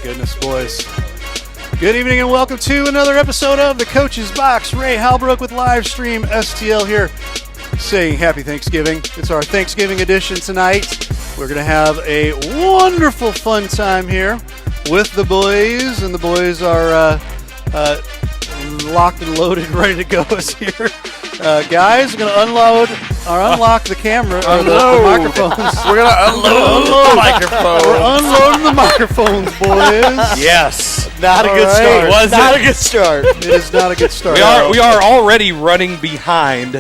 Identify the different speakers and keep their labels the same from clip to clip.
Speaker 1: goodness, boys. Good evening and welcome to another episode of The Coach's Box. Ray Halbrook with Livestream STL here saying Happy Thanksgiving. It's our Thanksgiving edition tonight. We're going to have a wonderful fun time here with the boys, and the boys are locked and loaded, ready to go us here. Guys, we're going to unlock the camera, or the microphones. We're going to unload the microphones. We're unloading the microphones, boys.
Speaker 2: Yes.
Speaker 3: Not a good start.
Speaker 2: Was
Speaker 3: not
Speaker 2: it?
Speaker 3: a good start.
Speaker 1: It is not a good start.
Speaker 2: We are already running behind,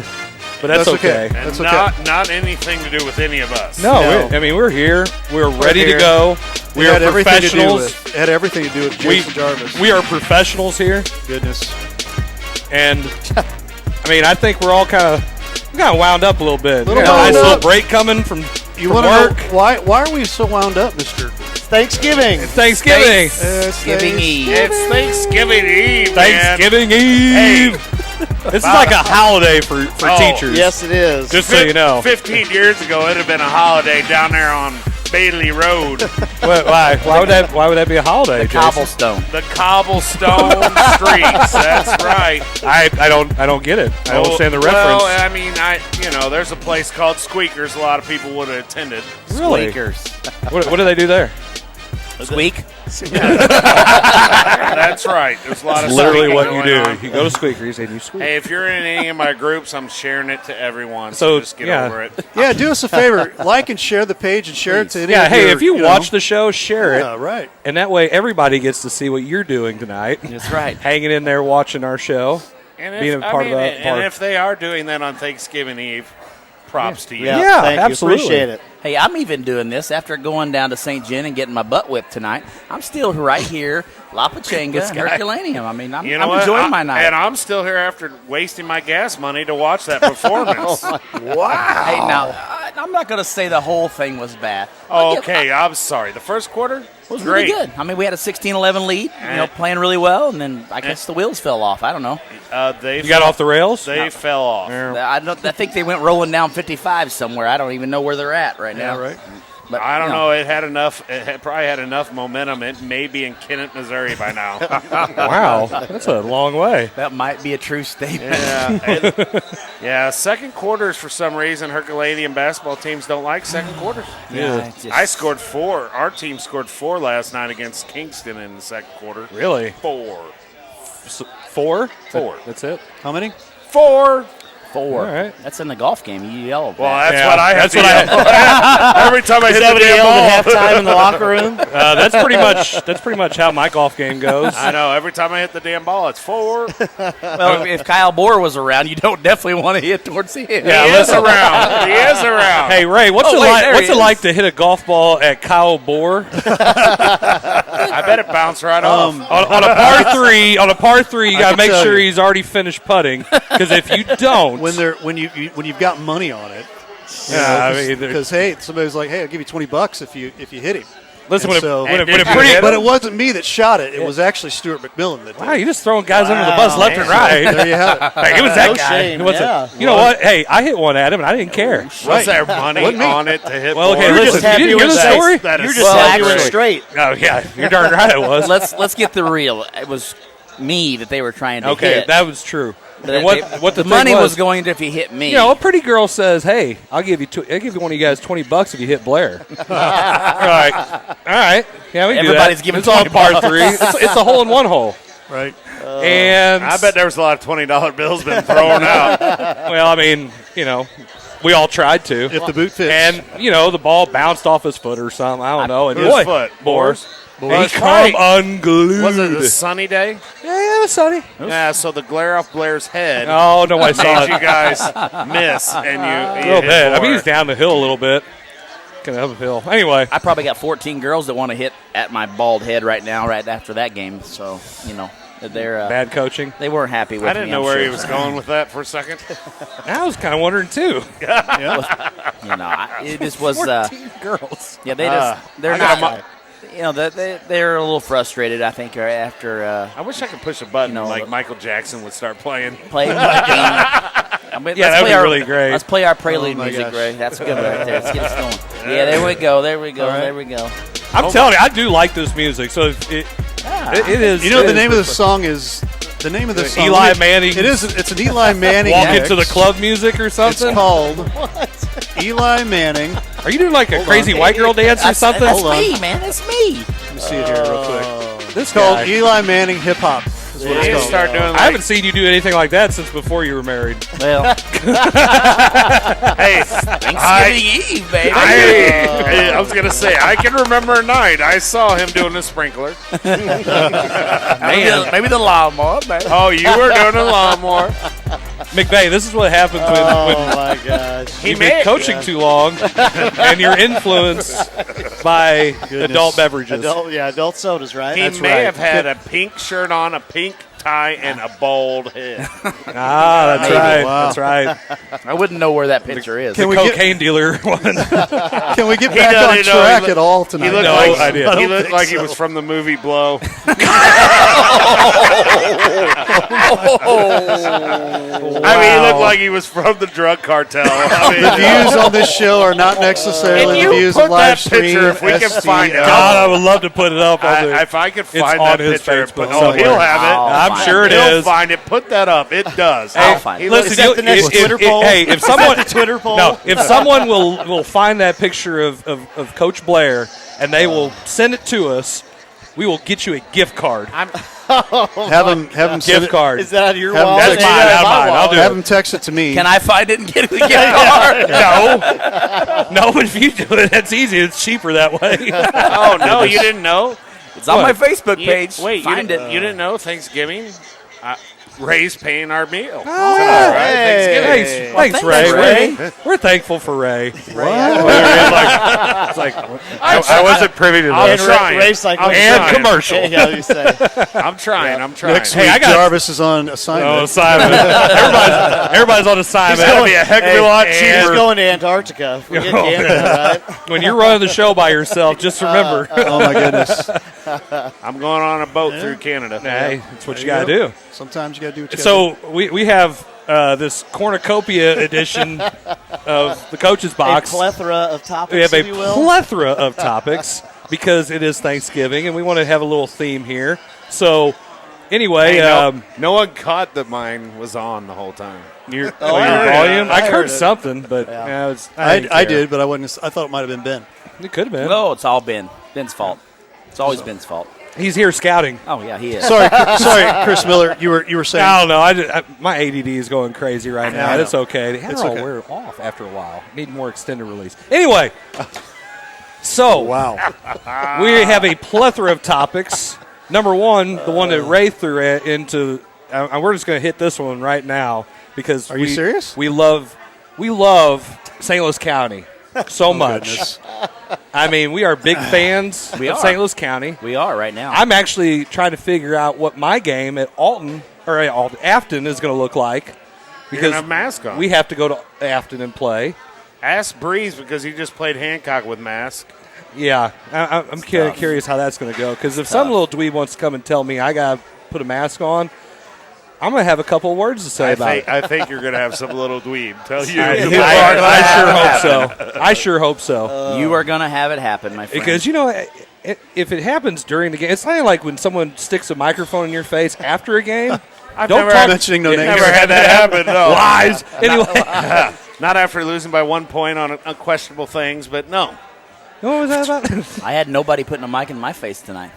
Speaker 2: but that's okay.
Speaker 1: That's okay.
Speaker 4: Not anything to do with any of us.
Speaker 2: No. We're here. We're ready to go. We are professionals.
Speaker 1: It had everything to do with Jason Jarvis.
Speaker 2: We are professionals here.
Speaker 1: Goodness.
Speaker 2: And, I think we're all kind of wound up a little bit.
Speaker 1: Nice
Speaker 2: little break coming from work.
Speaker 1: Why are we so wound up, Mr.
Speaker 3: Thanksgiving.
Speaker 2: It's Thanksgiving.
Speaker 3: Thanksgiving Eve.
Speaker 4: It's Thanksgiving Eve,
Speaker 2: Thanksgiving
Speaker 4: man.
Speaker 2: Eve. This is like a holiday for teachers.
Speaker 3: Yes, it is.
Speaker 2: Just so you know.
Speaker 4: 15 years ago, it would have been a holiday down there on Bailey Road.
Speaker 2: Why would that be a holiday?
Speaker 3: The cobblestone.
Speaker 4: The cobblestone streets. That's right.
Speaker 2: I don't get it. I don't understand the reference.
Speaker 4: Well, there's a place called Squeakers. A lot of people would have attended.
Speaker 2: Really?
Speaker 3: Squeakers.
Speaker 2: What do they do there?
Speaker 3: Squeak.
Speaker 4: That's right. There's a lot of
Speaker 2: literally
Speaker 4: squeaking
Speaker 2: what you do.
Speaker 4: going on.
Speaker 2: You go to Squeakers and you squeak.
Speaker 4: Hey, if you're in any of my groups, I'm sharing it to everyone. So just get over it.
Speaker 1: Yeah, do us a favor. Like and share the page and share it to any of
Speaker 2: hey,
Speaker 1: your,
Speaker 2: if you watch the show, share it.
Speaker 1: Yeah, right.
Speaker 2: And that way everybody gets to see what you're doing tonight.
Speaker 3: That's right.
Speaker 2: Hanging in there watching our show.
Speaker 4: And
Speaker 2: being a part of that.
Speaker 4: And if they are doing that on Thanksgiving Eve, props to you.
Speaker 3: Yeah,
Speaker 2: thank
Speaker 3: you.
Speaker 2: absolutely.
Speaker 3: Appreciate it.
Speaker 5: Hey, I'm even doing this after going down to St. Jen and getting my butt whipped tonight. I'm still right here, La Pachanga, Herculaneum. I'm enjoying my night.
Speaker 4: And I'm still here after wasting my gas money to watch that performance.
Speaker 1: Wow.
Speaker 5: Hey, now, I'm not going to say the whole thing was bad.
Speaker 4: Okay, I'm sorry. The first quarter
Speaker 5: was
Speaker 4: great.
Speaker 5: Really good. We had a 16-11 lead, playing really well, and then I guess the wheels fell off. I don't know.
Speaker 2: You got off the rails?
Speaker 4: They fell off.
Speaker 5: I think they went rolling down 55 somewhere. I don't even know where they're at right now.
Speaker 1: Yeah, right.
Speaker 4: But I don't know. It probably had enough momentum. It may be in Kennett, Missouri by now.
Speaker 2: Wow, that's a long way.
Speaker 5: That might be a true statement.
Speaker 4: Yeah. Second quarters, for some reason, Herculaneum basketball teams don't like second quarters.
Speaker 5: Yeah.
Speaker 4: I scored 4. Our team scored 4 last night against Kingston in the second quarter.
Speaker 2: Really?
Speaker 4: 4.
Speaker 2: 4?
Speaker 4: 4.
Speaker 2: That's it?
Speaker 1: How many?
Speaker 4: 4.
Speaker 5: 4.
Speaker 2: All right.
Speaker 5: That's in the golf game. You yell.
Speaker 4: Well, that's what I have to yell. Every time I hit the damn ball.
Speaker 3: At halftime in the locker room.
Speaker 2: That's pretty much how my golf game goes.
Speaker 4: I know. Every time I hit the damn ball, it's 4.
Speaker 5: Well, if Kyle Bohr was around, you don't definitely want to hit towards the end.
Speaker 4: He is around. He is around.
Speaker 2: Hey, Ray, what's it like to hit a golf ball at Kyle Bohr?
Speaker 4: I bet it bounced right off.
Speaker 2: On a par 3, you got to make sure he's already finished putting, because if you don't,
Speaker 1: when you've got money on it, because hey, somebody's like, hey, I'll give you $20 if you hit him.
Speaker 2: Listen,
Speaker 1: but it wasn't me that shot it. It was actually Stuart McMillan that did.
Speaker 2: Wow, you're just throwing guys under the bus left and right.
Speaker 1: There you have it.
Speaker 2: Hey, it was that
Speaker 3: No
Speaker 2: guy.
Speaker 3: shame,
Speaker 2: You know what? Hey, I hit one at him, and I didn't care.
Speaker 4: Was there money on it to hit?
Speaker 2: Well, okay,
Speaker 4: Bohr?
Speaker 2: listen, you didn't hear the story?
Speaker 3: You're just happy you were straight.
Speaker 2: Oh, yeah, you're darn right it was.
Speaker 5: Let's get the real. It was me that they were trying to hit.
Speaker 2: Okay, that was true.
Speaker 5: But
Speaker 2: What the
Speaker 5: money was going to if you hit me.
Speaker 2: A pretty girl says, "Hey, I'll give you one of you guys $20 if you hit Blair." All right, yeah, we can
Speaker 5: Everybody's
Speaker 2: do that.
Speaker 5: giving
Speaker 2: It's all
Speaker 5: $20.
Speaker 2: par 3. It's a hole in one hole,
Speaker 1: Right.
Speaker 2: and
Speaker 4: I bet there was a lot of $20 bills been thrown out.
Speaker 2: Well, we all tried to.
Speaker 1: If the boot fits.
Speaker 2: And, the ball bounced off his foot or something. I don't know. And
Speaker 4: Whose foot?
Speaker 2: Bohr's. He
Speaker 4: That's
Speaker 2: come
Speaker 4: right.
Speaker 2: unglued.
Speaker 4: Was it a sunny day?
Speaker 2: Yeah, it was sunny.
Speaker 4: Yeah, so the glare off Blair's head
Speaker 2: Oh, nobody saw
Speaker 4: made
Speaker 2: it.
Speaker 4: you guys miss, and
Speaker 2: A
Speaker 4: you
Speaker 2: little
Speaker 4: hit
Speaker 2: bit.
Speaker 4: Bohr.
Speaker 2: He's down the hill a little bit. Kind of uphill. Anyway.
Speaker 5: I probably got 14 girls that want to hit at my bald head right now, right after that game. So, they're
Speaker 2: Bad coaching.
Speaker 5: They weren't happy with me.
Speaker 4: I didn't know where he was going with that for a second.
Speaker 2: I was kind of wondering, too.
Speaker 5: This was
Speaker 2: 14 girls.
Speaker 5: Yeah, they're not. They're a little frustrated, I think, after.
Speaker 4: I wish I could push a button like Michael Jackson would start playing.
Speaker 5: That would be really great. Let's play our prelude music, Ray. That's good right there. Let's get us going. Yeah, there we go.
Speaker 2: I'm telling you, I do like this music. So it is.
Speaker 1: You know, the name of the song is the name of the song.
Speaker 2: Eli Manning.
Speaker 1: It is. It's an Eli Manning.
Speaker 2: Walk
Speaker 1: mix.
Speaker 2: into the club music or something.
Speaker 1: It's called Eli Manning.
Speaker 2: Are you doing like a crazy white girl dance or something?
Speaker 5: That's
Speaker 1: Hold on.
Speaker 5: me, man. That's me.
Speaker 1: Let me see it here real quick.
Speaker 2: This
Speaker 1: It's called
Speaker 2: guy.
Speaker 1: Eli Manning Hip Hop. Is what
Speaker 4: You
Speaker 1: it's
Speaker 4: need to
Speaker 1: called.
Speaker 4: start doing
Speaker 2: I haven't seen you do anything like that since before you were married.
Speaker 5: Well,
Speaker 4: Hey,
Speaker 5: Thanksgiving Eve, baby.
Speaker 4: I was going to say, I can remember a night I saw him doing a sprinkler.
Speaker 5: Maybe the lawnmower, baby.
Speaker 4: Oh, you were doing a lawnmower.
Speaker 2: McVay, this is what happens when
Speaker 3: Oh my gosh.
Speaker 2: you've been coaching too long and you're influenced by adult beverages.
Speaker 3: Adult sodas, right?
Speaker 4: He may have had a pink shirt on, a pink tie, and a bald head.
Speaker 2: Ah, that's
Speaker 5: Maybe.
Speaker 2: right.
Speaker 1: Wow.
Speaker 2: That's right.
Speaker 5: I wouldn't know where that picture is.
Speaker 1: Can
Speaker 2: The
Speaker 1: we get-
Speaker 2: cocaine dealer one.
Speaker 1: Can we get
Speaker 4: He
Speaker 1: back
Speaker 4: doesn't
Speaker 1: on
Speaker 4: know.
Speaker 1: track
Speaker 4: He
Speaker 1: at all tonight?
Speaker 4: He looked
Speaker 2: No
Speaker 4: like,
Speaker 2: idea.
Speaker 1: I
Speaker 4: he
Speaker 1: don't
Speaker 4: looked
Speaker 1: think
Speaker 4: like he
Speaker 1: so.
Speaker 4: was from the movie Blow. I mean, he looked like he was from the drug cartel. I mean,
Speaker 1: The views on this show are not necessarily
Speaker 4: Can
Speaker 1: the
Speaker 4: you
Speaker 1: views
Speaker 4: put
Speaker 1: of live
Speaker 4: that picture
Speaker 1: stream.
Speaker 4: if we can find it?
Speaker 2: God, I would love to put it up on the.
Speaker 4: if I could
Speaker 2: It's
Speaker 4: find
Speaker 2: on
Speaker 4: that
Speaker 2: his
Speaker 4: picture,
Speaker 2: Facebook
Speaker 4: he'll
Speaker 2: somewhere.
Speaker 4: have it.
Speaker 5: I'll
Speaker 2: I'm
Speaker 5: find
Speaker 2: sure it
Speaker 4: He'll
Speaker 2: is.
Speaker 4: find it. Put that up. It does.
Speaker 5: I'll find it.
Speaker 2: Listen,
Speaker 3: Is that the next Twitter poll?
Speaker 2: Hey, if someone
Speaker 3: the Twitter poll?
Speaker 2: No, if someone will find that picture of Coach Blair and they will send it to us, we will get you a gift card.
Speaker 1: Have him send
Speaker 2: Gift
Speaker 1: it-
Speaker 2: card.
Speaker 3: Is that out of your
Speaker 1: Have him
Speaker 3: wallet?
Speaker 1: text
Speaker 2: That's mine.
Speaker 3: Yeah,
Speaker 2: Out of
Speaker 3: my
Speaker 2: mine. I'll
Speaker 3: wallet.
Speaker 2: do
Speaker 1: Have
Speaker 2: it.
Speaker 1: him text it to me.
Speaker 5: Can I find it and get the gift card?
Speaker 2: No, but if you do it, that's easy. It's cheaper that way.
Speaker 4: Oh no, you didn't know?
Speaker 5: It's on
Speaker 2: What?
Speaker 5: my Facebook
Speaker 4: You-
Speaker 5: page.
Speaker 4: Wait,
Speaker 5: find
Speaker 4: you,
Speaker 5: it.
Speaker 4: you didn't know Thanksgiving? Ray's paying our meal.
Speaker 2: Oh,
Speaker 4: Right? Thanksgiving.
Speaker 2: Thanks,
Speaker 5: thanks,
Speaker 2: Ray.
Speaker 5: Ray.
Speaker 2: We're thankful for Ray.
Speaker 1: What?
Speaker 2: It's like
Speaker 4: I wasn't privy to
Speaker 3: And
Speaker 4: that.
Speaker 3: race like
Speaker 2: and commercial.
Speaker 3: Yeah, you say.
Speaker 4: I'm trying.
Speaker 1: Next
Speaker 2: Hey,
Speaker 1: week,
Speaker 2: I got-
Speaker 1: Jarvis is on assignment.
Speaker 2: Oh, assignment. Everybody's on assignment.
Speaker 4: It's gonna be a heck of a lot
Speaker 3: He's
Speaker 4: cheaper.
Speaker 3: going to Antarctica. Forget Canada, right?
Speaker 2: When you're running the show by yourself, just remember.
Speaker 1: Oh my goodness!
Speaker 4: I'm going on a boat through Canada.
Speaker 2: Hey, that's what you got to do.
Speaker 1: Sometimes you got to do what you
Speaker 2: So we have this cornucopia edition of the Coach's
Speaker 3: A
Speaker 2: Box.
Speaker 3: plethora of topics,
Speaker 2: We have
Speaker 3: if
Speaker 2: a
Speaker 3: you will.
Speaker 2: plethora of topics because it is Thanksgiving, and we want to have a little theme here. So anyway,
Speaker 4: Hey, no one caught that mine was on the whole time.
Speaker 2: your
Speaker 3: I heard it.
Speaker 2: volume. I
Speaker 3: I
Speaker 2: heard
Speaker 3: heard it.
Speaker 2: something, but
Speaker 3: Yeah.
Speaker 2: yeah, it's,
Speaker 1: I
Speaker 2: didn't care.
Speaker 1: did, but I wasn't. I thought it might have been Ben.
Speaker 2: It could have been.
Speaker 5: No, it's all Ben. Ben's fault. It's always Ben's fault.
Speaker 2: He's here scouting.
Speaker 5: Oh, yeah, he is.
Speaker 1: Sorry, Chris Miller. You were saying.
Speaker 2: I don't know. My ADD is going crazy right now.
Speaker 1: I know.
Speaker 2: It's okay. They had
Speaker 1: It's
Speaker 2: it all
Speaker 1: okay.
Speaker 2: wear off after a while. Need more extended release. Anyway, so
Speaker 1: Wow.
Speaker 2: we have a plethora of topics. Number one, the one that Ray threw into. We're just going to hit this one right now because
Speaker 1: Are you serious?
Speaker 2: We love St. Louis County so much.
Speaker 1: Goodness.
Speaker 2: I mean, we are big fans
Speaker 5: We
Speaker 2: of
Speaker 5: are.
Speaker 2: St. Louis County.
Speaker 5: We are right now.
Speaker 2: I'm actually trying to figure out what my game at Afton is going to look like
Speaker 4: You're
Speaker 2: because
Speaker 4: gonna have a mask on.
Speaker 2: we have to go to Afton and play.
Speaker 4: Ask Breeze because he just played Hancock with mask.
Speaker 2: Yeah, I'm curious how that's going to go because if some little dweeb wants to come and tell me I got to put a mask on, I'm going to have a couple of words to say about it.
Speaker 4: I think you're going to have some little dweeb tell you.
Speaker 2: I sure hope so.
Speaker 5: You are going to have it happen, my friend.
Speaker 2: Because, if it happens during the game, it's not like when someone sticks a microphone in your face after a game.
Speaker 4: I've
Speaker 2: Don't
Speaker 4: never
Speaker 2: talk-
Speaker 4: had,
Speaker 1: Mentioning no names.
Speaker 4: never had that happen. No.
Speaker 2: Lies. Anyway,
Speaker 4: Not after losing by 1 point on unquestionable things, but no.
Speaker 2: what was that about?
Speaker 5: I had nobody putting a mic in my face tonight.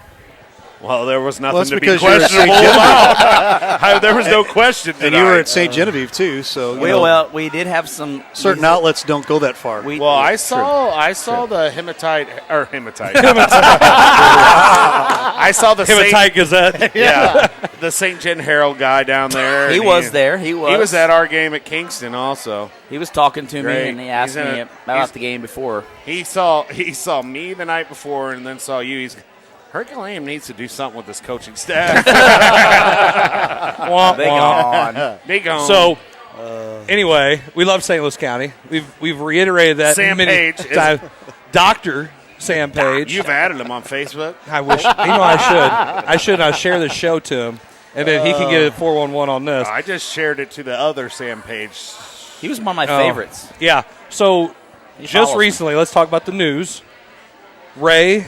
Speaker 4: Well, there was nothing
Speaker 1: Well, that's
Speaker 4: to be
Speaker 1: because you were at St.
Speaker 4: questionable
Speaker 1: Genevieve,
Speaker 4: about. There was no question
Speaker 1: and you were
Speaker 4: tonight.
Speaker 1: at St. Genevieve too. So you know,
Speaker 5: Well, we did have some
Speaker 1: certain outlets don't go that far.
Speaker 5: We,
Speaker 4: Well, I saw the hematite. I saw the
Speaker 2: Hematite Gazette.
Speaker 4: yeah, the St. Gen Herald guy down there.
Speaker 5: He
Speaker 4: and
Speaker 5: was there. He was.
Speaker 4: He was at our game at Kingston also.
Speaker 5: He was talking to
Speaker 4: Great.
Speaker 5: me, and he asked
Speaker 4: He's in
Speaker 5: me
Speaker 4: it.
Speaker 5: about
Speaker 4: He's-
Speaker 5: the game before.
Speaker 4: He saw me the night before and then saw you. He's Herculaneum needs to do something with this coaching staff.
Speaker 2: Wah,
Speaker 5: They
Speaker 2: wah.
Speaker 5: gone.
Speaker 4: They gone.
Speaker 2: So, anyway, we love St. Louis County. We've reiterated that
Speaker 4: Sam
Speaker 2: many
Speaker 4: Page is-
Speaker 2: times. Dr. Sam Page.
Speaker 4: You've added him on Facebook.
Speaker 2: I wish. I should. I'll share the show to him, and then he can get a 411 on this.
Speaker 4: I just shared it to the other Sam Page.
Speaker 5: He was one of my
Speaker 2: Oh.
Speaker 5: favorites.
Speaker 2: Yeah. So,
Speaker 5: He
Speaker 2: just
Speaker 5: follows
Speaker 2: recently, let's talk about the news. Ray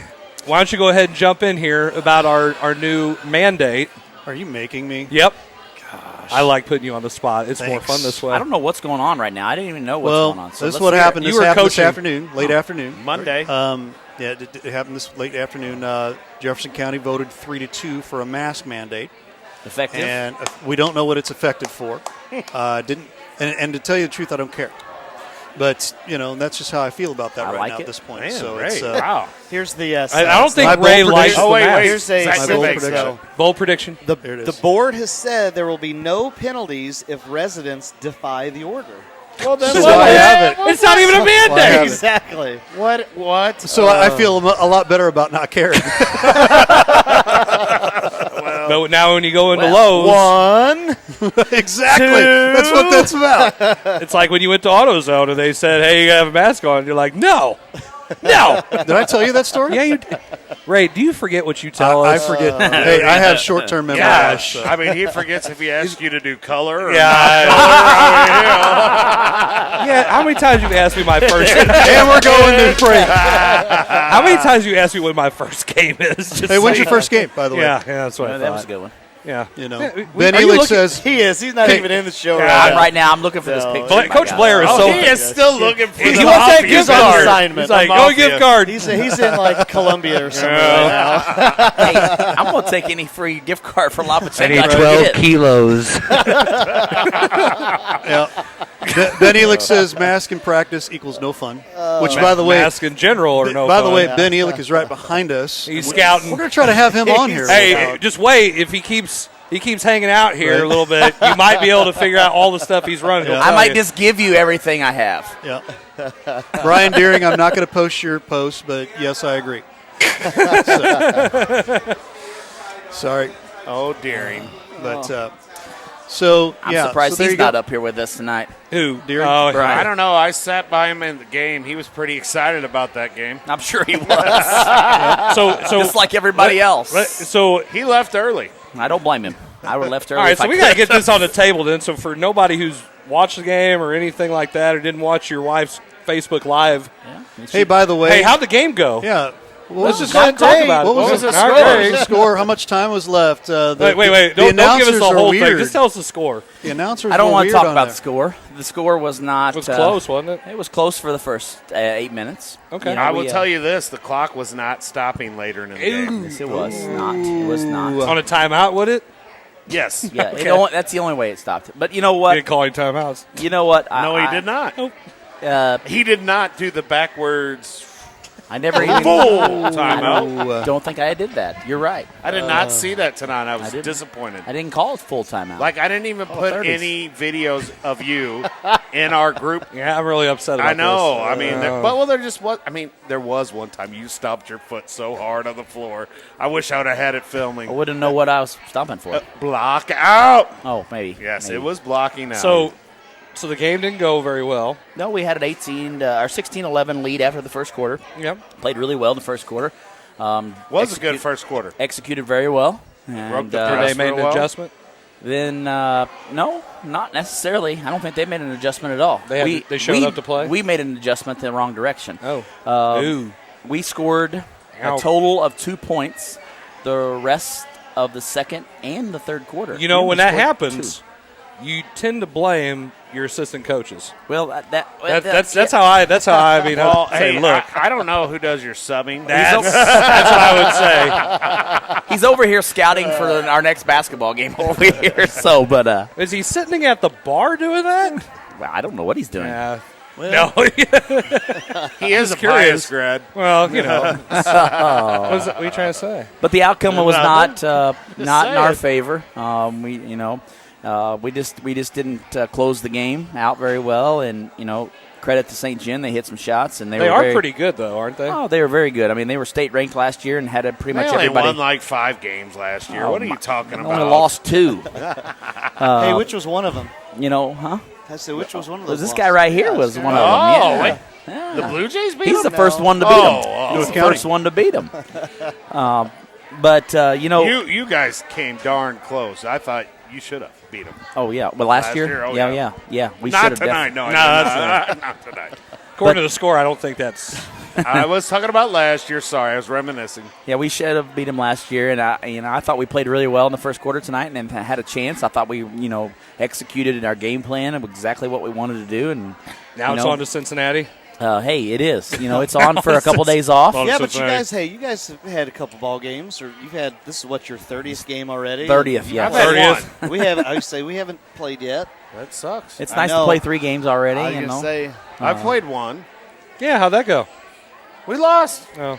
Speaker 2: why don't you go ahead and jump in here about our new mandate?
Speaker 1: Are you making me?
Speaker 2: Yep. I like putting you on the spot. It's more
Speaker 1: Thanks.
Speaker 2: fun this way.
Speaker 5: I don't know what's going on right now. I didn't even know what's
Speaker 1: Well,
Speaker 5: going on. So
Speaker 1: this is
Speaker 5: let's
Speaker 1: what
Speaker 5: hear it.
Speaker 1: happened.
Speaker 2: You
Speaker 1: This
Speaker 2: were
Speaker 1: happened this
Speaker 2: coaching.
Speaker 1: afternoon, late afternoon.
Speaker 4: Monday.
Speaker 1: Yeah, it happened this late afternoon. Jefferson County voted 3-2 for a mask mandate,
Speaker 5: Effective.
Speaker 1: and we don't know what it's effective for. And to tell you the truth, I don't care. But that's just how I feel about that
Speaker 5: I
Speaker 1: right
Speaker 5: like
Speaker 1: now
Speaker 5: it.
Speaker 1: at this point.
Speaker 4: Man,
Speaker 1: so
Speaker 4: Ray,
Speaker 1: it's
Speaker 4: wow.
Speaker 3: Here's the.
Speaker 2: I don't think
Speaker 1: My
Speaker 2: Ray
Speaker 1: bold
Speaker 2: likes
Speaker 1: prediction-
Speaker 2: the
Speaker 4: Oh, wait,
Speaker 2: mask.
Speaker 3: Here's a
Speaker 1: My bold
Speaker 3: specifics,
Speaker 1: prediction.
Speaker 3: though.
Speaker 2: Bold prediction.
Speaker 1: There it
Speaker 3: The
Speaker 1: is.
Speaker 3: board has said there will be no penalties if residents defy the order.
Speaker 4: Well, then
Speaker 1: So
Speaker 4: what?
Speaker 1: I have it.
Speaker 2: It's not even a
Speaker 1: I have
Speaker 2: mandate.
Speaker 1: it.
Speaker 3: Exactly.
Speaker 4: What?
Speaker 1: So I feel a lot better about not caring.
Speaker 2: But now when you go into Lowe's,
Speaker 3: One.
Speaker 1: Exactly. That's what that's about.
Speaker 2: it's like when you went to AutoZone and they said, "Hey, you gotta have a mask on." You're like, "No, no."
Speaker 1: Did I tell you that story?
Speaker 2: Yeah, you did. Ray, do you forget what you tell
Speaker 1: I
Speaker 2: us?
Speaker 1: forget. Hey, I have short-term memory.
Speaker 4: Gosh.
Speaker 1: loss, so.
Speaker 4: I mean, he forgets if he asks you to do color or
Speaker 2: Yeah. Yeah. How many times you asked me my first?
Speaker 1: And we're going to break.
Speaker 2: How many times you asked me when my first game is? Just
Speaker 1: Hey, when's
Speaker 2: saying.
Speaker 1: your first game, by the way?
Speaker 2: Yeah, that's what I
Speaker 5: Yeah,
Speaker 2: thought.
Speaker 5: that was a good one.
Speaker 2: Yeah.
Speaker 1: You know,
Speaker 2: Yeah,
Speaker 1: Ben
Speaker 2: are you
Speaker 1: Elick
Speaker 2: looking-
Speaker 1: says,
Speaker 3: He is. He's not
Speaker 1: Hey.
Speaker 3: even in the show
Speaker 2: Yeah,
Speaker 3: right now.
Speaker 5: I'm looking for this
Speaker 3: No.
Speaker 5: picture.
Speaker 2: But
Speaker 5: My
Speaker 2: Coach
Speaker 5: God.
Speaker 2: Blair is
Speaker 4: Oh,
Speaker 2: so.
Speaker 4: he is still looking for
Speaker 2: He
Speaker 4: the
Speaker 2: wants that
Speaker 4: mafia.
Speaker 2: gift
Speaker 3: He's on
Speaker 2: card.
Speaker 3: assignment.
Speaker 2: He's like,
Speaker 4: The
Speaker 2: go
Speaker 4: mafia.
Speaker 2: gift card.
Speaker 3: He's in like Colombia or something right now.
Speaker 5: Hey, I'm going to take any free gift card for La Pachanga.
Speaker 6: need
Speaker 5: I can
Speaker 6: 12
Speaker 5: get.
Speaker 6: kilos.
Speaker 1: Ben Elick says mask in practice equals no fun. Which, by the way,
Speaker 2: Mask in general or no
Speaker 1: by the
Speaker 2: fun.
Speaker 1: way, Ben Elick is right behind us.
Speaker 2: He's scouting.
Speaker 1: We're going to try to have him on here.
Speaker 2: Hey, just wait. If he keeps hanging out here a little bit, you might be able to figure out all the stuff he's running. He'll
Speaker 5: I
Speaker 2: tell
Speaker 5: might
Speaker 2: you.
Speaker 5: just give you everything I have.
Speaker 1: Yeah. Brian Deering, I'm not going to post your post, but yes, I agree. Sorry,
Speaker 4: Oh, Deering.
Speaker 1: but so
Speaker 5: I'm
Speaker 1: yeah.
Speaker 5: surprised
Speaker 1: so there
Speaker 5: he's
Speaker 1: you go.
Speaker 5: not up here with us tonight.
Speaker 2: Who?
Speaker 1: Deering?
Speaker 2: Oh,
Speaker 5: Brian.
Speaker 4: I don't know. I sat by him in the game. He was pretty excited about that game.
Speaker 5: I'm sure he was.
Speaker 2: So
Speaker 5: Just like everybody else.
Speaker 2: So
Speaker 4: He left early.
Speaker 5: I don't blame him. I would have left early.
Speaker 2: all right,
Speaker 5: if
Speaker 2: so
Speaker 5: I
Speaker 2: we
Speaker 5: could.
Speaker 2: got to get this on the table then. So for nobody who's watched the game or anything like that, or didn't watch your wife's Facebook Live,
Speaker 5: Yeah.
Speaker 1: Hey, by the way,
Speaker 2: hey, how'd the game go?
Speaker 1: yeah. What
Speaker 2: Let's
Speaker 1: was
Speaker 2: just
Speaker 1: the-
Speaker 2: go ahead and talk about it.
Speaker 1: What was
Speaker 2: Well,
Speaker 1: the
Speaker 2: not
Speaker 1: score?
Speaker 2: great.
Speaker 1: What was the score? How much time was left?
Speaker 2: Wait.
Speaker 1: The
Speaker 2: Don't give us
Speaker 1: announcers
Speaker 2: the
Speaker 1: are
Speaker 2: whole
Speaker 1: weird.
Speaker 2: thing. Just tell us the score.
Speaker 1: The announcers.
Speaker 5: I don't
Speaker 1: were
Speaker 5: want to
Speaker 1: weird
Speaker 5: talk
Speaker 1: on
Speaker 5: about
Speaker 1: there.
Speaker 5: the score. The score was not.
Speaker 2: It was close, wasn't it?
Speaker 5: It was close for the first 8 minutes.
Speaker 2: Okay.
Speaker 5: You know,
Speaker 4: I will
Speaker 5: we,
Speaker 4: tell you this: the clock was not stopping later in the game.
Speaker 5: Yes, it was not. It was not.
Speaker 2: On a timeout, would it?
Speaker 4: Yes.
Speaker 5: Yeah,
Speaker 2: Okay.
Speaker 5: that's the only way it stopped. But you know
Speaker 2: We
Speaker 5: what?
Speaker 2: didn't call any timeouts.
Speaker 5: You know what?
Speaker 4: No, he did not. He did not do the backwards
Speaker 5: I never even.
Speaker 4: full timeout.
Speaker 5: Don't think I did that. You're right.
Speaker 4: I did not see that tonight. I was
Speaker 5: didn't.
Speaker 4: disappointed.
Speaker 5: I didn't call it full timeout.
Speaker 4: Like, I didn't even put
Speaker 5: 30s.
Speaker 4: any videos of you in our group.
Speaker 2: Yeah, I'm really upset about
Speaker 4: I know.
Speaker 2: this.
Speaker 4: I mean, there just was. I mean, there was one time you stomped your foot so hard on the floor. I wish I would have had it
Speaker 5: I
Speaker 4: filming.
Speaker 5: wouldn't know what I was stomping for.
Speaker 4: Block out.
Speaker 5: Oh, maybe.
Speaker 4: Yes,
Speaker 5: maybe.
Speaker 4: it was blocking out.
Speaker 2: So the game didn't go very well.
Speaker 5: No, we had an 16-11 lead after the first quarter.
Speaker 2: Yep.
Speaker 5: Played really well in the first quarter.
Speaker 4: was a good first quarter.
Speaker 5: Executed very well.
Speaker 4: Broke
Speaker 5: And,
Speaker 4: the
Speaker 2: Did
Speaker 4: press.
Speaker 2: they made an
Speaker 4: real well?
Speaker 2: adjustment?
Speaker 5: then no, not necessarily. I don't think they made an adjustment at all.
Speaker 2: They showed up to play?
Speaker 5: We made an adjustment in the wrong direction.
Speaker 2: Oh. Ooh.
Speaker 5: We scored
Speaker 2: Ow.
Speaker 5: a total of 2 points the rest of the second and the third quarter.
Speaker 2: You know,
Speaker 5: We
Speaker 2: when
Speaker 5: only
Speaker 2: that
Speaker 5: scored
Speaker 2: happens, you tend to blame your assistant coaches.
Speaker 5: 2. Well,
Speaker 2: That's how I mean.
Speaker 4: Well,
Speaker 2: I say,
Speaker 4: hey,
Speaker 2: look,
Speaker 4: I don't know who does your subbing.
Speaker 2: that's what I would
Speaker 5: he's over here scouting for our next basketball game over here. So, but
Speaker 2: say. Is he sitting at the bar doing that?
Speaker 5: well, I don't know what he's doing.
Speaker 2: Yeah. No.
Speaker 4: He is a
Speaker 2: curious.
Speaker 4: Pius grad.
Speaker 2: Well, you know. What are you trying to say?
Speaker 5: But the outcome was not
Speaker 4: Nothing.
Speaker 5: not in our
Speaker 4: saying.
Speaker 5: favor. We just didn't close the game out very well, and credit to St. John, they hit some shots, and
Speaker 2: They
Speaker 5: were
Speaker 2: are
Speaker 5: very,
Speaker 2: pretty good, though, aren't they?
Speaker 5: Oh, they were very good. I mean, they were state ranked last year and had pretty
Speaker 4: They
Speaker 5: much
Speaker 4: only
Speaker 5: everybody.
Speaker 4: won like 5 games last year.
Speaker 5: Oh,
Speaker 4: What are you talking
Speaker 5: Only
Speaker 4: about?
Speaker 5: lost 2.
Speaker 3: Hey, which was one of them?
Speaker 5: Huh?
Speaker 3: I said, which was one of those?
Speaker 5: This guy right here was one of
Speaker 4: Oh,
Speaker 5: them.
Speaker 4: wait.
Speaker 5: Yeah.
Speaker 4: The Blue Jays beat
Speaker 5: He's
Speaker 4: them?
Speaker 5: the first one to beat him.
Speaker 4: Oh,
Speaker 5: He's the
Speaker 1: County.
Speaker 5: first one to beat him. But
Speaker 4: You guys came darn close. I thought you should have beat them.
Speaker 5: oh yeah, well last year,
Speaker 4: oh,
Speaker 5: yeah. We should
Speaker 4: Not
Speaker 5: have
Speaker 4: tonight. No,
Speaker 2: No, that's
Speaker 4: not tonight.
Speaker 2: According to the score, I don't think that's
Speaker 4: I was talking about last year. Sorry, I was reminiscing.
Speaker 5: Yeah, we should have beat them last year, and I thought we played really well in the first quarter tonight, and had a chance. I thought we executed our game plan of exactly what we wanted to do, and
Speaker 2: now it's on to Cincinnati.
Speaker 5: Hey, it is. It's on for a couple days off.
Speaker 3: Yeah, but you guys have had a couple ball games, or this is what, your 30th game already?
Speaker 5: 30th, yeah.
Speaker 2: 30th.
Speaker 3: I would say we haven't played yet.
Speaker 4: That sucks.
Speaker 5: It's nice to play 3 games already.
Speaker 3: I was going to say.
Speaker 4: I've played one.
Speaker 2: Yeah, how'd that go?
Speaker 4: We lost.
Speaker 2: Oh.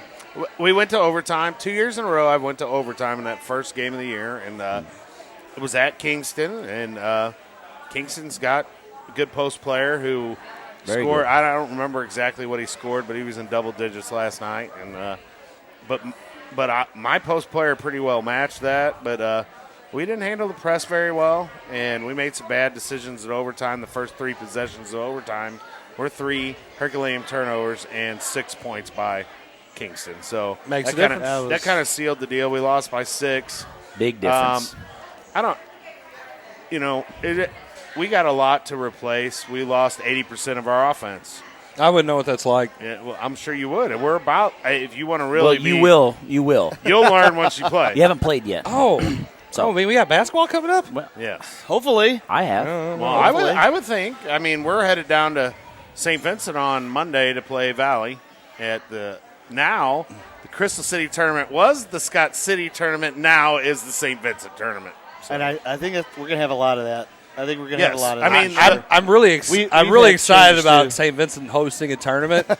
Speaker 4: We went to overtime 2 years in a row. I went to overtime in that first game of the year, and it was at Kingston. And Kingston's got a good post player who
Speaker 5: Very
Speaker 4: scored.
Speaker 5: good.
Speaker 4: I don't remember exactly what he scored, but he was in double digits last night. And but my post player pretty well matched that. But we didn't handle the press very well, and we made some bad decisions at overtime. The first 3 possessions of overtime were 3 Herculean turnovers and 6 points by Kingston. So
Speaker 2: Makes a
Speaker 4: that
Speaker 2: difference.
Speaker 4: That kind of sealed the deal. We lost by 6.
Speaker 5: Big difference.
Speaker 4: We got a lot to replace. We lost 80% of our offense.
Speaker 2: I wouldn't know what that's like.
Speaker 4: Yeah, well, I'm sure you would. And we're about, if you want to really
Speaker 5: you will. You will.
Speaker 4: You'll learn once you play.
Speaker 5: You haven't played yet.
Speaker 2: Oh.
Speaker 5: So
Speaker 2: I mean, we got basketball coming up?
Speaker 4: Yes.
Speaker 3: Hopefully.
Speaker 5: I have.
Speaker 4: Well, I would think. I mean, we're headed down to St. Vincent on Monday to play Valley at the Crystal City tournament was the Scott City tournament. Now is the St. Vincent tournament. So.
Speaker 3: And I think we're going to have a lot of that. I think we're going to have a lot of that.
Speaker 4: I mean,
Speaker 2: I'm really
Speaker 3: we've
Speaker 2: excited
Speaker 3: had
Speaker 2: about
Speaker 3: changes,
Speaker 2: St. Vincent hosting a tournament because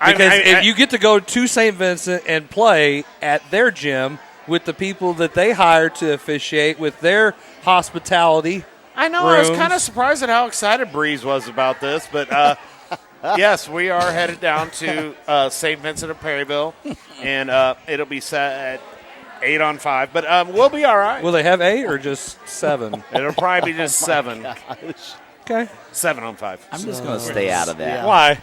Speaker 4: I
Speaker 2: if you get to go to St. Vincent and play at their gym with the people that they hire to officiate with their hospitality.
Speaker 4: I know.
Speaker 2: rooms.
Speaker 4: I was kind of surprised at how excited Breeze was about this, but yes, we are headed down to St. Vincent of Perryville, and it'll be set at 8 on 5, but we'll be all right.
Speaker 2: Will they have 8 or just 7?
Speaker 4: It'll probably be just 7.
Speaker 2: Okay.
Speaker 4: 7 on 5.
Speaker 5: I'm just going to stay out of that.
Speaker 2: Why?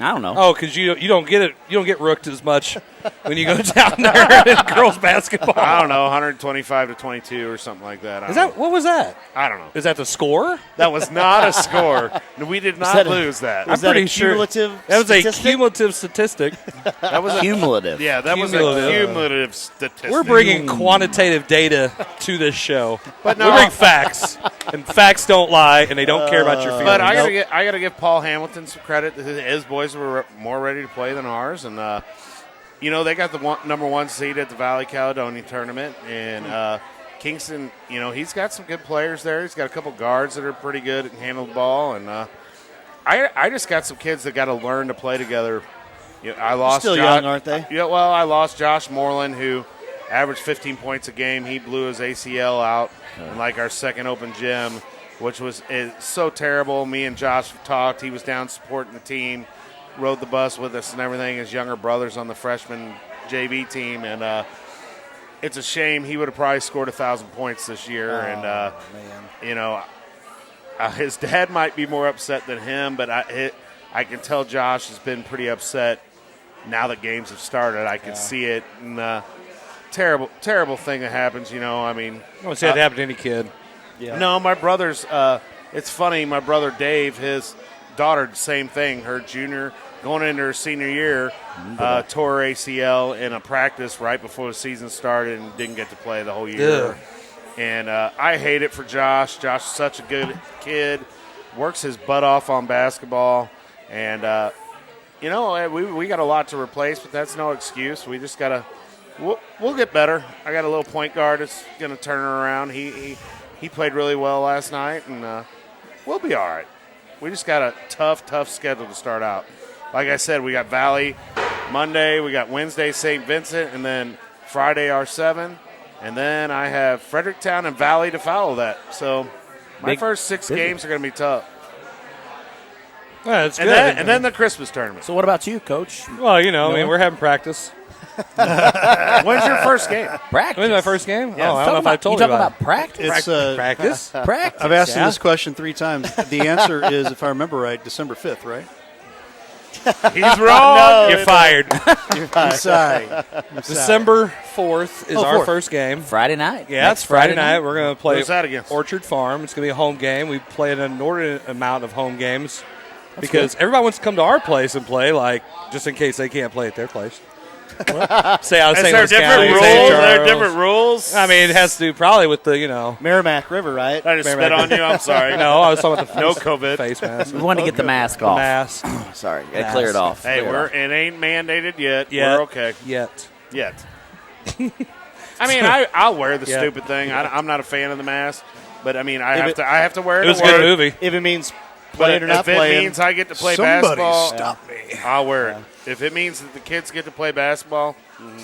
Speaker 5: I don't know.
Speaker 2: Oh, because you don't get it. You don't get rooked as much when you go down there in girls basketball.
Speaker 4: I don't know, 125 to 22 or something like that.
Speaker 2: What was that?
Speaker 4: I don't know.
Speaker 2: Is that the score?
Speaker 4: That was not a score. We did not lose that.
Speaker 3: Was
Speaker 2: I'm
Speaker 3: that
Speaker 2: pretty
Speaker 3: a
Speaker 2: sure
Speaker 3: cumulative
Speaker 2: that was a
Speaker 3: statistic?
Speaker 2: cumulative statistic.
Speaker 4: That was
Speaker 5: Cumulative.
Speaker 4: Yeah, that was a cumulative statistic.
Speaker 2: We're bringing quantitative data to this show,
Speaker 4: But
Speaker 2: we
Speaker 4: no,
Speaker 2: bring facts, and facts don't lie, and they don't care about your feelings.
Speaker 4: But I gotta give Paul Hamilton some credit. His boys were more ready to play than ours, and they got the number 1 seed at the Valley Caledonia tournament, and Kingston, he's got some good players there. He's got a couple guards that are pretty good and handle the ball, and I just got some kids that got to learn to play together. I lost
Speaker 3: Still young, aren't they?
Speaker 4: Yeah, well, I lost Josh Moreland, who averaged 15 points a game. He blew his ACL out in our second open gym, which was so terrible. Me and Josh talked. He was down supporting the team, rode the bus with us and everything. His younger brother's on the freshman JV team, and it's a shame. He would have probably scored 1,000 points this year. His dad might be more upset than him, but I can tell Josh has been pretty upset now that games have started. I can see it. And, terrible thing that happens, I mean.
Speaker 2: I don't see that happen to any kid.
Speaker 3: Yeah.
Speaker 4: No, my brother's it's funny, my brother Dave, his daughter, same thing. Her junior, going into her senior year, tore her ACL in a practice right before the season started and didn't get to play the whole year.
Speaker 2: Ugh.
Speaker 4: And I hate it for Josh. Josh is such a good kid, works his butt off on basketball. And, we got a lot to replace, but that's no excuse. We just got to we'll get better. I got a little point guard that's going to turn her around. He played really well last night, and we'll be all right. We just got a tough schedule to start out. Like I said, we got Valley Monday, we got Wednesday St. Vincent, and then Friday R7, and then I have Fredericktown and Valley to follow that. So my first 6 games are going to be tough.
Speaker 2: Yeah, that's good.
Speaker 4: And then the Christmas tournament.
Speaker 5: So what about you, Coach?
Speaker 2: Well, I mean, we're having practice.
Speaker 4: When's your first game?
Speaker 5: Practice.
Speaker 2: When's my first game?
Speaker 5: Yeah.
Speaker 2: I don't know if I told
Speaker 5: you
Speaker 2: you
Speaker 5: talking
Speaker 2: about
Speaker 5: about practice?
Speaker 1: It's
Speaker 2: practice.
Speaker 5: Practice.
Speaker 1: I've asked him this question 3 times. The answer is, if I remember right, December 5th, right?
Speaker 4: He's wrong.
Speaker 2: You're fired.
Speaker 1: I'm sorry.
Speaker 2: December 4th is our
Speaker 1: 4th.
Speaker 2: first game.
Speaker 5: Friday night.
Speaker 2: Yeah,
Speaker 5: Next
Speaker 2: it's Friday night. We're going to play
Speaker 4: Who's that against?
Speaker 2: Orchard Farm. It's going to be a home game. We play an inordinate amount of home games because everybody wants to come to our place and play, like just in case they can't play at their place. Say out of
Speaker 4: Is
Speaker 2: St.
Speaker 4: there
Speaker 2: Louis
Speaker 4: different
Speaker 2: County,
Speaker 4: rules?
Speaker 2: St.
Speaker 4: Are there
Speaker 2: Charles.
Speaker 4: different rules?
Speaker 2: I mean, it has to do probably with the
Speaker 3: Merrimack River, right?
Speaker 4: I just spit on you. I'm sorry.
Speaker 2: No, I was talking about the
Speaker 4: No COVID.
Speaker 2: face mask.
Speaker 5: We want to get the mask off.
Speaker 2: Mask.
Speaker 5: Sorry, gotta clear it off.
Speaker 4: Hey,
Speaker 5: Clear it off.
Speaker 4: it ain't mandated yet.
Speaker 2: Yet.
Speaker 4: We're okay.
Speaker 2: Yet.
Speaker 4: I mean, I'll wear the
Speaker 2: Yeah.
Speaker 4: stupid thing. I'm not a fan of the mask, but I mean, I have to wear it.
Speaker 2: It was a
Speaker 4: to
Speaker 2: good
Speaker 4: work.
Speaker 2: movie.
Speaker 3: If it means
Speaker 4: But
Speaker 3: playing or not
Speaker 4: if it
Speaker 3: playing,
Speaker 4: means I get to play
Speaker 1: Somebody
Speaker 4: basketball,
Speaker 1: stop me.
Speaker 4: I'll wear it. If it means that the kids get to play basketball,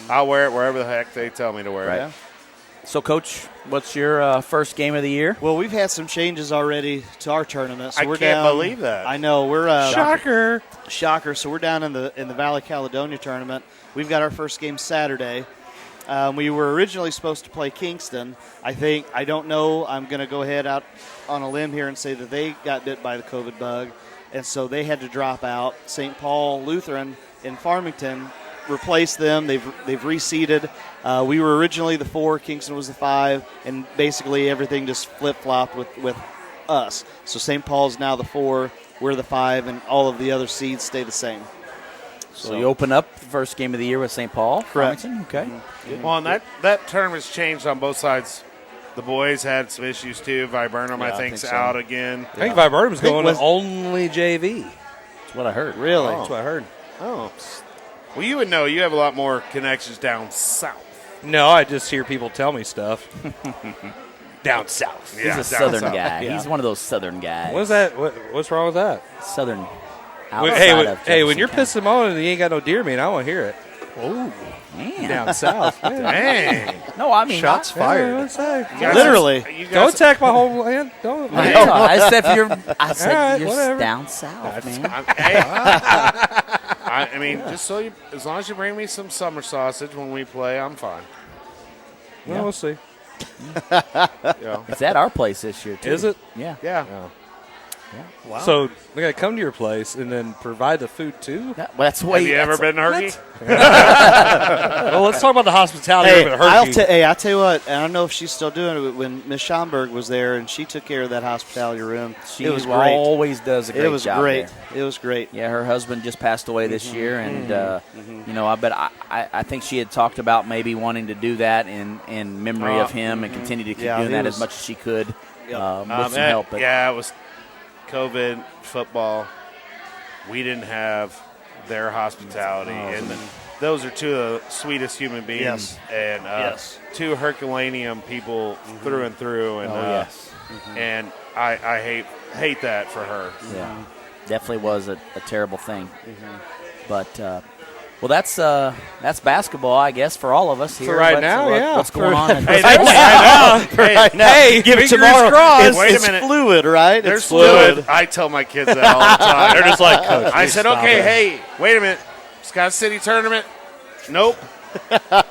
Speaker 4: I'll wear it wherever the heck they tell me to wear it.
Speaker 5: Right. So, Coach, what's your first game of the year?
Speaker 3: well, we've had some changes already to our tournament. So
Speaker 4: I
Speaker 3: we're
Speaker 4: can't
Speaker 3: down,
Speaker 4: believe that.
Speaker 3: I know we're
Speaker 2: Shocker.
Speaker 3: shocker. So we're down in the Valley Caledonia tournament. We've got our first game Saturday. We were originally supposed to play Kingston. I don't know. I'm going to go ahead out on a limb here and say that they got bit by the COVID bug, and so they had to drop out. St. Paul Lutheran in Farmington replaced them. They've reseeded. We were originally the 4, Kingston was the 5, and basically everything just flip-flopped with us. So St. Paul's now the 4, we're the 5, and all of the other seeds stay the same.
Speaker 5: So you open up the first game of the year with St. Paul.
Speaker 3: Correct.
Speaker 5: Farmington? Okay.
Speaker 4: Well, and that term has changed on both sides. The boys had some issues too. Viburnum, I think's
Speaker 3: think so.
Speaker 4: out again.
Speaker 2: I think Viburnum's going
Speaker 3: was-
Speaker 2: only JV.
Speaker 5: That's what I heard.
Speaker 3: Really?
Speaker 2: That's what I heard.
Speaker 4: Oh. Well, you would know. You have a lot more connections down south.
Speaker 2: No, I just hear people tell me stuff. Down south.
Speaker 5: He's
Speaker 4: Yeah,
Speaker 5: a
Speaker 4: down
Speaker 5: southern
Speaker 4: south.
Speaker 5: guy.
Speaker 2: Yeah.
Speaker 5: He's one of those southern guys.
Speaker 2: What's that? What's wrong with that?
Speaker 5: Southern.
Speaker 2: When-
Speaker 5: outside
Speaker 2: hey,
Speaker 5: of
Speaker 2: when
Speaker 5: Jefferson
Speaker 2: you're
Speaker 5: County.
Speaker 2: pissing him on and he ain't got no deer meat, I want to hear it.
Speaker 5: Oh, man.
Speaker 2: Down south. Man.
Speaker 4: Dang.
Speaker 5: No, I mean,
Speaker 1: Shots
Speaker 2: Yeah,
Speaker 1: fired.
Speaker 2: what's that?
Speaker 4: You guys-
Speaker 3: Literally.
Speaker 4: you
Speaker 2: Don't
Speaker 4: guys-
Speaker 2: attack my whole land. Don't.
Speaker 5: I know. I said you're
Speaker 2: right, whatever.
Speaker 5: down south, man.
Speaker 4: Hey, I mean, just so as long as you bring me some summer sausage when we play, I'm fine.
Speaker 2: Well, we'll see.
Speaker 4: Yeah.
Speaker 5: It's at our place this year, too.
Speaker 2: Is it?
Speaker 5: Yeah.
Speaker 4: Yeah.
Speaker 1: Wow.
Speaker 2: So we got to come to your place and then provide the food too.
Speaker 5: Well, that's the way.
Speaker 4: Have you ever
Speaker 5: that's-
Speaker 4: been to Herky?
Speaker 2: Well, let's talk about the hospitality
Speaker 3: Hey,
Speaker 2: over at Herky.
Speaker 3: I'll tell you what, and I don't know if she's still doing it, but when Miss Schomburg was there and she took care of that hospitality room,
Speaker 5: She
Speaker 3: it was great.
Speaker 5: always does a great
Speaker 3: It was
Speaker 5: job
Speaker 3: great.
Speaker 5: there.
Speaker 3: It was great.
Speaker 5: Yeah, her husband just passed away this year, and I think she had talked about maybe wanting to do that in memory of him and continue to keep
Speaker 3: Yeah,
Speaker 5: doing
Speaker 3: he
Speaker 5: that
Speaker 3: was-
Speaker 5: as much as she could with some
Speaker 4: that-
Speaker 5: help. But
Speaker 4: yeah, it was COVID, football. We didn't have their hospitality, and those are two of the sweetest human beings,
Speaker 3: Yes.
Speaker 4: and
Speaker 3: Yes.
Speaker 4: two Herculaneum people through and through, and
Speaker 5: yes,
Speaker 4: and I hate that for her.
Speaker 5: yeah, definitely was a terrible thing. But well, that's basketball, I guess, for all of us here.
Speaker 2: For right
Speaker 5: But
Speaker 2: now, yeah.
Speaker 5: What's going on?
Speaker 4: Hey, hey,
Speaker 2: fingers
Speaker 3: tomorrow,
Speaker 2: crossed.
Speaker 4: Wait a
Speaker 3: it's
Speaker 4: minute.
Speaker 3: fluid, right?
Speaker 4: There's
Speaker 3: It's fluid.
Speaker 4: I tell my kids that all the time.
Speaker 2: They're just like, Coach,
Speaker 4: I
Speaker 2: please
Speaker 4: said,
Speaker 2: stop
Speaker 4: okay,
Speaker 2: it.
Speaker 4: hey, wait a minute. Scott City tournament? Nope.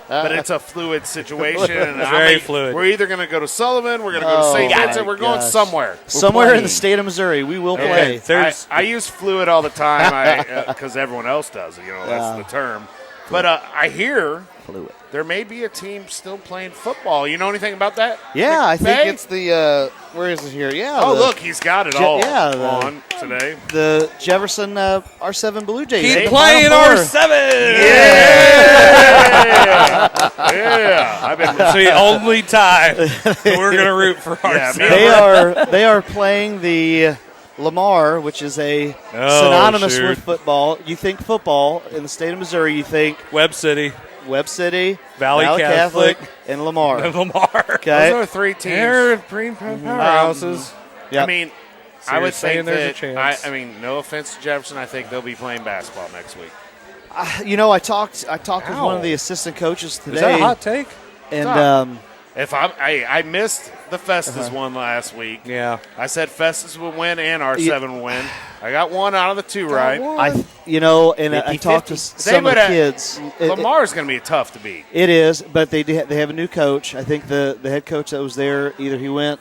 Speaker 4: But it's a fluid situation. And
Speaker 2: Very fluid.
Speaker 4: We're either going to go to Sullivan, we're going to go to
Speaker 3: Oh,
Speaker 4: St.
Speaker 3: my
Speaker 4: Vincent, we're going
Speaker 3: gosh.
Speaker 4: somewhere.
Speaker 3: Somewhere in
Speaker 5: playing.
Speaker 3: the state of Missouri, we will play.
Speaker 2: There's
Speaker 4: I use fluid all the time because everyone else does. That's the term. But I hear
Speaker 5: Fluid.
Speaker 4: there may be a team still playing football. You know anything about that?
Speaker 3: Yeah, I think
Speaker 4: McVay?
Speaker 3: it's the where is it here? Yeah.
Speaker 4: Oh,
Speaker 3: the,
Speaker 4: look, he's got it all
Speaker 3: yeah,
Speaker 4: on today.
Speaker 3: the Jefferson R7 Blue Jays.
Speaker 2: keep
Speaker 3: Hey,
Speaker 2: playing
Speaker 3: Final Four.
Speaker 2: R7.
Speaker 4: Yeah. I've been
Speaker 2: It's the only time we're going to root for
Speaker 4: Yeah,
Speaker 2: R7.
Speaker 3: They are playing the Lamar, which is a synonymous
Speaker 2: shoot.
Speaker 3: with football. You think football in the state of Missouri, you think
Speaker 2: Webb City,
Speaker 3: Webb City,
Speaker 2: Valley
Speaker 3: Catholic,
Speaker 2: Catholic,
Speaker 3: and Lamar.
Speaker 2: and Lamar.
Speaker 3: Okay.
Speaker 4: Those are three teams.
Speaker 2: They're green powerhouses.
Speaker 3: Yep.
Speaker 4: I mean,
Speaker 2: So
Speaker 4: I
Speaker 2: you're
Speaker 4: would
Speaker 2: saying
Speaker 4: think
Speaker 2: there's a
Speaker 4: that.
Speaker 2: chance.
Speaker 4: I mean, no offense to Jefferson, I think they'll be playing basketball next week.
Speaker 3: I talked with
Speaker 2: Ow.
Speaker 3: one of the assistant coaches today.
Speaker 2: Is that a hot take?
Speaker 3: and
Speaker 4: Stop. If I missed the Festus
Speaker 3: Uh-huh.
Speaker 4: one last week.
Speaker 2: Yeah.
Speaker 4: I said Festus would win and R7 would win. I got one out of the two right.
Speaker 3: I talked to some of the kids.
Speaker 4: Lamar's going to be tough to beat.
Speaker 3: It is, but they have a new coach. I think the head coach that was there either went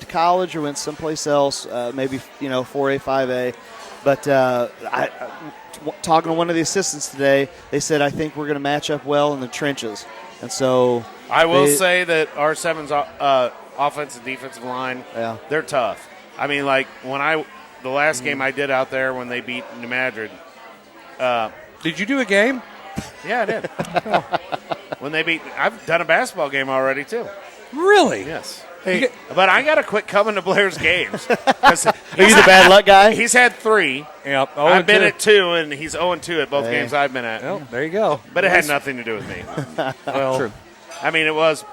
Speaker 3: to college or went someplace else, maybe 4A, 5A. But talking to one of the assistants today, they said I think we're going to match up well in the trenches, and so
Speaker 4: I will say that R7's offensive and defensive line,
Speaker 3: Yeah.
Speaker 4: they're tough. I mean, like when I the last game I did out there when they beat New Madrid.
Speaker 2: Did you do a game?
Speaker 4: Yeah, I did. When they beat, I've done a basketball game already too.
Speaker 2: Really?
Speaker 4: Yes.
Speaker 1: Hey,
Speaker 4: But I got to quit coming to Blair's games.
Speaker 3: Are you the bad luck guy?
Speaker 4: He's had 3.
Speaker 2: Yep.
Speaker 4: I've been at 2, and he's 0-2 at both games I've been at.
Speaker 2: Well, there you go.
Speaker 4: But it had nothing to do with me.
Speaker 2: Well,
Speaker 5: True.
Speaker 4: I mean, it was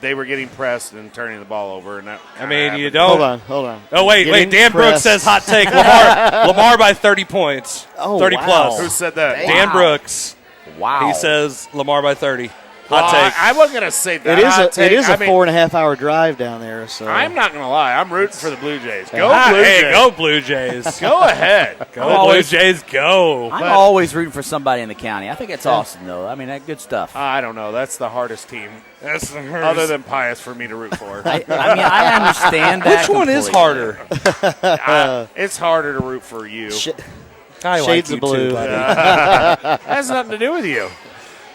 Speaker 4: they were getting pressed and turning the ball over, and that.
Speaker 2: I mean, you don't.
Speaker 3: Hold on.
Speaker 2: Oh wait. Dan Brooks says hot take. Lamar by 30 points.
Speaker 3: Oh,
Speaker 2: 30
Speaker 3: wow.
Speaker 2: plus.
Speaker 4: Who said that?
Speaker 2: Dan Brooks.
Speaker 5: Wow.
Speaker 2: He says Lamar by 30.
Speaker 4: Well,
Speaker 2: Hot take.
Speaker 4: I wasn't going to say that.
Speaker 3: It is a
Speaker 4: I mean,
Speaker 3: 4.5-hour drive down there. So
Speaker 4: I'm not going to lie. I'm rooting for the Blue Jays. Go
Speaker 2: Ah,
Speaker 4: Blue
Speaker 2: hey,
Speaker 4: Jays.
Speaker 2: go Blue Jays.
Speaker 4: Go ahead.
Speaker 2: Go Blue Jays, go.
Speaker 5: I'm always rooting for somebody in the county. I think it's awesome, though. I mean, that good stuff.
Speaker 4: I don't know. That's the hardest team,
Speaker 2: That's the
Speaker 4: other than Pius, for me to root for.
Speaker 5: I mean, I understand that.
Speaker 2: Which one is
Speaker 5: completely.
Speaker 2: harder?
Speaker 4: It's harder to root for you.
Speaker 2: I like
Speaker 3: Shades
Speaker 2: you
Speaker 3: of blue.
Speaker 2: too, buddy.
Speaker 4: That has nothing to do with you.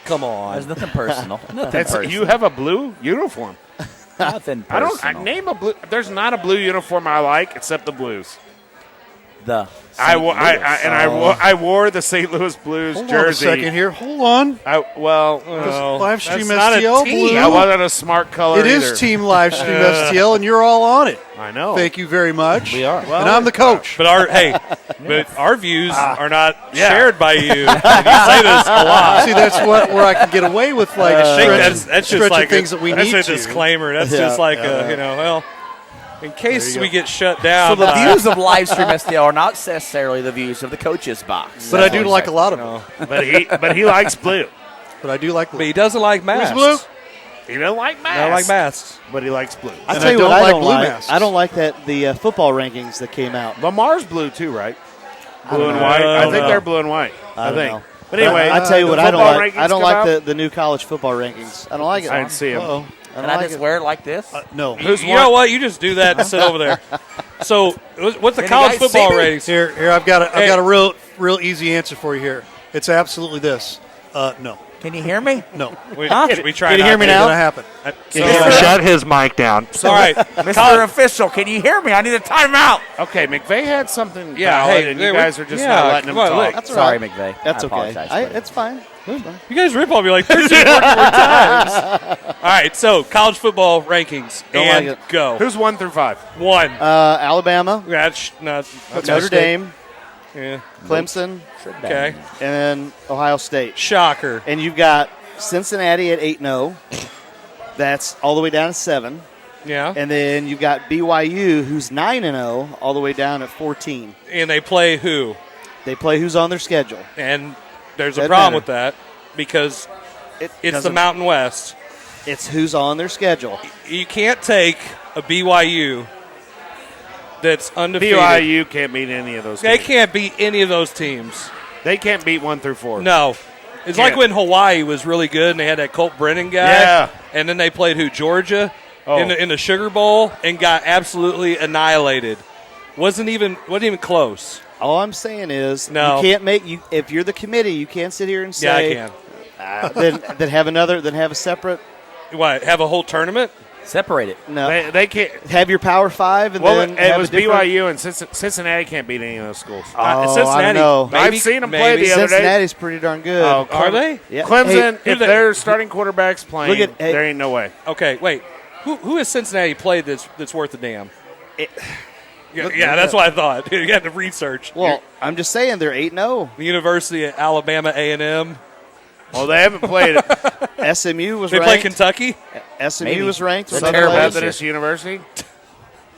Speaker 2: Come on.
Speaker 5: There's nothing personal. Nothing personal.
Speaker 4: You have a blue uniform.
Speaker 5: Nothing
Speaker 4: I
Speaker 5: personal.
Speaker 4: name a blue. There's not a blue uniform I like except the Blues.
Speaker 5: The
Speaker 4: I wore the St. Louis Blues
Speaker 1: hold on a
Speaker 4: jersey.
Speaker 1: second here. Hold on. Live stream
Speaker 2: that's not a
Speaker 1: STL
Speaker 2: team.
Speaker 1: blue.
Speaker 4: I wasn't a smart color.
Speaker 1: It is
Speaker 4: either.
Speaker 1: Team Live Stream STL, and you're all on it.
Speaker 4: I know.
Speaker 1: Thank you very much.
Speaker 5: We are.
Speaker 1: And I'm the coach.
Speaker 2: But our views are not shared by you. And you say this a lot.
Speaker 1: See, that's where I can get away with like
Speaker 2: I think
Speaker 1: stretching,
Speaker 2: that's just
Speaker 1: stretching
Speaker 2: like
Speaker 1: things that we
Speaker 2: that's
Speaker 1: need
Speaker 2: a
Speaker 1: to.
Speaker 2: disclaimer. That's just like in case we get shut down.
Speaker 5: So the views of Livestream STL are not necessarily the views of the coach's box.
Speaker 1: But I do like a lot of them.
Speaker 4: But he likes blue.
Speaker 1: But I do like
Speaker 2: But he doesn't like masks.
Speaker 1: blue?
Speaker 4: He doesn't like masks.
Speaker 2: I don't like masks.
Speaker 4: But he likes blue.
Speaker 3: I'll
Speaker 1: And
Speaker 3: tell you
Speaker 1: I
Speaker 3: what
Speaker 1: don't
Speaker 3: I
Speaker 1: like
Speaker 3: don't
Speaker 1: blue
Speaker 3: like.
Speaker 1: masks.
Speaker 3: I don't like that the football rankings that came out.
Speaker 4: Lamar's blue too, right? Blue
Speaker 3: don't
Speaker 4: and
Speaker 3: know.
Speaker 4: white. I
Speaker 2: don't
Speaker 4: think
Speaker 2: know.
Speaker 4: they're blue and white.
Speaker 3: I don't
Speaker 4: think.
Speaker 3: know.
Speaker 4: But anyway,
Speaker 3: I tell you what
Speaker 4: the
Speaker 3: I don't
Speaker 4: football
Speaker 3: like.
Speaker 4: rankings
Speaker 3: I don't
Speaker 4: come
Speaker 3: like
Speaker 4: out.
Speaker 3: the new college football rankings. I don't like it.
Speaker 4: I didn't see 'em.
Speaker 3: Uh-oh.
Speaker 5: Can I just wear it like this?
Speaker 1: No.
Speaker 2: You know what? You just do that and sit over there. So, what's the
Speaker 5: Can you
Speaker 2: college
Speaker 5: guys
Speaker 2: football
Speaker 5: see me?
Speaker 2: ratings?
Speaker 1: Here, I've got a real easy answer for you here. It's absolutely this. No.
Speaker 5: Can you hear me?
Speaker 1: No.
Speaker 2: We
Speaker 5: Huh?
Speaker 2: try
Speaker 3: Can you
Speaker 2: not
Speaker 3: hear me
Speaker 2: to.
Speaker 1: It's
Speaker 3: now?
Speaker 1: going to happen.
Speaker 4: Shut his mic down.
Speaker 2: All right.
Speaker 5: Mr. Official, can you hear me? I need a timeout.
Speaker 4: Okay, McVay had something
Speaker 2: Yeah,
Speaker 4: valid,
Speaker 2: hey,
Speaker 4: and you guys are just not letting him
Speaker 2: come on,
Speaker 4: talk.
Speaker 2: look.
Speaker 3: That's all
Speaker 5: Sorry,
Speaker 3: right.
Speaker 5: McVay.
Speaker 3: That's
Speaker 5: I
Speaker 3: okay.
Speaker 5: apologize, buddy.
Speaker 3: It's fine.
Speaker 2: You guys rip on me like 13 more times. All right, so college football rankings.
Speaker 3: Don't
Speaker 2: and
Speaker 3: like it.
Speaker 2: go.
Speaker 4: Who's 1 through 5?
Speaker 2: 1.
Speaker 3: Alabama,
Speaker 2: That's not.
Speaker 3: Notre Dame,
Speaker 2: Yeah.
Speaker 3: Clemson,
Speaker 2: Okay.
Speaker 3: and then Ohio State.
Speaker 2: Shocker.
Speaker 3: And you've got Cincinnati at 8-0. That's all the way down to 7.
Speaker 2: Yeah.
Speaker 3: And then you've got BYU, who's 9-0, all the way down at 14.
Speaker 2: And they play who?
Speaker 3: They play who's on their schedule.
Speaker 2: And there's a
Speaker 3: Doesn't
Speaker 2: problem
Speaker 3: matter.
Speaker 2: with that because it's the
Speaker 3: doesn't-
Speaker 2: Mountain West.
Speaker 3: It's who's on their schedule.
Speaker 2: You can't take a BYU that's undefeated.
Speaker 4: BYU can't beat any of those
Speaker 2: They
Speaker 4: teams.
Speaker 2: can't beat any of those teams.
Speaker 4: They can't beat 1 through 4.
Speaker 2: No. It's
Speaker 4: Yeah.
Speaker 2: like when Hawaii was really good and they had that Colt Brennan guy.
Speaker 4: Yeah.
Speaker 2: And then they played who? Georgia
Speaker 4: Oh.
Speaker 2: in the Sugar Bowl and got absolutely annihilated. Wasn't even close.
Speaker 3: All I'm saying is
Speaker 2: No.
Speaker 3: you can't make you if you're the committee, you can't sit here and
Speaker 2: Yeah, I
Speaker 3: say
Speaker 2: can.
Speaker 3: then have a separate
Speaker 2: What, have a whole tournament?
Speaker 5: Separate it.
Speaker 3: no
Speaker 4: They can't.
Speaker 3: have your Power 5 and
Speaker 4: Well,
Speaker 3: then
Speaker 4: it
Speaker 3: have
Speaker 4: was
Speaker 3: a different,
Speaker 4: BYU and Cincinnati can't beat any of those schools.
Speaker 3: Oh, I
Speaker 2: Cincinnati.
Speaker 3: don't know.
Speaker 2: Maybe,
Speaker 4: I've seen them play
Speaker 2: maybe.
Speaker 4: the other day.
Speaker 3: Cincinnati's pretty darn good.
Speaker 4: Oh,
Speaker 2: Are they?
Speaker 3: Yeah.
Speaker 4: Clemson,
Speaker 3: Hey,
Speaker 4: if their starting quarterback's playing,
Speaker 3: Look at- hey.
Speaker 4: there ain't no way.
Speaker 2: Okay, wait. Who has Cincinnati played that's worth a damn? Yeah,
Speaker 3: Look-
Speaker 2: yeah, that's what I thought. You had to research.
Speaker 3: well, I'm just saying they're 8-0.
Speaker 2: The University of Alabama A&M.
Speaker 4: Well, they haven't played it.
Speaker 3: SMU was
Speaker 2: They play
Speaker 3: ranked.
Speaker 2: Kentucky.
Speaker 3: SMU
Speaker 5: Maybe.
Speaker 3: was ranked.
Speaker 5: They're
Speaker 3: when they
Speaker 5: terrible
Speaker 3: played.
Speaker 5: this year.
Speaker 4: Methodist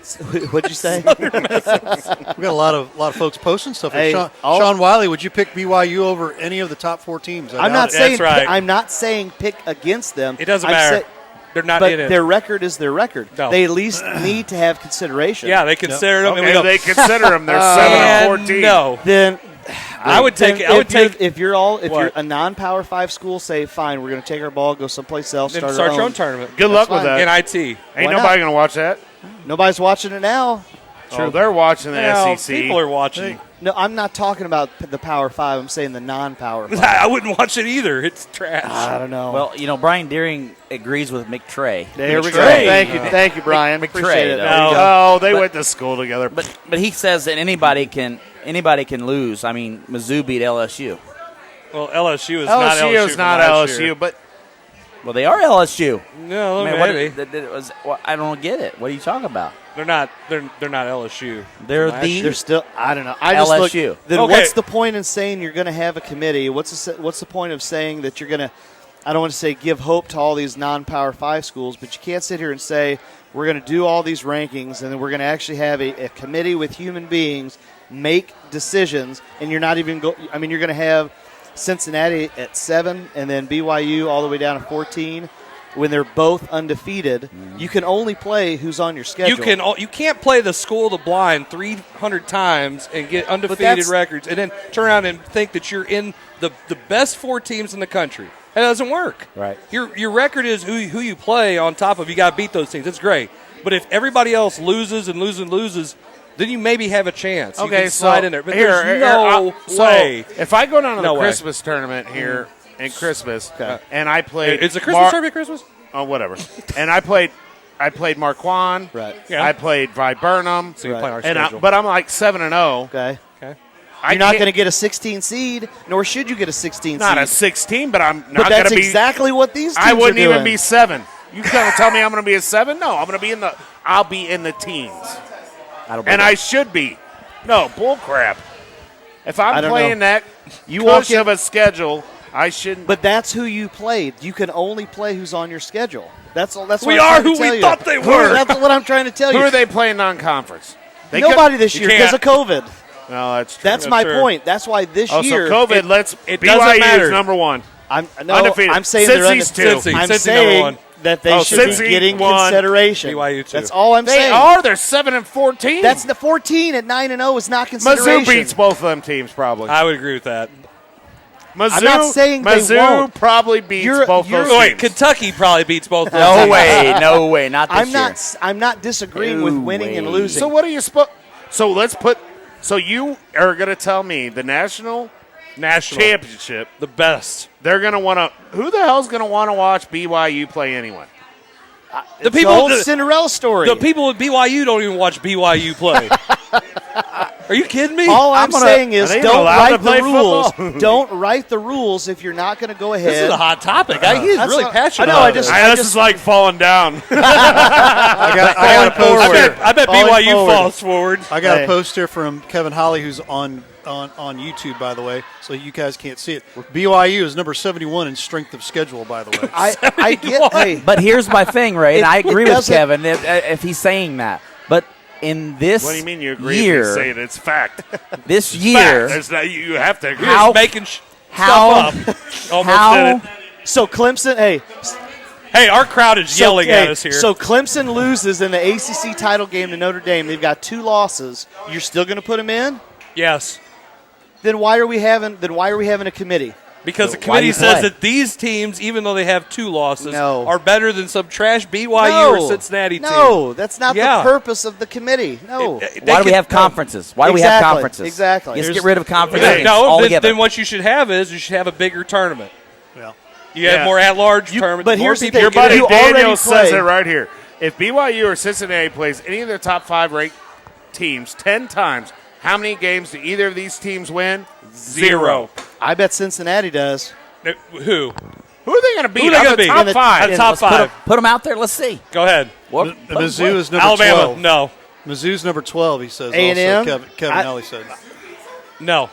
Speaker 4: University.
Speaker 3: What'd you say?
Speaker 1: We got a lot of folks posting stuff.
Speaker 3: Hey,
Speaker 1: Sean,
Speaker 3: all-
Speaker 1: Sean Wiley, would you pick BYU over any of the top 4 teams?
Speaker 3: I'm not
Speaker 2: That's
Speaker 3: saying
Speaker 2: right.
Speaker 3: I'm not saying pick against them.
Speaker 2: It doesn't
Speaker 3: I'm
Speaker 2: matter.
Speaker 3: say-
Speaker 2: They're not
Speaker 3: but
Speaker 2: in it.
Speaker 3: their record is their record.
Speaker 2: No.
Speaker 3: They at least need to have consideration.
Speaker 2: Yeah, they consider them. and we
Speaker 4: Okay,
Speaker 2: go,
Speaker 4: they consider them. They're 7
Speaker 2: and
Speaker 4: of 14.
Speaker 2: no.
Speaker 3: Then
Speaker 2: I would take.
Speaker 3: then
Speaker 2: I would take.
Speaker 3: if you're
Speaker 2: What?
Speaker 3: a non-Power 5 school, say fine, we're going to take our ball, go someplace else,
Speaker 2: Then
Speaker 3: start,
Speaker 2: start
Speaker 3: our
Speaker 2: your
Speaker 3: own.
Speaker 2: own tournament.
Speaker 4: Good luck with
Speaker 3: fine.
Speaker 4: that.
Speaker 2: NIT.
Speaker 4: Ain't
Speaker 3: Why
Speaker 4: nobody
Speaker 3: not?
Speaker 4: going to watch that.
Speaker 3: Nobody's watching it now.
Speaker 4: Oh, they're watching the SEC.
Speaker 2: People are watching.
Speaker 3: No, I'm not talking about the Power 5. I'm saying the non-Power 5.
Speaker 2: I wouldn't watch it either. It's trash.
Speaker 3: I don't know.
Speaker 5: Well, Brian Deering agrees with McTray.
Speaker 3: there we go.
Speaker 2: McTray.
Speaker 3: Thank you, Brian.
Speaker 5: McTray,
Speaker 3: Appreciate it.
Speaker 5: though.
Speaker 3: There you go.
Speaker 4: Oh, they went to school together.
Speaker 5: But he says that anybody can lose. I mean, Mizzou beat LSU.
Speaker 2: Well, LSU is not LSU.
Speaker 4: LSU is not LSU, but
Speaker 5: Well, they are LSU.
Speaker 2: No,
Speaker 5: Man,
Speaker 2: maybe.
Speaker 5: I don't get it. What are you talking about?
Speaker 2: They're not LSU.
Speaker 3: They're still. I don't know. I just
Speaker 5: LSU.
Speaker 3: look. Then
Speaker 2: Okay.
Speaker 3: what's the point in saying you're going to have a committee? What's the point of saying that you're going to? I don't want to say give hope to all these non-Power 5 schools, but you can't sit here and say we're going to do all these rankings and then we're going to actually have a committee with human beings make decisions, and you're not even go. I mean, you're going to have Cincinnati at 7 and then BYU all the way down to 14. When they're both undefeated, you can only play who's on your schedule.
Speaker 2: You can't play the school of the blind 300 times and get undefeated records and then turn around and think that you're in the best 4 teams in the country. That doesn't work.
Speaker 5: Right.
Speaker 2: Your record is who you play on top of. You got to beat those teams. That's great. But if everybody else loses and loses, then you maybe have a chance. You can slide in there. But there's no way.
Speaker 4: So if I go down to
Speaker 2: No
Speaker 4: the
Speaker 2: way.
Speaker 4: Christmas tournament here in Christmas, and I played,
Speaker 2: Is the Christmas tournament Christmas?
Speaker 4: Oh, whatever. And I played Marquand.
Speaker 3: Right.
Speaker 2: Yeah.
Speaker 4: I played Viburnum.
Speaker 2: So you play our
Speaker 4: And
Speaker 2: schedule.
Speaker 4: but I'm like 7-0.
Speaker 3: Okay.
Speaker 4: I
Speaker 3: You're not
Speaker 4: can't-
Speaker 3: going to get a 16 seed, nor should you get a 16
Speaker 4: not
Speaker 3: seed.
Speaker 4: a 16, but I'm
Speaker 3: But
Speaker 4: not going
Speaker 3: that's
Speaker 4: to be.
Speaker 3: exactly what these teams
Speaker 4: I wouldn't
Speaker 3: are doing.
Speaker 4: even be 7. You gonna tell me I'm going to be a 7? No, I'm going to be I'll be in the teens, and I should be. No, bull crap. If
Speaker 3: I
Speaker 4: I'm
Speaker 3: don't
Speaker 4: playing
Speaker 3: know.
Speaker 4: that
Speaker 3: You walk in-
Speaker 4: of a schedule, I shouldn't.
Speaker 3: But that's who you played. You can only play who's on your schedule. That's all. That's what
Speaker 2: We
Speaker 3: I'm
Speaker 2: are
Speaker 3: trying to
Speaker 2: who
Speaker 3: tell
Speaker 2: we
Speaker 3: you.
Speaker 2: thought they were.
Speaker 3: That's what I'm trying to tell
Speaker 4: who
Speaker 3: you.
Speaker 4: are they playing non-conference? They
Speaker 3: Nobody this year
Speaker 2: can't.
Speaker 3: because of COVID.
Speaker 4: No, that's true.
Speaker 3: That's my
Speaker 2: true.
Speaker 3: point. That's why this
Speaker 4: Oh,
Speaker 3: year.
Speaker 4: so COVID lets
Speaker 2: it doesn't
Speaker 4: BYU
Speaker 2: matter.
Speaker 4: is number 1.
Speaker 3: I'm
Speaker 4: undefeated.
Speaker 3: I'm saying they're
Speaker 4: Cincy's
Speaker 3: undefeated.
Speaker 4: 2.
Speaker 3: I'm
Speaker 2: Cincy number
Speaker 3: saying
Speaker 2: 1.
Speaker 3: that they should
Speaker 4: Cincy
Speaker 3: be getting
Speaker 4: won.
Speaker 3: consideration.
Speaker 2: BYU 2.
Speaker 3: That's all I'm
Speaker 4: They
Speaker 3: saying.
Speaker 4: are. They're 7-14.
Speaker 3: That's the 14 at 9-0 is not consideration.
Speaker 4: Mizzou beats both of them teams probably.
Speaker 2: I would agree with that.
Speaker 4: Mizzou,
Speaker 3: I'm not saying they
Speaker 4: Mizzou
Speaker 3: won't.
Speaker 4: probably beats both those
Speaker 2: Wait,
Speaker 4: teams.
Speaker 2: Kentucky probably beats both of
Speaker 5: No
Speaker 2: them.
Speaker 5: way, not this year.
Speaker 3: I'm not disagreeing with
Speaker 5: No
Speaker 3: winning and
Speaker 5: way.
Speaker 3: losing.
Speaker 4: So what are you supposed? So let's put. So you are going to tell me the national championship?
Speaker 2: The best.
Speaker 4: They're going to want to. Who the hell's going to want to watch BYU play anyway?
Speaker 2: The
Speaker 3: It's the whole Cinderella story.
Speaker 2: The people at BYU don't even watch BYU play. Are you kidding me?
Speaker 3: All I'm saying is
Speaker 4: are they even
Speaker 3: don't
Speaker 4: allowed to
Speaker 3: write
Speaker 4: play
Speaker 3: the rules.
Speaker 4: football?
Speaker 3: Don't write the rules if you're not going to go ahead.
Speaker 2: This is a hot topic. He's
Speaker 3: That's
Speaker 2: really
Speaker 3: what-
Speaker 2: passionate.
Speaker 3: I know, I
Speaker 2: about
Speaker 3: just-
Speaker 2: this.
Speaker 4: This is like falling down.
Speaker 1: I got a post here.
Speaker 2: I bet
Speaker 3: Falling
Speaker 2: BYU
Speaker 3: forward.
Speaker 2: falls forward.
Speaker 1: I got
Speaker 3: Hey.
Speaker 1: a post here from Kevin Holly, who's on YouTube, by the way, so you guys can't see it. BYU is number 71 in strength of schedule, by the way.
Speaker 3: I get. Hey,
Speaker 5: But here's my thing, Ray, and I
Speaker 3: It
Speaker 5: agree with
Speaker 3: doesn't-
Speaker 5: Kevin if he's saying that. But in this
Speaker 4: What do you mean you agree?
Speaker 5: year,
Speaker 4: If you say it, it's fact.
Speaker 5: this
Speaker 4: Fact.
Speaker 5: year,
Speaker 4: There's not, you have to agree.
Speaker 5: How-
Speaker 2: Just making
Speaker 5: how
Speaker 2: stuff up. Almost
Speaker 5: how
Speaker 2: did it.
Speaker 3: so Clemson.
Speaker 2: Hey, our crowd is yelling at us here.
Speaker 3: So Clemson loses in the ACC title game to Notre Dame. They've got 2 losses. You're still going to put them in?
Speaker 2: yes,
Speaker 3: Then why are we having a committee?
Speaker 2: because the
Speaker 5: Why do
Speaker 2: committee
Speaker 5: you
Speaker 2: says
Speaker 5: play?
Speaker 2: that these teams, even though they have 2 losses,
Speaker 3: No.
Speaker 2: are better than some trash BYU or Cincinnati team.
Speaker 3: No, that's not
Speaker 2: Yeah.
Speaker 3: the purpose of the committee. No.
Speaker 5: why do we have conferences? Why do we have
Speaker 3: Exactly,
Speaker 5: conferences?
Speaker 3: exactly.
Speaker 5: Just
Speaker 3: Here's-
Speaker 5: get rid of conferences
Speaker 2: No,
Speaker 5: altogether.
Speaker 2: then what you should have is you should have a bigger tournament.
Speaker 1: Well,
Speaker 2: You have more at-large tournaments.
Speaker 3: but
Speaker 2: more
Speaker 3: here's the
Speaker 2: people
Speaker 3: thing,
Speaker 4: Your
Speaker 2: get
Speaker 4: buddy
Speaker 2: in.
Speaker 3: you already
Speaker 4: Daniel says
Speaker 3: play-
Speaker 4: it right here. If BYU or Cincinnati plays any of their top 5 ranked teams 10 times, how many games do either of these teams win? 0.
Speaker 3: I bet Cincinnati does.
Speaker 2: Who?
Speaker 4: Who are they going to beat?
Speaker 2: Who are they
Speaker 4: Out
Speaker 2: gonna
Speaker 4: of the
Speaker 2: beat?
Speaker 4: top
Speaker 2: In the-
Speaker 4: 5.
Speaker 2: out of top 5.
Speaker 5: Put them out there. Let's see.
Speaker 2: Go ahead.
Speaker 1: Mizzou is number
Speaker 2: Alabama,
Speaker 1: 12.
Speaker 2: no.
Speaker 1: Mizzou's number 12, he says.
Speaker 3: A&M?
Speaker 1: Also, Kevin Holly said.
Speaker 2: No.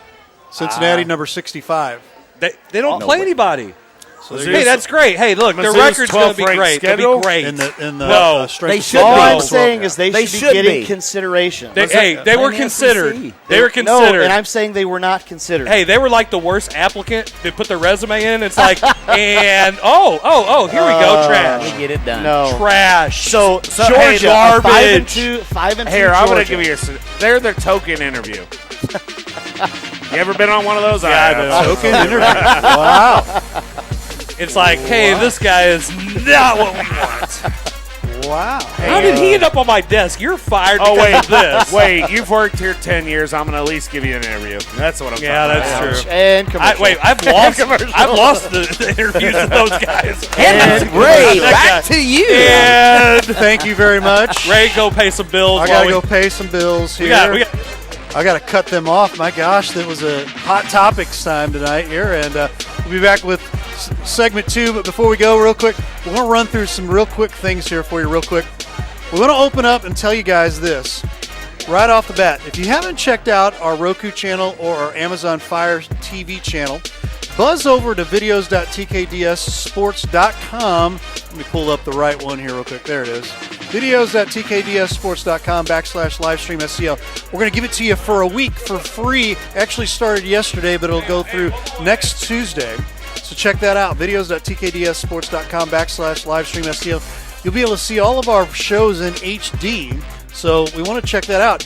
Speaker 1: Cincinnati, number 65.
Speaker 2: They don't play anybody.
Speaker 1: So
Speaker 4: Mizzou's-
Speaker 1: there
Speaker 2: Hey, that's great. Hey, look, their
Speaker 4: Mizzou's
Speaker 2: record's going to be
Speaker 4: 12th
Speaker 2: great.
Speaker 4: ranked
Speaker 2: They'll
Speaker 4: schedule?
Speaker 2: be great.
Speaker 1: in the
Speaker 2: No.
Speaker 1: strength
Speaker 5: They
Speaker 1: of
Speaker 5: should
Speaker 3: All
Speaker 5: be.
Speaker 3: I'm
Speaker 1: schedule.
Speaker 3: saying is they
Speaker 5: They
Speaker 3: should
Speaker 5: should
Speaker 3: be getting
Speaker 5: be.
Speaker 3: consideration.
Speaker 2: They were
Speaker 5: Play in the
Speaker 2: considered.
Speaker 5: SEC.
Speaker 2: They were
Speaker 3: No,
Speaker 2: considered.
Speaker 3: and I'm saying they were not considered.
Speaker 2: Hey, they were like the worst applicant. They put their resume in. It's like, and here we go,
Speaker 5: We
Speaker 2: trash,
Speaker 5: get it done.
Speaker 3: no.
Speaker 2: trash.
Speaker 3: So,
Speaker 2: hey,
Speaker 3: Georgia,
Speaker 2: garbage.
Speaker 3: 5-2.
Speaker 4: Here, I'm going to
Speaker 3: Georgia.
Speaker 4: give you they're their token interview. You ever been on one of those?
Speaker 2: Yeah, I
Speaker 4: have.
Speaker 2: know.
Speaker 1: Token interview. Wow.
Speaker 2: It's like, hey, this guy is not what we want.
Speaker 1: Wow.
Speaker 2: How did he end up on my desk? You're fired
Speaker 4: Oh,
Speaker 2: because of this.
Speaker 4: wait, you've worked here 10 years. I'm going to at least give you an interview. That's what I'm
Speaker 2: Yeah,
Speaker 4: talking
Speaker 2: that's
Speaker 4: about.
Speaker 2: true.
Speaker 3: And commercial.
Speaker 2: I've lost the interviews with those guys.
Speaker 5: And Ray, back to you.
Speaker 1: And thank you very much.
Speaker 2: Ray, go pay some bills.
Speaker 1: I got to go pay some bills here. I got to cut them off. My gosh, that was a hot topics time tonight here. And we'll be back with segment 2. But before we go, real quick, we're going to run through some real quick things here for you real quick. We're going to open up and tell you guys this right off the bat. If you haven't checked out our Roku channel or our Amazon Fire TV channel, buzz over to videos.tkdssports.com. Let me pull up the right one here real quick. There it is. videos.tkdssports.com/livestream-STL. We're going to give it to you for a week for free. Actually started yesterday, but it'll go through next Tuesday. So check that out. videos.tkdssports.com/livestream-STL. You'll be able to see all of our shows in HD. So we want to check that out.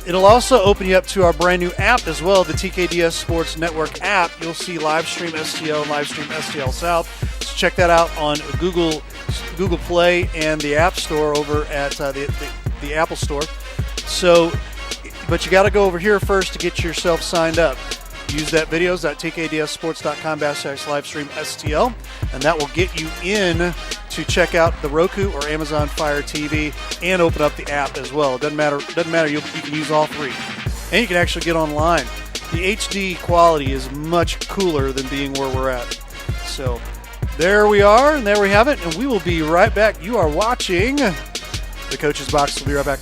Speaker 1: It'll also open you up to our brand new app as well, the TKDS Sports Network app. You'll see Livestream STL and Livestream STL South. So check that out on Google Play and the App Store over at the Apple Store. So, but you got to go over here first to get yourself signed up. Use that videos.tkdssports.com/livestream-STL, and that will get you in to check out the Roku or Amazon Fire TV and open up the app as well. It doesn't matter. You can use all three, and you can actually get online. The HD quality is much cooler than being where we're at. So there we are, and there we have it, and we will be right back. You are watching the Coach's Box. We'll be right back.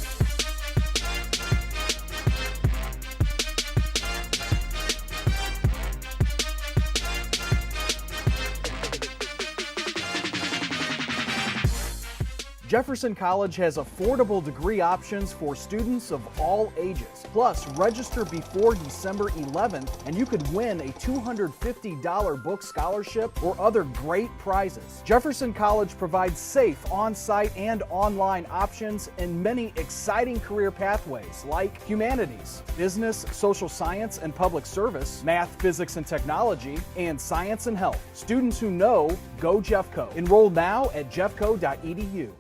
Speaker 6: Jefferson College has affordable degree options for students of all ages. Plus, register before December 11th and you could win a $250 book scholarship or other great prizes. Jefferson College provides safe on-site and online options and many exciting career pathways like humanities, business, social science and public service, math, physics and technology, and science and health. Students who know, go Jeffco. Enroll now at jeffco.edu.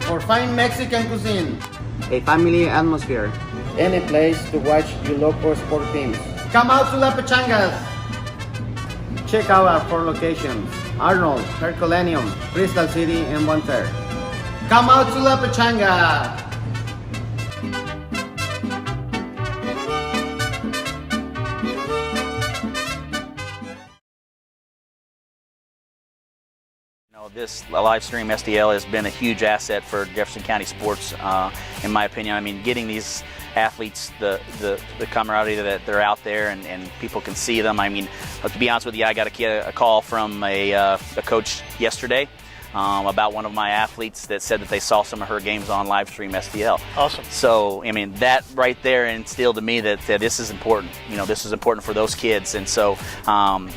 Speaker 7: For fine Mexican cuisine,
Speaker 8: a family atmosphere,
Speaker 7: any place to watch your local sport teams. Come out to La Pechangas.
Speaker 8: check out our 4 locations: Arnold, Herculaneum, Crystal City, and Bonter.
Speaker 7: Come out to La Pechanga.
Speaker 5: This live stream STL has been a huge asset for Jefferson County sports, in my opinion. I mean, getting these athletes the camaraderie that they're out there and people can see them. I mean, to be honest with you, I got a call from a coach yesterday about one of my athletes that said that they saw some of her games on live stream STL.
Speaker 1: Awesome.
Speaker 5: So, I mean, that right there instilled to me that this is important. You know, this is important for those kids. And so,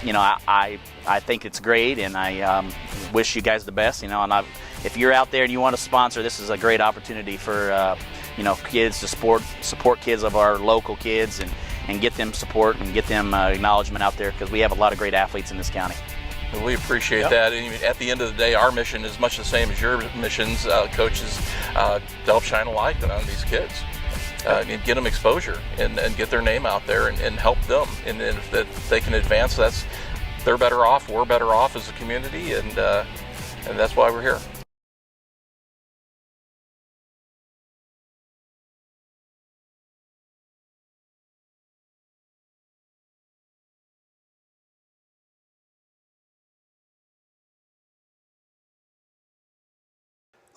Speaker 5: you know, I think it's great, and I wish you guys the best. You know, and if you're out there and you want to sponsor, this is a great opportunity for you know, kids to support kids of our local kids and get them support and get them acknowledgement out there, because we have a lot of great athletes in this county.
Speaker 9: Well, we appreciate that. And at the end of the day, our mission is much the same as your missions, coaches, to help shine a light on these kids. And get them exposure and get their name out there and help them. And if they can advance, they're better off, we're better off as a community, and that's why we're here.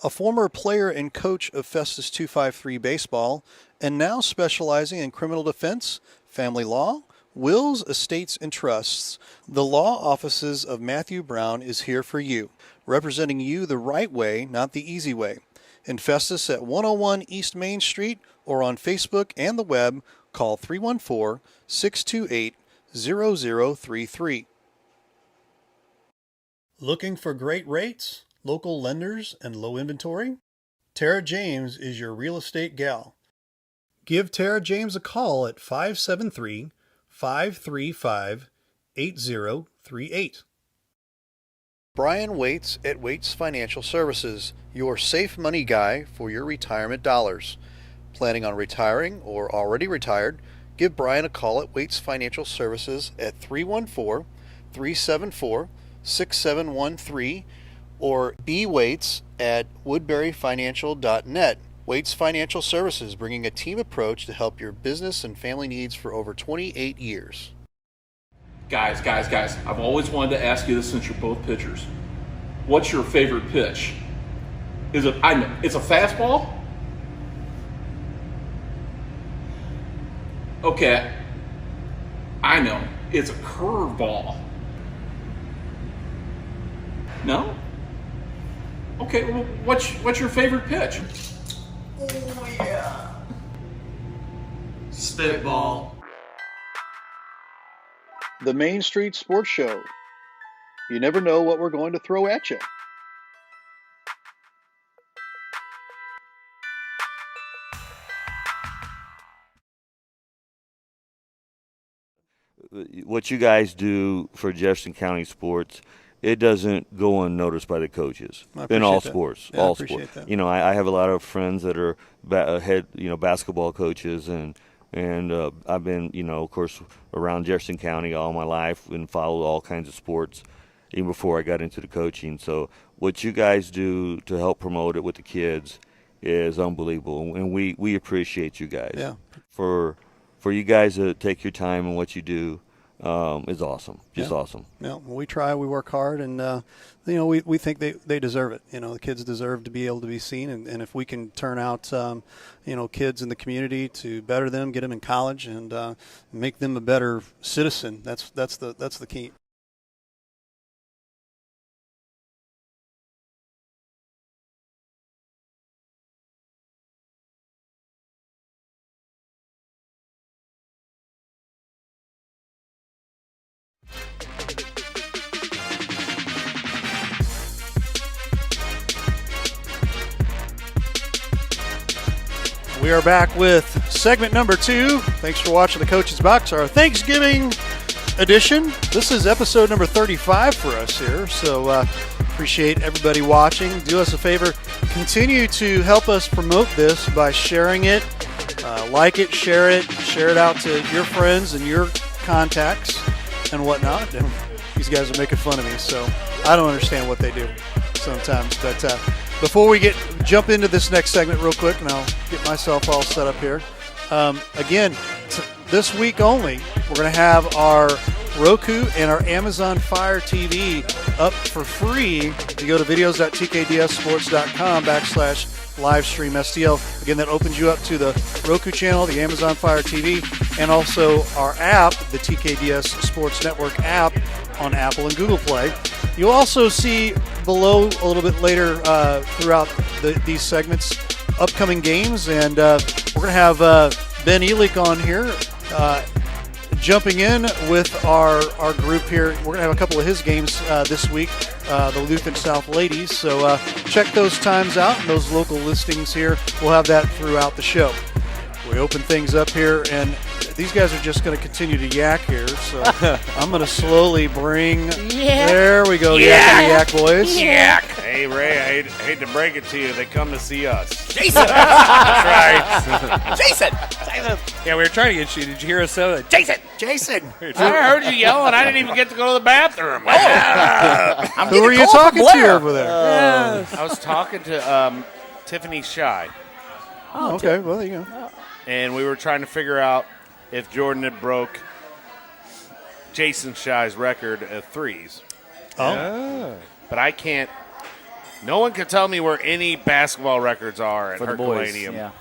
Speaker 1: A former player and coach of Festus 253 baseball, and now specializing in criminal defense, family law, wills, estates, and trusts, the law offices of Matthew Brown is here for you, representing you the right way, not the easy way. In Festus at 101 East Main Street or on Facebook and the web, call 314-628-0033. Looking for great rates, local lenders, and low inventory? Tara James is your real estate gal. Give Tara James a call at 573-535-8038. Brian Waits at Waits Financial Services, your safe money guy for your retirement dollars. Planning on retiring or already retired? Give Brian a call at Waits Financial Services at 314-374-6713 or bwaits at woodburyfinancial.net. Waits Financial Services, bringing a team approach to help your business and family needs for over 28 years.
Speaker 10: Guys, I've always wanted to ask you this since you're both pitchers. What's your favorite pitch? It's a fastball? Okay, I know. It's a curveball. No? Okay, well, what's your favorite pitch? Oh, yeah. Spitball.
Speaker 1: The Main Street Sports Show. You never know what we're going to throw at you.
Speaker 11: What you guys do for Jefferson County sports, it doesn't go unnoticed by the coaches in all sports.
Speaker 1: Yeah,
Speaker 11: all
Speaker 1: I appreciate
Speaker 11: sports.
Speaker 1: That.
Speaker 11: You know, I have a lot of friends that are head basketball coaches, and I've been, of course, around Jefferson County all my life and followed all kinds of sports even before I got into the coaching. So what you guys do to help promote it with the kids is unbelievable, and we appreciate you guys.
Speaker 1: Yeah.
Speaker 11: For you guys to take your time and what you do is awesome. Just awesome.
Speaker 1: Yeah, well, we try, we work hard, and we think they deserve it. The kids deserve to be able to be seen, and if we can turn out kids in the community to better them, get them in college, and make them a better citizen, that's the key. We are back with segment number 2. Thanks for watching the Coach's Box, our Thanksgiving edition. This is episode number 35 for us here, so appreciate everybody watching. Do us a favor, continue to help us promote this by sharing it, like it, share it out to your friends and your contacts and whatnot. And these guys are making fun of me, so I don't understand what they do sometimes, but before we jump into this next segment real quick, and I'll get myself all set up here. Again, this week only, we're going to have our Roku and our Amazon Fire TV up for free. You go to videos.tkdssports.com/livestreamstl. Again, that opens you up to the Roku channel, the Amazon Fire TV, and also our app, the TKDS Sports Network app on Apple and Google Play. You'll also see below a little bit later throughout these segments upcoming games, and we're going to have Ben Elick on here jumping in with our group here. We're going to have a couple of his games this week, the Lutheran South Ladies, so check those times out and those local listings here. We'll have that throughout the show. We open things up here, and these guys are just going to continue to yak here, so I'm going to slowly bring... There we go, yak boys.
Speaker 4: Yak. Hey, Ray, I hate to break it to you. They come to see us.
Speaker 2: Jason!
Speaker 4: That's right.
Speaker 2: Jason! Yeah, we were trying to get you. Did you hear us say that? Jason!
Speaker 4: I heard you yelling. I didn't even get to go to the bathroom.
Speaker 1: Who were you talking to over there?
Speaker 4: I was talking to Tiffany Shy.
Speaker 1: Oh, okay. Well, there you go.
Speaker 4: And we were trying to figure out if Jordan had broke Jason Shy's record of threes.
Speaker 1: Oh.
Speaker 4: But I can't. No one can tell me where any basketball records are at
Speaker 12: for the boys.
Speaker 4: Herculaneum.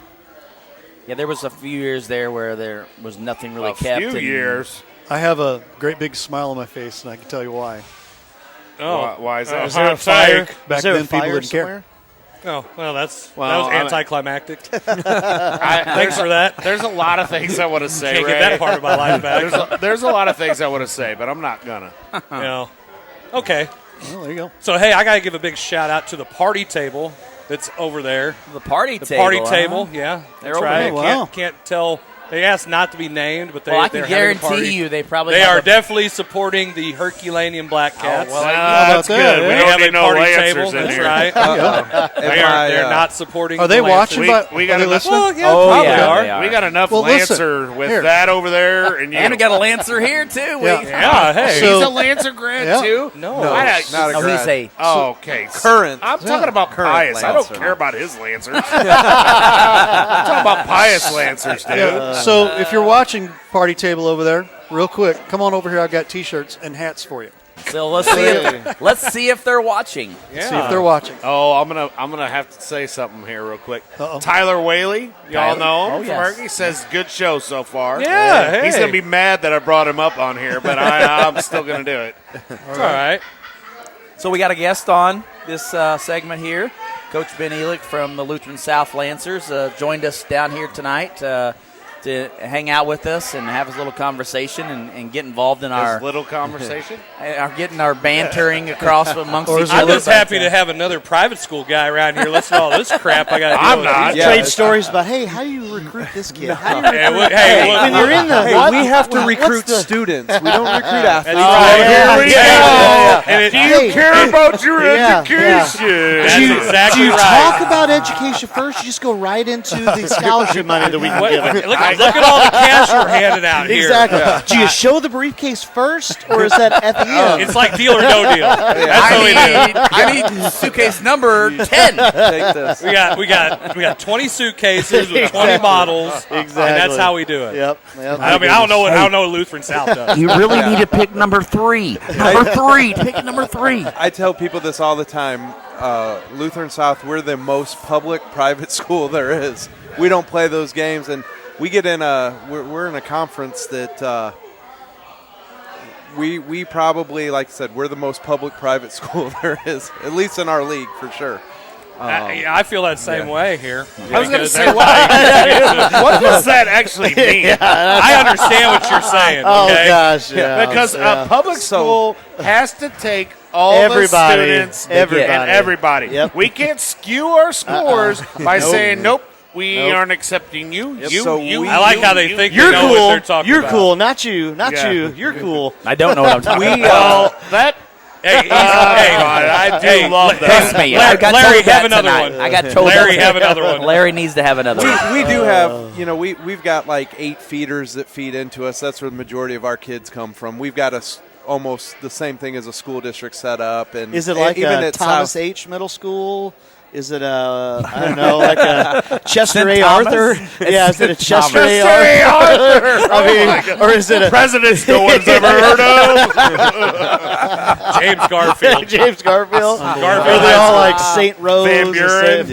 Speaker 12: Yeah, there was a few years there where there was nothing really kept.
Speaker 4: A few years.
Speaker 1: I have a great big smile on my face, and I can tell you why.
Speaker 4: Oh, why is that?
Speaker 2: Is there a fire?
Speaker 1: Back then, people didn't care.
Speaker 2: Oh, well, that was anticlimactic.
Speaker 4: Thanks
Speaker 2: for that.
Speaker 4: There's a lot of things I want to say,
Speaker 2: Can't
Speaker 4: Ray.
Speaker 2: get that part of my life back.
Speaker 4: There's a lot of things I want to say, but I'm not gonna.
Speaker 2: Okay.
Speaker 1: Well, there you go.
Speaker 2: So, hey, I got to give a big shout-out to the party table that's over there.
Speaker 12: The party
Speaker 2: table,
Speaker 12: huh?
Speaker 2: yeah.
Speaker 12: They're
Speaker 2: that's
Speaker 12: over
Speaker 2: right.
Speaker 12: there.
Speaker 1: Wow.
Speaker 2: Can't tell They asked not to be named, but
Speaker 12: I can
Speaker 2: they're
Speaker 12: guarantee you they probably
Speaker 2: are definitely supporting the Herculaneum Black Cats.
Speaker 4: That's good. We
Speaker 2: They
Speaker 4: don't
Speaker 2: have
Speaker 4: need
Speaker 2: a
Speaker 4: no
Speaker 2: party
Speaker 4: Lancers
Speaker 2: table.
Speaker 4: in
Speaker 2: That's
Speaker 4: here.
Speaker 2: right. They're not supporting.
Speaker 1: Are they
Speaker 2: the Lancers.
Speaker 1: watching?
Speaker 4: We got
Speaker 1: are they
Speaker 4: enough.
Speaker 1: listening?
Speaker 2: Well, yeah, probably are.
Speaker 4: We got enough
Speaker 1: Well,
Speaker 4: Lancer
Speaker 1: listen,
Speaker 4: with
Speaker 1: here.
Speaker 4: that over there, and
Speaker 12: And we got a Lancer here too.
Speaker 2: Yeah, hey.
Speaker 1: So-
Speaker 4: he's a Lancer grad
Speaker 1: Yeah.
Speaker 4: too.
Speaker 2: No,
Speaker 4: I-
Speaker 13: not a grad.
Speaker 12: He's a
Speaker 4: okay.
Speaker 13: Current.
Speaker 4: I'm talking about
Speaker 13: Current
Speaker 4: Pius. I don't
Speaker 13: Lancer.
Speaker 4: care about his Lancers. I'm talking about Pius Lancers, dude.
Speaker 1: Yeah. So if you're watching Party Table over there, real quick, come on over here. I've got T-shirts and hats for you.
Speaker 12: So let's see if they're watching.
Speaker 2: Yeah.
Speaker 1: See if they're watching.
Speaker 4: Oh, I'm gonna have to say something here real quick.
Speaker 1: Uh-oh.
Speaker 4: Tyler Whaley, y'all know him
Speaker 12: Oh,
Speaker 4: from
Speaker 12: yes.
Speaker 4: Herky, says good show so far.
Speaker 2: Yeah, hey.
Speaker 4: He's gonna be mad that I brought him up on here, but I'm still gonna do it.
Speaker 2: All right.
Speaker 12: So we got a guest on this segment here. Coach Ben Elick from the Lutheran South Lancers joined us down here tonight to hang out with us and have a little conversation and get involved in our
Speaker 4: little conversation.
Speaker 12: getting our bantering across amongst each
Speaker 2: I'm
Speaker 12: other.
Speaker 2: just happy to have another private school guy around here listening to all this crap I got to deal
Speaker 4: I'm
Speaker 2: with.
Speaker 4: not.
Speaker 13: Yeah,
Speaker 3: Trade stories about, hey, how do you recruit this kid? How do you
Speaker 2: Hey,
Speaker 3: recruit
Speaker 2: when
Speaker 3: when you're in the
Speaker 13: Hey, we have to
Speaker 3: what's
Speaker 13: recruit
Speaker 3: the-
Speaker 13: students. We don't recruit athletes.
Speaker 2: That's right.
Speaker 4: Here we
Speaker 2: Yeah.
Speaker 4: go.
Speaker 2: And
Speaker 4: Do you care about your education?
Speaker 2: That's exactly
Speaker 3: Do you
Speaker 2: right.
Speaker 3: talk about education first? You just go right into the scholarship money that we can give them.
Speaker 2: Look at all the cash we're handing out here.
Speaker 3: Exactly. Do you show the briefcase first, or is that at the end?
Speaker 2: It's like deal or no deal. That's what we do.
Speaker 12: I need suitcase number 10.
Speaker 13: Take this.
Speaker 2: We got 20 suitcases with 20 models, and that's how we do it.
Speaker 3: Yep.
Speaker 2: I mean, I don't know what Lutheran South does.
Speaker 12: You really need to pick number 3. Number 3. Pick number 3.
Speaker 13: I tell people this all the time. Lutheran South, we're the most public private school there is. We don't play those games, and we get in we're in a conference that we probably, like I said, we're the most public private school there is, at least in our league for sure.
Speaker 2: I feel that same way here.
Speaker 4: I was going to
Speaker 2: Because
Speaker 4: say,
Speaker 2: everybody-
Speaker 4: what does that actually mean?
Speaker 2: I understand what you're saying.
Speaker 3: Oh
Speaker 2: Okay?
Speaker 3: gosh, yeah.
Speaker 4: Because
Speaker 3: yeah.
Speaker 4: a public school has to take all
Speaker 3: Everybody.
Speaker 4: the students
Speaker 3: Everybody.
Speaker 4: and everybody.
Speaker 3: Yep.
Speaker 4: We can't skew our scores by saying, nope, we
Speaker 3: Nope.
Speaker 4: aren't accepting you.
Speaker 3: Yep.
Speaker 4: You,
Speaker 13: So
Speaker 4: you,
Speaker 2: I like
Speaker 4: you,
Speaker 2: how they
Speaker 4: you.
Speaker 2: think
Speaker 3: You're
Speaker 2: they know
Speaker 3: cool.
Speaker 2: what they're talking
Speaker 3: You're
Speaker 2: about.
Speaker 3: cool. Not you. Not
Speaker 4: Yeah.
Speaker 3: you. You're cool.
Speaker 12: I don't know what I'm talking about.
Speaker 4: Well, that.
Speaker 2: Hey,
Speaker 4: I do love that.
Speaker 12: Trust me, I got
Speaker 2: Larry,
Speaker 12: told that
Speaker 2: have another
Speaker 12: tonight.
Speaker 2: one.
Speaker 12: I got told
Speaker 2: Larry,
Speaker 12: that.
Speaker 2: have another one.
Speaker 12: Larry needs to have another one.
Speaker 13: We do have, we've got like 8 feeders that feed into us. That's where the majority of our kids come from. We've got almost the same thing as a school district set up. And
Speaker 3: Is it like
Speaker 13: even
Speaker 3: a
Speaker 13: at
Speaker 3: Thomas
Speaker 13: South,
Speaker 3: H. Middle School? Is it I don't know, like a Chester
Speaker 12: St.
Speaker 3: A.
Speaker 12: Thomas?
Speaker 3: Arthur? Yeah, is it a Chester
Speaker 12: Thomas.
Speaker 3: A. Arthur? I mean, or is it a
Speaker 4: Presidents no one's ever heard of.
Speaker 2: James Garfield.
Speaker 3: James Garfield?
Speaker 2: Garfield
Speaker 3: Are they all
Speaker 2: High
Speaker 3: like St. Rose?
Speaker 4: Van
Speaker 3: or
Speaker 4: Buren?
Speaker 3: St.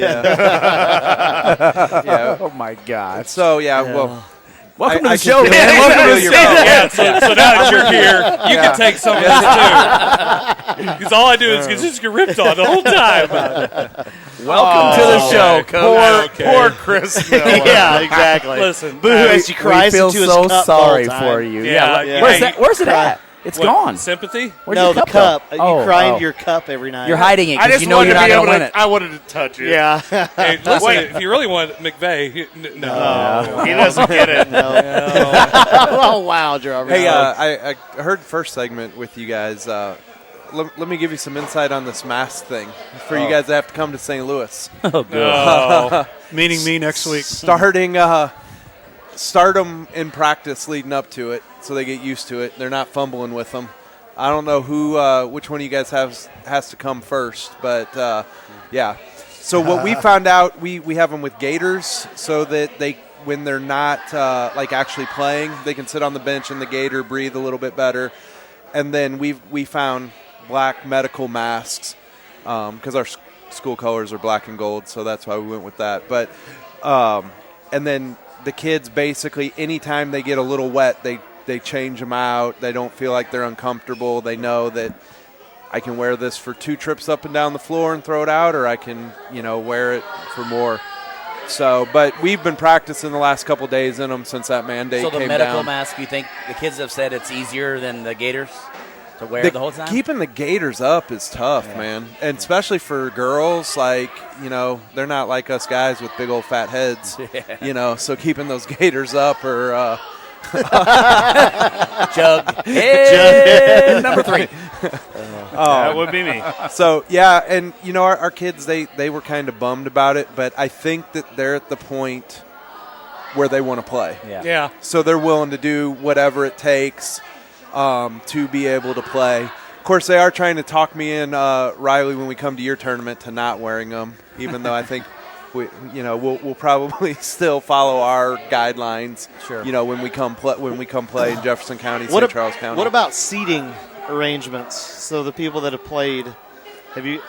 Speaker 13: yeah.
Speaker 12: Oh my God!
Speaker 13: So well,
Speaker 12: Welcome
Speaker 13: I
Speaker 12: to the show,
Speaker 13: can
Speaker 12: man.
Speaker 13: feel
Speaker 12: Welcome to the
Speaker 13: your
Speaker 12: show.
Speaker 13: problem.
Speaker 2: Yeah, so now that you're here, you can take some of this too. Because all I do is just get ripped on the whole time.
Speaker 12: Welcome to the show, Coach.
Speaker 4: Poor Chris.
Speaker 3: Yeah, exactly.
Speaker 2: Listen,
Speaker 3: Boo as he cries
Speaker 12: we feel
Speaker 3: into his
Speaker 12: so
Speaker 3: cup
Speaker 12: sorry
Speaker 3: all the time.
Speaker 12: for you.
Speaker 2: Yeah,
Speaker 12: Yeah. Where's it at? It's
Speaker 2: what,
Speaker 12: gone.
Speaker 2: Sympathy?
Speaker 12: Where's
Speaker 3: No,
Speaker 12: your
Speaker 3: the
Speaker 12: cup?
Speaker 3: cup.
Speaker 12: go?
Speaker 3: You cry
Speaker 12: Oh.
Speaker 3: into your cup every night.
Speaker 12: You're hiding it
Speaker 4: I
Speaker 12: because
Speaker 4: just
Speaker 12: you know
Speaker 4: wanted
Speaker 12: you're
Speaker 4: to
Speaker 12: not
Speaker 4: be
Speaker 12: going
Speaker 4: able
Speaker 12: to win it.
Speaker 4: I wanted to touch it.
Speaker 3: Yeah.
Speaker 2: Hey, listen, if you really want McVeigh, no.
Speaker 4: He doesn't get it.
Speaker 3: Oh, wow, Jarvis.
Speaker 13: Hey, I heard the first segment with you guys. Let me give you some insight on this mask thing for you guys that have to come to St. Louis.
Speaker 12: Oh, good.
Speaker 1: Meaning me next week.
Speaker 13: Start them in practice leading up to it so they get used to it. They're not fumbling with them. I don't know which one of you guys has to come first, but yeah. So what we found out, we have them with gaiters so that when they're not like actually playing, they can sit on the bench in the gaiter, breathe a little bit better. And then we found black medical masks because our school colors are black and gold, so that's why we went with that. But and then the kids basically anytime they get a little wet, they change them out. They don't feel like they're uncomfortable. They know that I can wear this for 2 trips up and down the floor and throw it out, or I can wear it for more. So, but we've been practicing the last couple of days in them since that mandate came down.
Speaker 12: So the medical mask, you think the kids have said it's easier than the gaiters? To wear the whole time?
Speaker 13: Keeping the gaiters up is tough, man. And especially for girls, like, they're not like us guys with big old fat heads, so keeping those gaiters up or
Speaker 12: Jug. Hey, number 3.
Speaker 4: That would be me.
Speaker 13: So, yeah, and, our kids, they were kind of bummed about it, but I think that they're at the point where they want to play.
Speaker 2: Yeah.
Speaker 13: So they're willing to do whatever it takes to be able to play. Of course, they are trying to talk me in, Riley, when we come to your tournament, to not wearing them, even though I think we'll probably still follow our guidelines.
Speaker 12: Sure.
Speaker 13: When we come play in Jefferson County, St. Charles County.
Speaker 3: What about seating arrangements? So the people that have played, have you?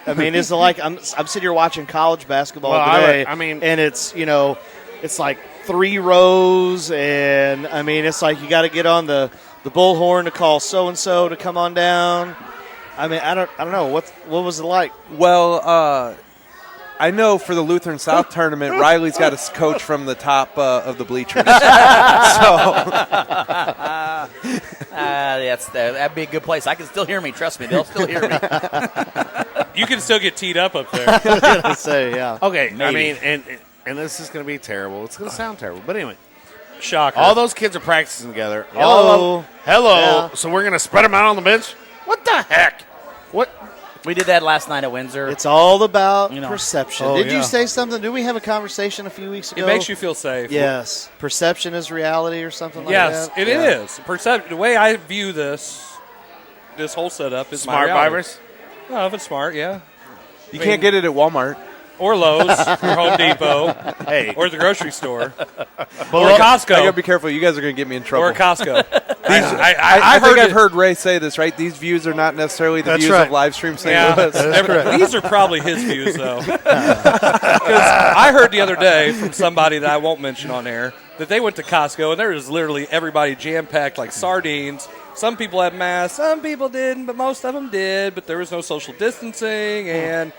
Speaker 3: I mean, is it like I'm sitting here watching college basketball today? And it's it's like 3 rows, and I mean, it's like you got to get on the bullhorn to call so and so to come on down. I mean, I don't know what was it like.
Speaker 13: Well, I know for the Lutheran South tournament, Riley's got a coach from the top of the bleachers.
Speaker 12: That'd be a good place. I can still hear me. Trust me, they'll still hear me.
Speaker 2: You can still get teed up there.
Speaker 3: I was gonna say, yeah.
Speaker 4: Okay,
Speaker 2: Maybe.
Speaker 4: I mean, and this is going to be terrible. It's going to sound terrible, but anyway.
Speaker 2: Shocker.
Speaker 4: All those kids are practicing together.
Speaker 3: Hello.
Speaker 4: Yeah. So we're going to spread them out on the bench? What the heck? What?
Speaker 12: We did that last night at Windsor.
Speaker 3: It's all about perception.
Speaker 2: Oh,
Speaker 3: Did you say something? Did we have a conversation a few weeks ago?
Speaker 2: It makes you feel safe.
Speaker 3: Yes. Perception is reality or something like
Speaker 2: yes,
Speaker 3: that?
Speaker 2: it is. The way I view this whole setup is
Speaker 4: Smart
Speaker 2: my reality.
Speaker 4: virus?
Speaker 2: No, if it's smart, yeah.
Speaker 13: You can't get it at Walmart.
Speaker 2: Or Lowe's, or Home Depot, or the grocery store, or Costco.
Speaker 13: I gotta be careful. You guys are gonna get me in trouble.
Speaker 2: Or Costco.
Speaker 13: I think I've heard Ray say this, right? These views are not necessarily the views of live stream St. Louis.
Speaker 2: These are probably his views, though. Because I heard the other day from somebody that I won't mention on air that they went to Costco and there was literally everybody jam-packed like sardines. Some people had masks, some people didn't, but most of them did. But there was no social distancing and...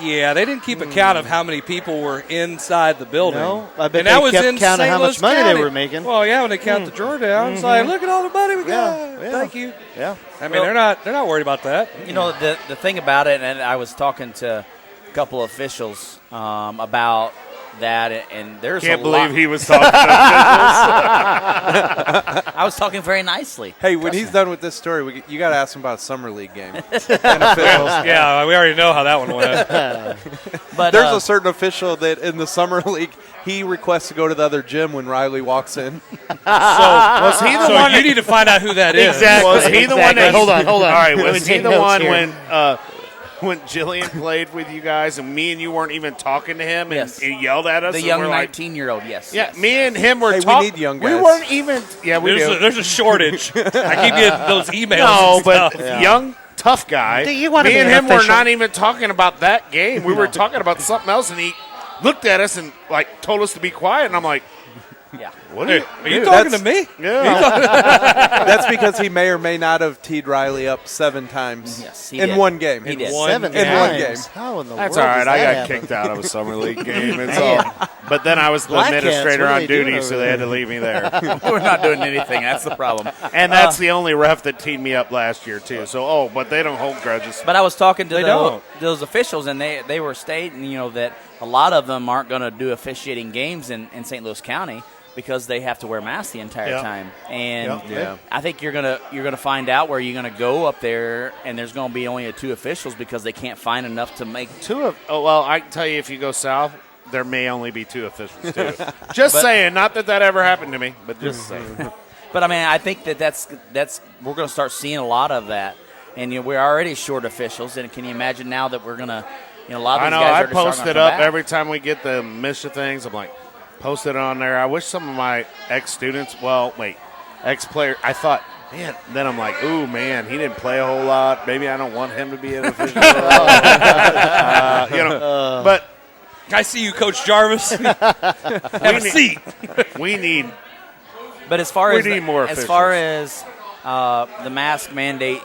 Speaker 2: Yeah, they didn't keep account of how many people were inside the building.
Speaker 3: No, I bet
Speaker 2: and that
Speaker 3: they
Speaker 2: was
Speaker 3: kept
Speaker 2: in
Speaker 3: count of
Speaker 2: St.
Speaker 3: how
Speaker 2: Louis
Speaker 3: much money
Speaker 2: County.
Speaker 3: they were making.
Speaker 2: Well, yeah, when they count the drawer down, it's like, look at all the money we got. Thank you.
Speaker 3: Yeah.
Speaker 2: I mean, they're not worried about that.
Speaker 12: The thing about it, and I was talking to a couple of officials about that, and there's
Speaker 4: Can't
Speaker 12: a
Speaker 4: believe
Speaker 12: lot.
Speaker 4: he was talking to officials.
Speaker 12: I was talking very nicely.
Speaker 13: Hey, when he's done with this story, you got to ask him about a summer league game.
Speaker 2: Yeah, we already know how that one went.
Speaker 12: But
Speaker 13: there's a certain official that in the summer league he requests to go to the other gym when Riley walks in.
Speaker 4: Was he the one?
Speaker 2: You need to find out who that is.
Speaker 4: Exactly. Was he the one that?
Speaker 3: Hold on.
Speaker 4: All right. Was he
Speaker 3: take
Speaker 4: the
Speaker 3: notes
Speaker 4: one
Speaker 3: here.
Speaker 4: when Jillian played with you guys and me and you weren't even talking to him and
Speaker 12: Yes.
Speaker 4: he yelled at us?
Speaker 12: The
Speaker 4: and
Speaker 12: young
Speaker 4: we're like,
Speaker 12: 19-year-old, yes.
Speaker 4: Yeah,
Speaker 12: yes.
Speaker 4: me and him were
Speaker 13: Hey, we
Speaker 4: talking.
Speaker 13: need young
Speaker 4: We
Speaker 13: guys.
Speaker 4: weren't even. Yeah, we do.
Speaker 2: There's a shortage. I keep getting those emails.
Speaker 4: No,
Speaker 2: and
Speaker 4: but
Speaker 2: stuff.
Speaker 4: young, tough guy.
Speaker 3: Do you wanna
Speaker 4: me
Speaker 3: be
Speaker 4: and
Speaker 3: an
Speaker 4: him were
Speaker 3: official?
Speaker 4: not even talking about that game. We were talking about something else, and he looked at us and told us to be quiet. And I'm like,
Speaker 12: Yeah.
Speaker 4: "What
Speaker 2: Hey,
Speaker 4: are
Speaker 2: are you
Speaker 4: you?"
Speaker 2: talking to me?
Speaker 4: Yeah.
Speaker 13: That's because he may or may not have teed Riley up 7 times
Speaker 12: Yes, he
Speaker 13: in
Speaker 12: did.
Speaker 13: one game.
Speaker 12: He did.
Speaker 3: 7
Speaker 13: in one game.
Speaker 3: times. How in the
Speaker 4: That's
Speaker 3: world
Speaker 4: all right.
Speaker 3: does
Speaker 4: I
Speaker 3: that
Speaker 4: got
Speaker 3: happen?
Speaker 4: kicked out of a summer league game. It's
Speaker 3: Man.
Speaker 4: all. But then I was the
Speaker 3: Black cats,
Speaker 4: administrator
Speaker 3: what are
Speaker 4: on
Speaker 3: they doing
Speaker 4: duty,
Speaker 3: over
Speaker 4: so they had to leave me there.
Speaker 12: We're not doing anything. That's the problem.
Speaker 4: And that's the only ref that teed me up last year too. So but they don't hold grudges.
Speaker 12: But I was talking to
Speaker 2: They don't.
Speaker 12: those officials, and they were stating, that a lot of them aren't going to do officiating games in St. Louis County because they have to wear masks the entire time. And I think you're gonna find out where you're gonna go up there, and there's gonna be only 2 officials because they can't find enough to make.
Speaker 4: Well, I can tell you if you go south, there may only be 2 officials too. Just saying, not that ever happened to me, but just saying.
Speaker 12: But I mean, I think that's we're going to start seeing a lot of that, and we're already short officials. And can you imagine now that we're going to, a lot of
Speaker 4: I
Speaker 12: these
Speaker 4: know.
Speaker 12: guys
Speaker 4: I
Speaker 12: are just starting
Speaker 4: post
Speaker 12: to
Speaker 4: it
Speaker 12: come
Speaker 4: up
Speaker 12: back.
Speaker 4: every time we get the Misha things. I'm like, post it on there. I wish some of my ex-students, ex-player, I thought, man, then I'm like, ooh, man, he didn't play a whole lot. Maybe I don't want him to be an official. But
Speaker 2: I see you, Coach Jarvis. Have a seat.
Speaker 4: we need.
Speaker 12: But as far
Speaker 4: We
Speaker 12: as
Speaker 4: need more
Speaker 12: as far as the mask mandate,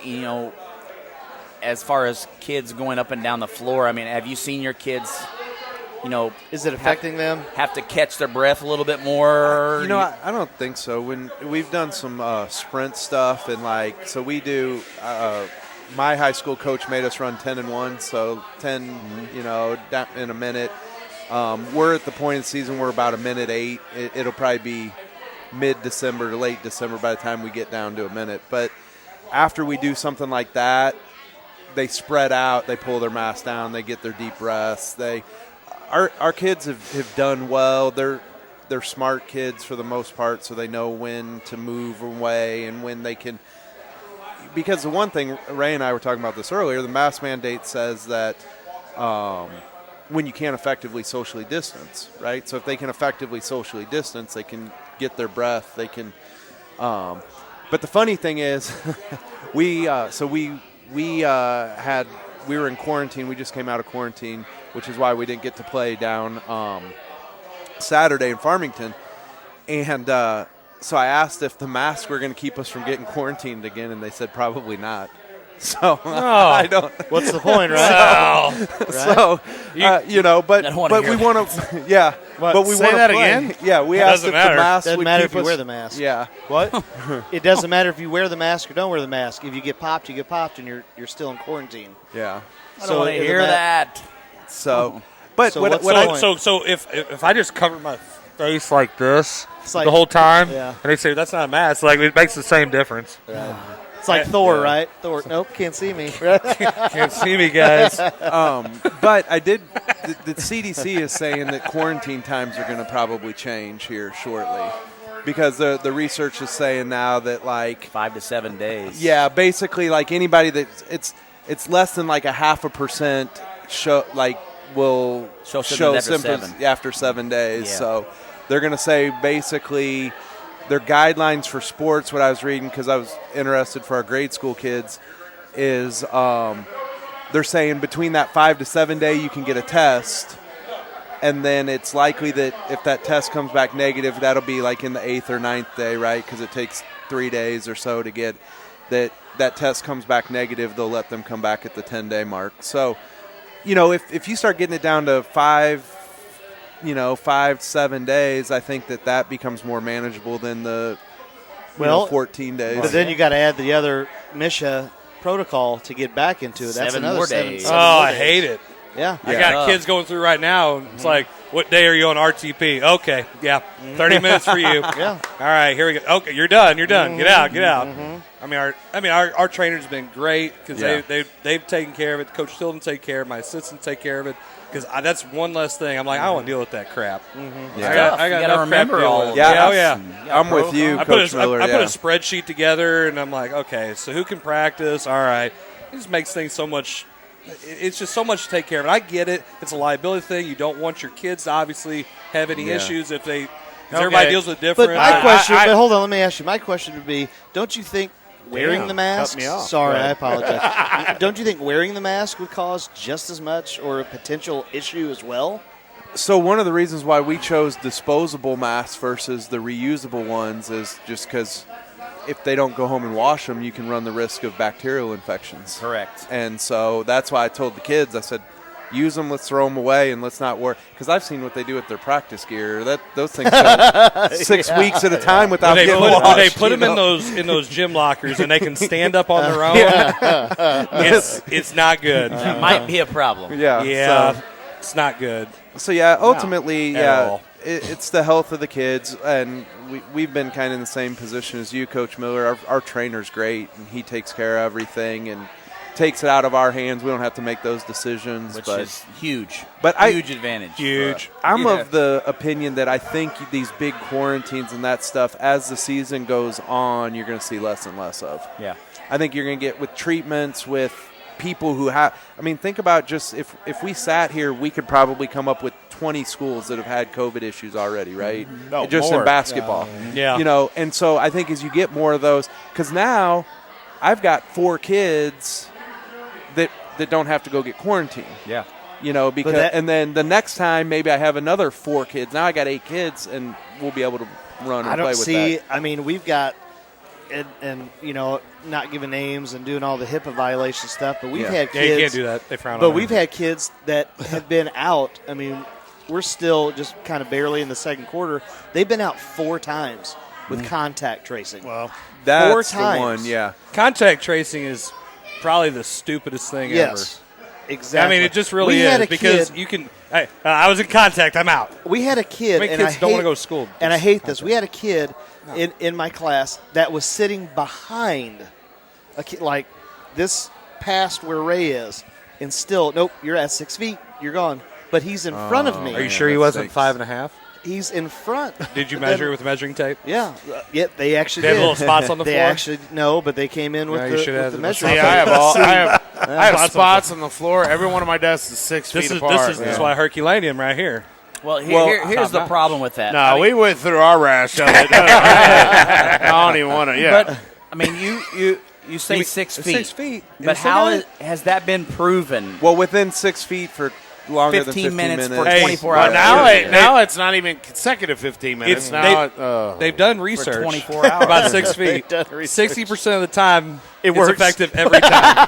Speaker 12: as far as kids going up and down the floor, I mean, have you seen your kids,
Speaker 3: Is it affecting them?
Speaker 12: Have to catch their breath a little bit more?
Speaker 13: I don't think so. When we've done some sprint stuff, and so we do. My high school coach made us run 10 and 1, so 10, down in a minute. We're at the point in the season we're about a minute 8. It'll probably be mid-December to late December by the time we get down to a minute. But after we do something like that, they spread out, they pull their mask down, they get their deep breaths. Our kids have done well. They're smart kids for the most part, so they know when to move away and when they can. Because the one thing, Ray and I were talking about this earlier, the mask mandate says that when you can't effectively socially distance, right? So if they can effectively socially distance, they can get their breath. They can. But the funny thing is, we were in quarantine. We just came out of quarantine, which is why we didn't get to play down Saturday in Farmington. And so I asked if the masks were going to keep us from getting quarantined again, and they said probably not. So I don't.
Speaker 3: What's the point, right?
Speaker 13: So but we want to. Yeah, but we want to play.
Speaker 4: Again.
Speaker 13: Yeah, we asked if the mask
Speaker 3: doesn't
Speaker 13: would
Speaker 3: matter
Speaker 13: keep
Speaker 3: if you
Speaker 13: us.
Speaker 3: wear the mask.
Speaker 13: Yeah.
Speaker 3: What? It doesn't matter if you wear the mask or don't wear the mask. If you get popped, you get popped, and you're still in quarantine.
Speaker 13: Yeah.
Speaker 12: I don't want to hear that.
Speaker 13: So, but
Speaker 3: So
Speaker 13: what
Speaker 3: what's
Speaker 13: I,
Speaker 3: the point?
Speaker 2: So if I just cover my face like this
Speaker 3: like-
Speaker 2: the whole time,
Speaker 3: yeah.
Speaker 2: and they say that's not a mask, it makes the same difference.
Speaker 3: It's like Thor, right? Thor, nope, can't see me.
Speaker 2: Can't see me, guys.
Speaker 13: but I did. The CDC is saying that quarantine times are going to probably change here shortly, because the research is saying now that
Speaker 12: 5 to 7 days.
Speaker 13: Yeah, basically anybody that it's less than 0.5% will show symptoms after 7 days.
Speaker 12: Yeah.
Speaker 13: So they're going to say basically their guidelines for sports, what I was reading because I was interested for our grade school kids, is they're saying between that 5 to 7 day you can get a test, and then it's likely that if that test comes back negative, that'll be in the 8th or 9th day, right? Because it takes 3 days or so to get that test comes back negative, they'll let them come back at the 10-day mark. So, if you start getting it down to 5 to 7 days, I think that becomes more manageable than the 14 days.
Speaker 3: But then you got to add the other MSHA protocol to get back into it. That's
Speaker 12: 7
Speaker 3: another
Speaker 12: more
Speaker 3: 7
Speaker 12: days.
Speaker 3: more
Speaker 2: I
Speaker 3: days.
Speaker 2: hate it.
Speaker 3: Yeah.
Speaker 2: I got kids going through right now. It's like, what day are you on RTP? Okay, 30 minutes for you.
Speaker 3: Yeah.
Speaker 2: All right, here we go. Okay, you're done. Get out. Our trainer's been great because they've taken care of it. Coach Tilden take care of it. My assistants take care of it. Because that's one less thing. I'm like, I don't want to deal with that crap. I got enough crap to deal with.
Speaker 13: I'm with you, Coach Miller.
Speaker 2: I put a spreadsheet together, and I'm like, okay, so who can practice? All right. It just makes things so much – it's just so much to take care of. And I get it. It's a liability thing. You don't want your kids to obviously have any issues if they – everybody deals with it different.
Speaker 3: But my question – but hold on, let me ask you. My question would be, don't you think wearing the mask –
Speaker 4: cut me off.
Speaker 3: Sorry,
Speaker 4: Right.
Speaker 3: I apologize. Don't you think wearing the mask would cause just as much or a potential issue as well?
Speaker 13: So one of the reasons why we chose disposable masks versus the reusable ones is just because if they don't go home and wash them, you can run the risk of bacterial infections.
Speaker 12: Correct.
Speaker 13: And so that's why I told the kids, I said, use them, let's throw them away, and let's not worry. Because I've seen what they do with their practice gear. Those things go 6 weeks at a time without getting washed.
Speaker 2: When they put them in those gym lockers and they can stand up on their own, it's not good.
Speaker 12: That might be a problem.
Speaker 13: Yeah.
Speaker 2: So, it's not good.
Speaker 13: So, ultimately,
Speaker 2: At all.
Speaker 13: it's the health of the kids, and we've been kind of in the same position as you, Coach Miller. Our trainer's great, and he takes care of everything and takes it out of our hands. We don't have to make those decisions.
Speaker 12: Which is huge. Huge advantage.
Speaker 2: Huge.
Speaker 13: I'm of the opinion that I think these big quarantines and that stuff, as the season goes on, you're going to see less and less of.
Speaker 12: Yeah.
Speaker 13: I think you're going to get with treatments, with people who have – I mean, think about just if we sat here, we could probably come up with 20 schools that have had COVID issues already, right?
Speaker 4: No,
Speaker 13: just
Speaker 4: more.
Speaker 13: in basketball.
Speaker 2: Yeah.
Speaker 13: And so I think as you get more of those – because now I've got 4 kids that don't have to go get quarantined.
Speaker 12: Yeah.
Speaker 13: Because and then the next time maybe I have another 4 kids. Now I got 8 kids, and we'll be able to run and play with that.
Speaker 3: I mean, we've got – and not giving names and doing all the HIPAA violation stuff, but we've had kids.
Speaker 2: Yeah, you can't do that. They frown on
Speaker 3: But
Speaker 2: it.
Speaker 3: we've had kids that have been out. I mean, we're still just kind of barely in the second quarter. They've been out 4 times with contact tracing.
Speaker 1: Wow.
Speaker 13: That's
Speaker 3: 4
Speaker 13: the
Speaker 3: times.
Speaker 13: one, yeah.
Speaker 2: Contact tracing is probably the stupidest thing
Speaker 3: Yes,
Speaker 2: ever.
Speaker 3: exactly.
Speaker 2: I mean, it just really
Speaker 3: We had
Speaker 2: is
Speaker 3: a
Speaker 2: because
Speaker 3: kid-
Speaker 2: you can. Hey, I was in contact. I'm out.
Speaker 3: We had a kid,
Speaker 2: How many
Speaker 3: and
Speaker 2: kids
Speaker 3: I
Speaker 2: don't
Speaker 3: hate,
Speaker 2: want to go to school?
Speaker 3: And I hate this. We had a kid in my class that was sitting behind a kid like this past where Ray is, and still, nope, you're at 6 feet. You're gone. But he's in front of me.
Speaker 2: Are you sure he wasn't 5.5?
Speaker 3: He's in front.
Speaker 2: Did you measure with measuring tape?
Speaker 3: Yeah. Yeah, they actually
Speaker 2: They had
Speaker 3: did.
Speaker 2: little spots on the
Speaker 3: They
Speaker 2: floor?
Speaker 3: actually, no, but they came in with
Speaker 2: Yeah,
Speaker 3: the,
Speaker 2: you should
Speaker 3: with
Speaker 2: have
Speaker 3: the
Speaker 2: the
Speaker 3: measuring
Speaker 4: See,
Speaker 3: tape.
Speaker 4: I have spots on the floor. Every one of my desks is 6 feet apart.
Speaker 2: This is why Herculaneum right here.
Speaker 12: Well,
Speaker 2: top
Speaker 12: here's the
Speaker 2: notch.
Speaker 12: problem with that.
Speaker 4: No,
Speaker 12: I mean,
Speaker 4: we went through our rash of it. I don't even want to. Yeah.
Speaker 12: But I mean, you say 6 feet.
Speaker 2: 6 feet.
Speaker 12: But how has that been proven?
Speaker 13: Well, within 6 feet for longer
Speaker 12: 15
Speaker 13: than 15
Speaker 12: minutes
Speaker 13: minutes.
Speaker 12: for 24
Speaker 4: But
Speaker 12: hours.
Speaker 4: now it's not even consecutive 15 minutes.
Speaker 2: They've done research
Speaker 12: 24 hours.
Speaker 2: about 6 feet.
Speaker 3: They've done research.
Speaker 2: 60% of the time,
Speaker 3: It
Speaker 2: it's
Speaker 3: works.
Speaker 2: effective every time.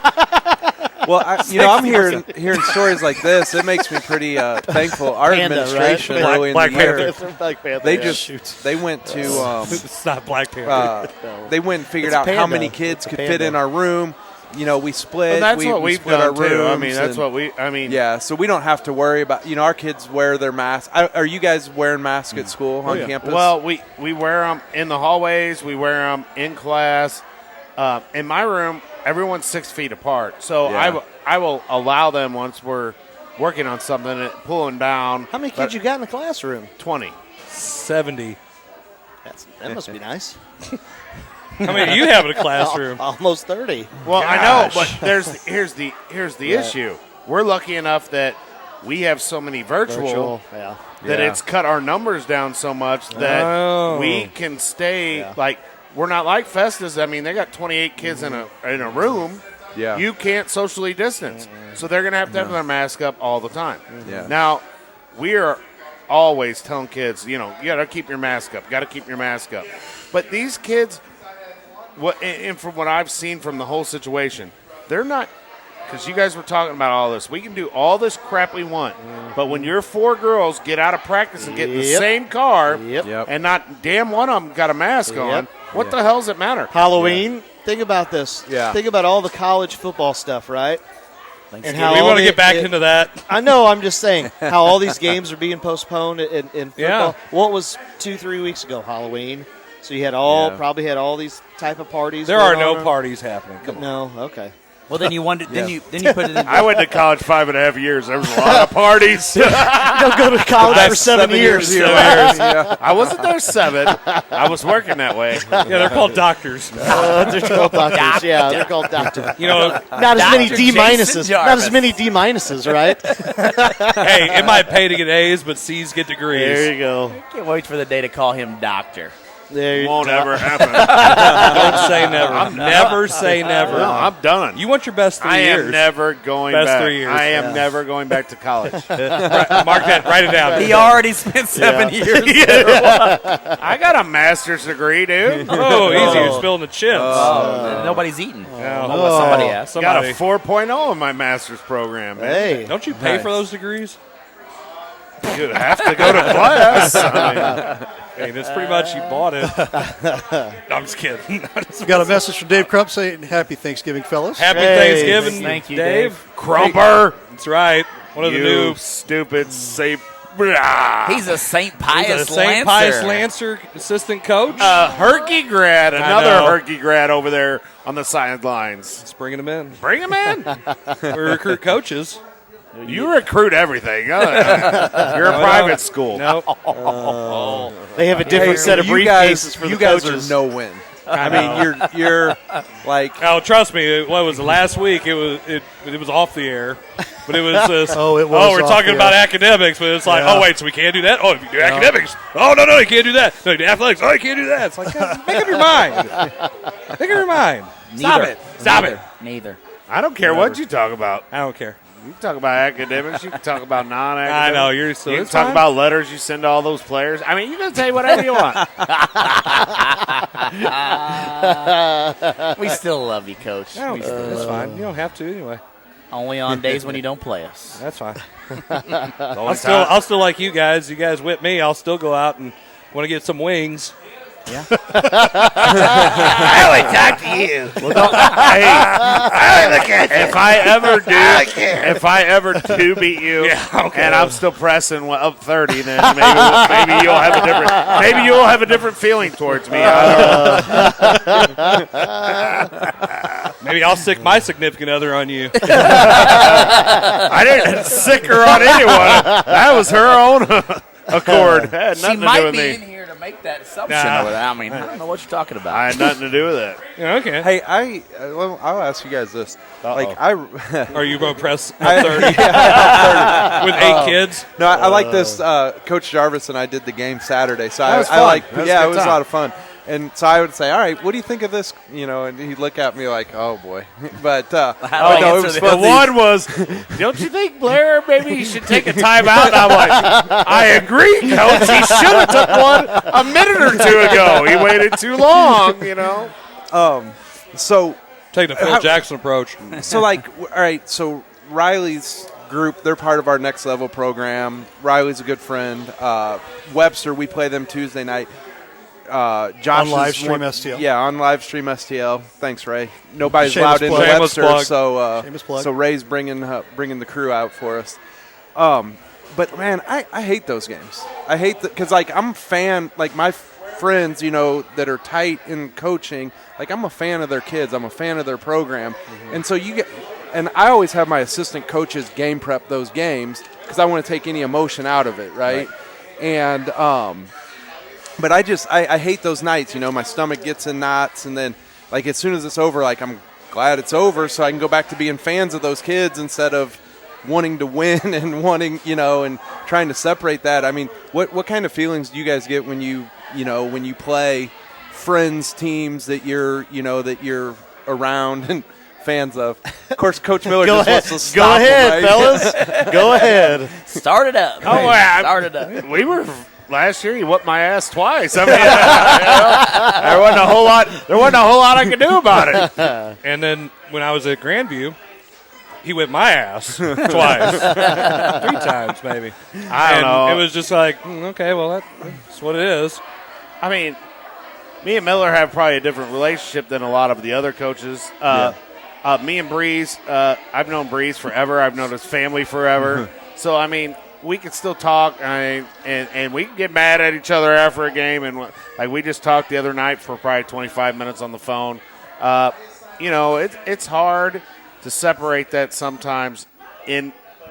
Speaker 13: Well, I'm hearing stories like this. It makes me pretty thankful. Our
Speaker 3: Panda,
Speaker 13: administration
Speaker 3: right?
Speaker 13: early
Speaker 2: Black
Speaker 13: in the year,
Speaker 2: Panther.
Speaker 3: Black Panther,
Speaker 13: they
Speaker 3: yeah.
Speaker 13: just they went to
Speaker 2: It's not Black Panther.
Speaker 13: they went and figured
Speaker 3: It's
Speaker 13: out how
Speaker 3: Panda.
Speaker 13: many kids
Speaker 3: It's
Speaker 13: could
Speaker 3: Panda.
Speaker 13: fit in our room. You know, we split.
Speaker 4: Well, that's
Speaker 13: we,
Speaker 4: what
Speaker 13: we
Speaker 4: we've
Speaker 13: split
Speaker 4: done
Speaker 13: our
Speaker 4: too. I
Speaker 13: rooms
Speaker 4: mean, that's
Speaker 13: and-
Speaker 4: what we. I mean,
Speaker 13: Yeah, so we don't have to worry about. You know, our kids wear their masks. Are you guys wearing masks at school on campus?
Speaker 4: Well, we wear them in the hallways. We wear them in class. In my room, everyone's 6 feet apart. So
Speaker 13: Yeah.
Speaker 4: I will allow them once we're working on something and pulling down.
Speaker 3: How many kids you got in the classroom?
Speaker 4: 20.
Speaker 2: 70.
Speaker 3: That must be nice.
Speaker 2: How many do you have in a classroom?
Speaker 3: Almost 30.
Speaker 4: Well, I know, but here's the issue. We're lucky enough that we have so many virtual
Speaker 3: Yeah.
Speaker 4: that
Speaker 13: Yeah.
Speaker 4: it's cut our numbers down so much that
Speaker 2: Oh.
Speaker 4: we can stay like we're not like Festus. I mean, they got 28 kids in a room.
Speaker 13: Yeah.
Speaker 4: You can't socially distance, so they're going to have their mask up all the time.
Speaker 13: Yeah.
Speaker 4: Now, we are always telling kids, you got to keep your mask up. Got to keep your mask up. But these kids, and from what I've seen from the whole situation, they're not. Because you guys were talking about all this. We can do all this crap we want. But when your 4 girls get out of practice and get in the
Speaker 3: Yep.
Speaker 4: same car
Speaker 3: Yep.
Speaker 4: and not damn one of them got a mask on, what the hell does it matter?
Speaker 3: Halloween. Think about this.
Speaker 13: Yeah.
Speaker 3: Think about all the college football stuff, right? And how
Speaker 2: We
Speaker 3: all
Speaker 2: want to
Speaker 3: the-
Speaker 2: get back into that.
Speaker 3: I know. I'm just saying how all these games are being postponed in football.
Speaker 2: Yeah.
Speaker 3: What was 2-3 weeks ago? Halloween. So you had probably had all these type of parties.
Speaker 2: There are
Speaker 3: going
Speaker 2: no
Speaker 3: on.
Speaker 2: parties happening. Come on.
Speaker 3: No. Okay.
Speaker 12: Well, then you wonder. Then you put it in.
Speaker 4: I went to college 5.5 years. There was a lot of parties.
Speaker 3: Don't go to college for 7 years.
Speaker 4: I wasn't there 7. I was working that way.
Speaker 2: Yeah, they're called doctors.
Speaker 3: They're called doctors. Yeah, they're called doctors.
Speaker 2: Not
Speaker 3: as many
Speaker 12: Dr.
Speaker 3: D
Speaker 12: Jason
Speaker 3: minuses. Not
Speaker 12: Jarvis.
Speaker 3: as many D minuses, right?
Speaker 2: Hey, it might pay to get A's, but C's get degrees.
Speaker 3: There you go.
Speaker 12: Can't wait for the day to call him doctor.
Speaker 3: There you
Speaker 4: Won't
Speaker 3: go.
Speaker 4: ever happen.
Speaker 2: Don't say never. Never say never.
Speaker 4: No, I'm done.
Speaker 2: You want your best 3
Speaker 4: I
Speaker 2: years.
Speaker 4: am never going
Speaker 2: Best
Speaker 4: back.
Speaker 2: 3 years.
Speaker 4: I am never going back to college.
Speaker 2: Mark that. Write it down.
Speaker 12: He already spent 7 years.
Speaker 4: I got a master's degree, dude.
Speaker 2: Oh, easy. You're spilling the chips.
Speaker 12: Nobody's eating.
Speaker 2: Yeah.
Speaker 12: Unless somebody asks.
Speaker 4: Got
Speaker 2: Somebody.
Speaker 4: a 4.0 in my master's program. Man.
Speaker 3: Hey.
Speaker 2: Don't you pay for those degrees?
Speaker 4: You have to go to class. I mean,
Speaker 2: Hey, that's pretty much you bought it. No, I'm just kidding.
Speaker 1: We got a message from Dave Crump saying, "Happy Thanksgiving, fellas."
Speaker 2: Happy
Speaker 3: Hey,
Speaker 2: Thanksgiving,
Speaker 12: thank you,
Speaker 2: Dave.
Speaker 4: Crumper.
Speaker 2: That's right. One of the
Speaker 4: You
Speaker 2: new.
Speaker 4: stupid safe.
Speaker 12: He's a St.
Speaker 2: He's
Speaker 12: Pius
Speaker 2: a St. Pius Lancer assistant coach.
Speaker 4: Herky grad, another
Speaker 2: know.
Speaker 4: Herky grad over there on the sidelines.
Speaker 2: Just bringing them in.
Speaker 4: Bring him in.
Speaker 2: We recruit coaches.
Speaker 4: You recruit everything. You're a private school.
Speaker 2: No.
Speaker 3: They have a different set of
Speaker 13: you
Speaker 3: briefcases
Speaker 13: guys,
Speaker 3: for the
Speaker 13: you guys
Speaker 3: coaches.
Speaker 13: are no win. I mean, you're like
Speaker 2: Oh, trust me. What was it last week? It was off the air, but it was.
Speaker 1: Oh, it was
Speaker 2: Oh, we're
Speaker 1: off
Speaker 2: talking
Speaker 1: the
Speaker 2: about
Speaker 1: air.
Speaker 2: academics, but it's like,
Speaker 1: Yeah.
Speaker 2: oh wait, so we can't do that. Oh, if you do academics. Oh no, you can't do that. No, you do athletics. Oh, you can't do that. It's like, God, make up your mind. Make up your mind. Stop it. Stop it.
Speaker 12: Neither.
Speaker 4: I don't care what you talk about.
Speaker 2: I don't care.
Speaker 4: You can talk about academics. You can talk about non-academics.
Speaker 2: I know you're so.
Speaker 4: You can
Speaker 2: it's
Speaker 4: talk
Speaker 2: fine.
Speaker 4: about letters you send to all those players. I mean, you can say whatever you want.
Speaker 12: We still love you, Coach.
Speaker 2: No, it's fine. You don't have to anyway.
Speaker 12: Only on days when you don't play us.
Speaker 2: That's fine. I'll still like you guys. You guys whip me. I'll still go out and want to get some wings.
Speaker 12: Yeah.
Speaker 4: I only talk to you. Well, I look at you. If I ever do beat you, and I'm still pressing up 30, then maybe you'll have a different feeling towards me.
Speaker 2: Maybe I'll sick my significant other on you.
Speaker 4: I didn't sick her on anyone. That was her own accord. It had
Speaker 12: She
Speaker 4: nothing to do
Speaker 12: might
Speaker 4: with
Speaker 12: be
Speaker 4: me.
Speaker 12: in here to make that assumption over that. I mean, I don't know what you're talking about.
Speaker 4: I had nothing to do with it.
Speaker 2: Yeah, okay.
Speaker 13: Hey, I'll ask you guys this.
Speaker 2: Are you going to press 30 with 8 kids?
Speaker 13: No, I like this. Coach Jarvis and I did the game Saturday, so
Speaker 4: That was
Speaker 13: I
Speaker 4: fun.
Speaker 13: like.
Speaker 4: That was
Speaker 13: Yeah,
Speaker 4: a
Speaker 13: it
Speaker 4: good
Speaker 13: was a
Speaker 4: time.
Speaker 13: lot of fun. And so I would say, all right, what do you think of this? And he'd look at me like, oh boy. But no, it was
Speaker 4: The one was, don't you think Blair maybe he should take a timeout? And I'm like, I agree, Coach. He should have took one a minute or two ago. He waited too long,
Speaker 13: So
Speaker 2: Taking the Phil Jackson approach.
Speaker 13: So all right, so Riley's group, they're part of our Next Level program. Riley's a good friend. Webster, we play them Tuesday night. Josh
Speaker 1: on live stream STL.
Speaker 13: Yeah, on live stream STL. Thanks, Ray. Nobody's
Speaker 1: Shameless
Speaker 13: allowed into
Speaker 1: plug.
Speaker 13: Webster,
Speaker 2: Shameless
Speaker 1: plug.
Speaker 13: so Ray's bringing the crew out for us. But man, I hate those games. I hate because I'm a fan. Like my friends, that are tight in coaching. Like I'm a fan of their kids. I'm a fan of their program, and so and I always have my assistant coaches game prep those games because I want to take any emotion out of it, right? And but I hate those nights. My stomach gets in knots, and then as soon as it's over, I'm glad it's over, so I can go back to being fans of those kids instead of wanting to win and wanting and trying to separate that. I mean, what kind of feelings do you guys get when you play friends teams that you're around and fans of? Of course, Coach Miller wants to stop
Speaker 3: Go ahead,
Speaker 13: them, right?
Speaker 3: fellas. Go ahead.
Speaker 12: Start it up.
Speaker 4: Oh, yeah.
Speaker 12: Start it up.
Speaker 4: We were last year. He whooped my ass twice. I mean, there wasn't a whole lot. There wasn't a whole lot I could do about it.
Speaker 2: And then when I was at Grandview, he whipped my ass twice, 3 times maybe.
Speaker 4: I don't know.
Speaker 2: It was just like, okay, well that's what it is.
Speaker 4: I mean, me and Miller have probably a different relationship than a lot of the other coaches. Me and Breeze, I've known Breeze forever. I've known his family forever. So, I mean, we can still talk, and we can get mad at each other after a game. And we just talked the other night for probably 25 minutes on the phone. It's hard to separate that sometimes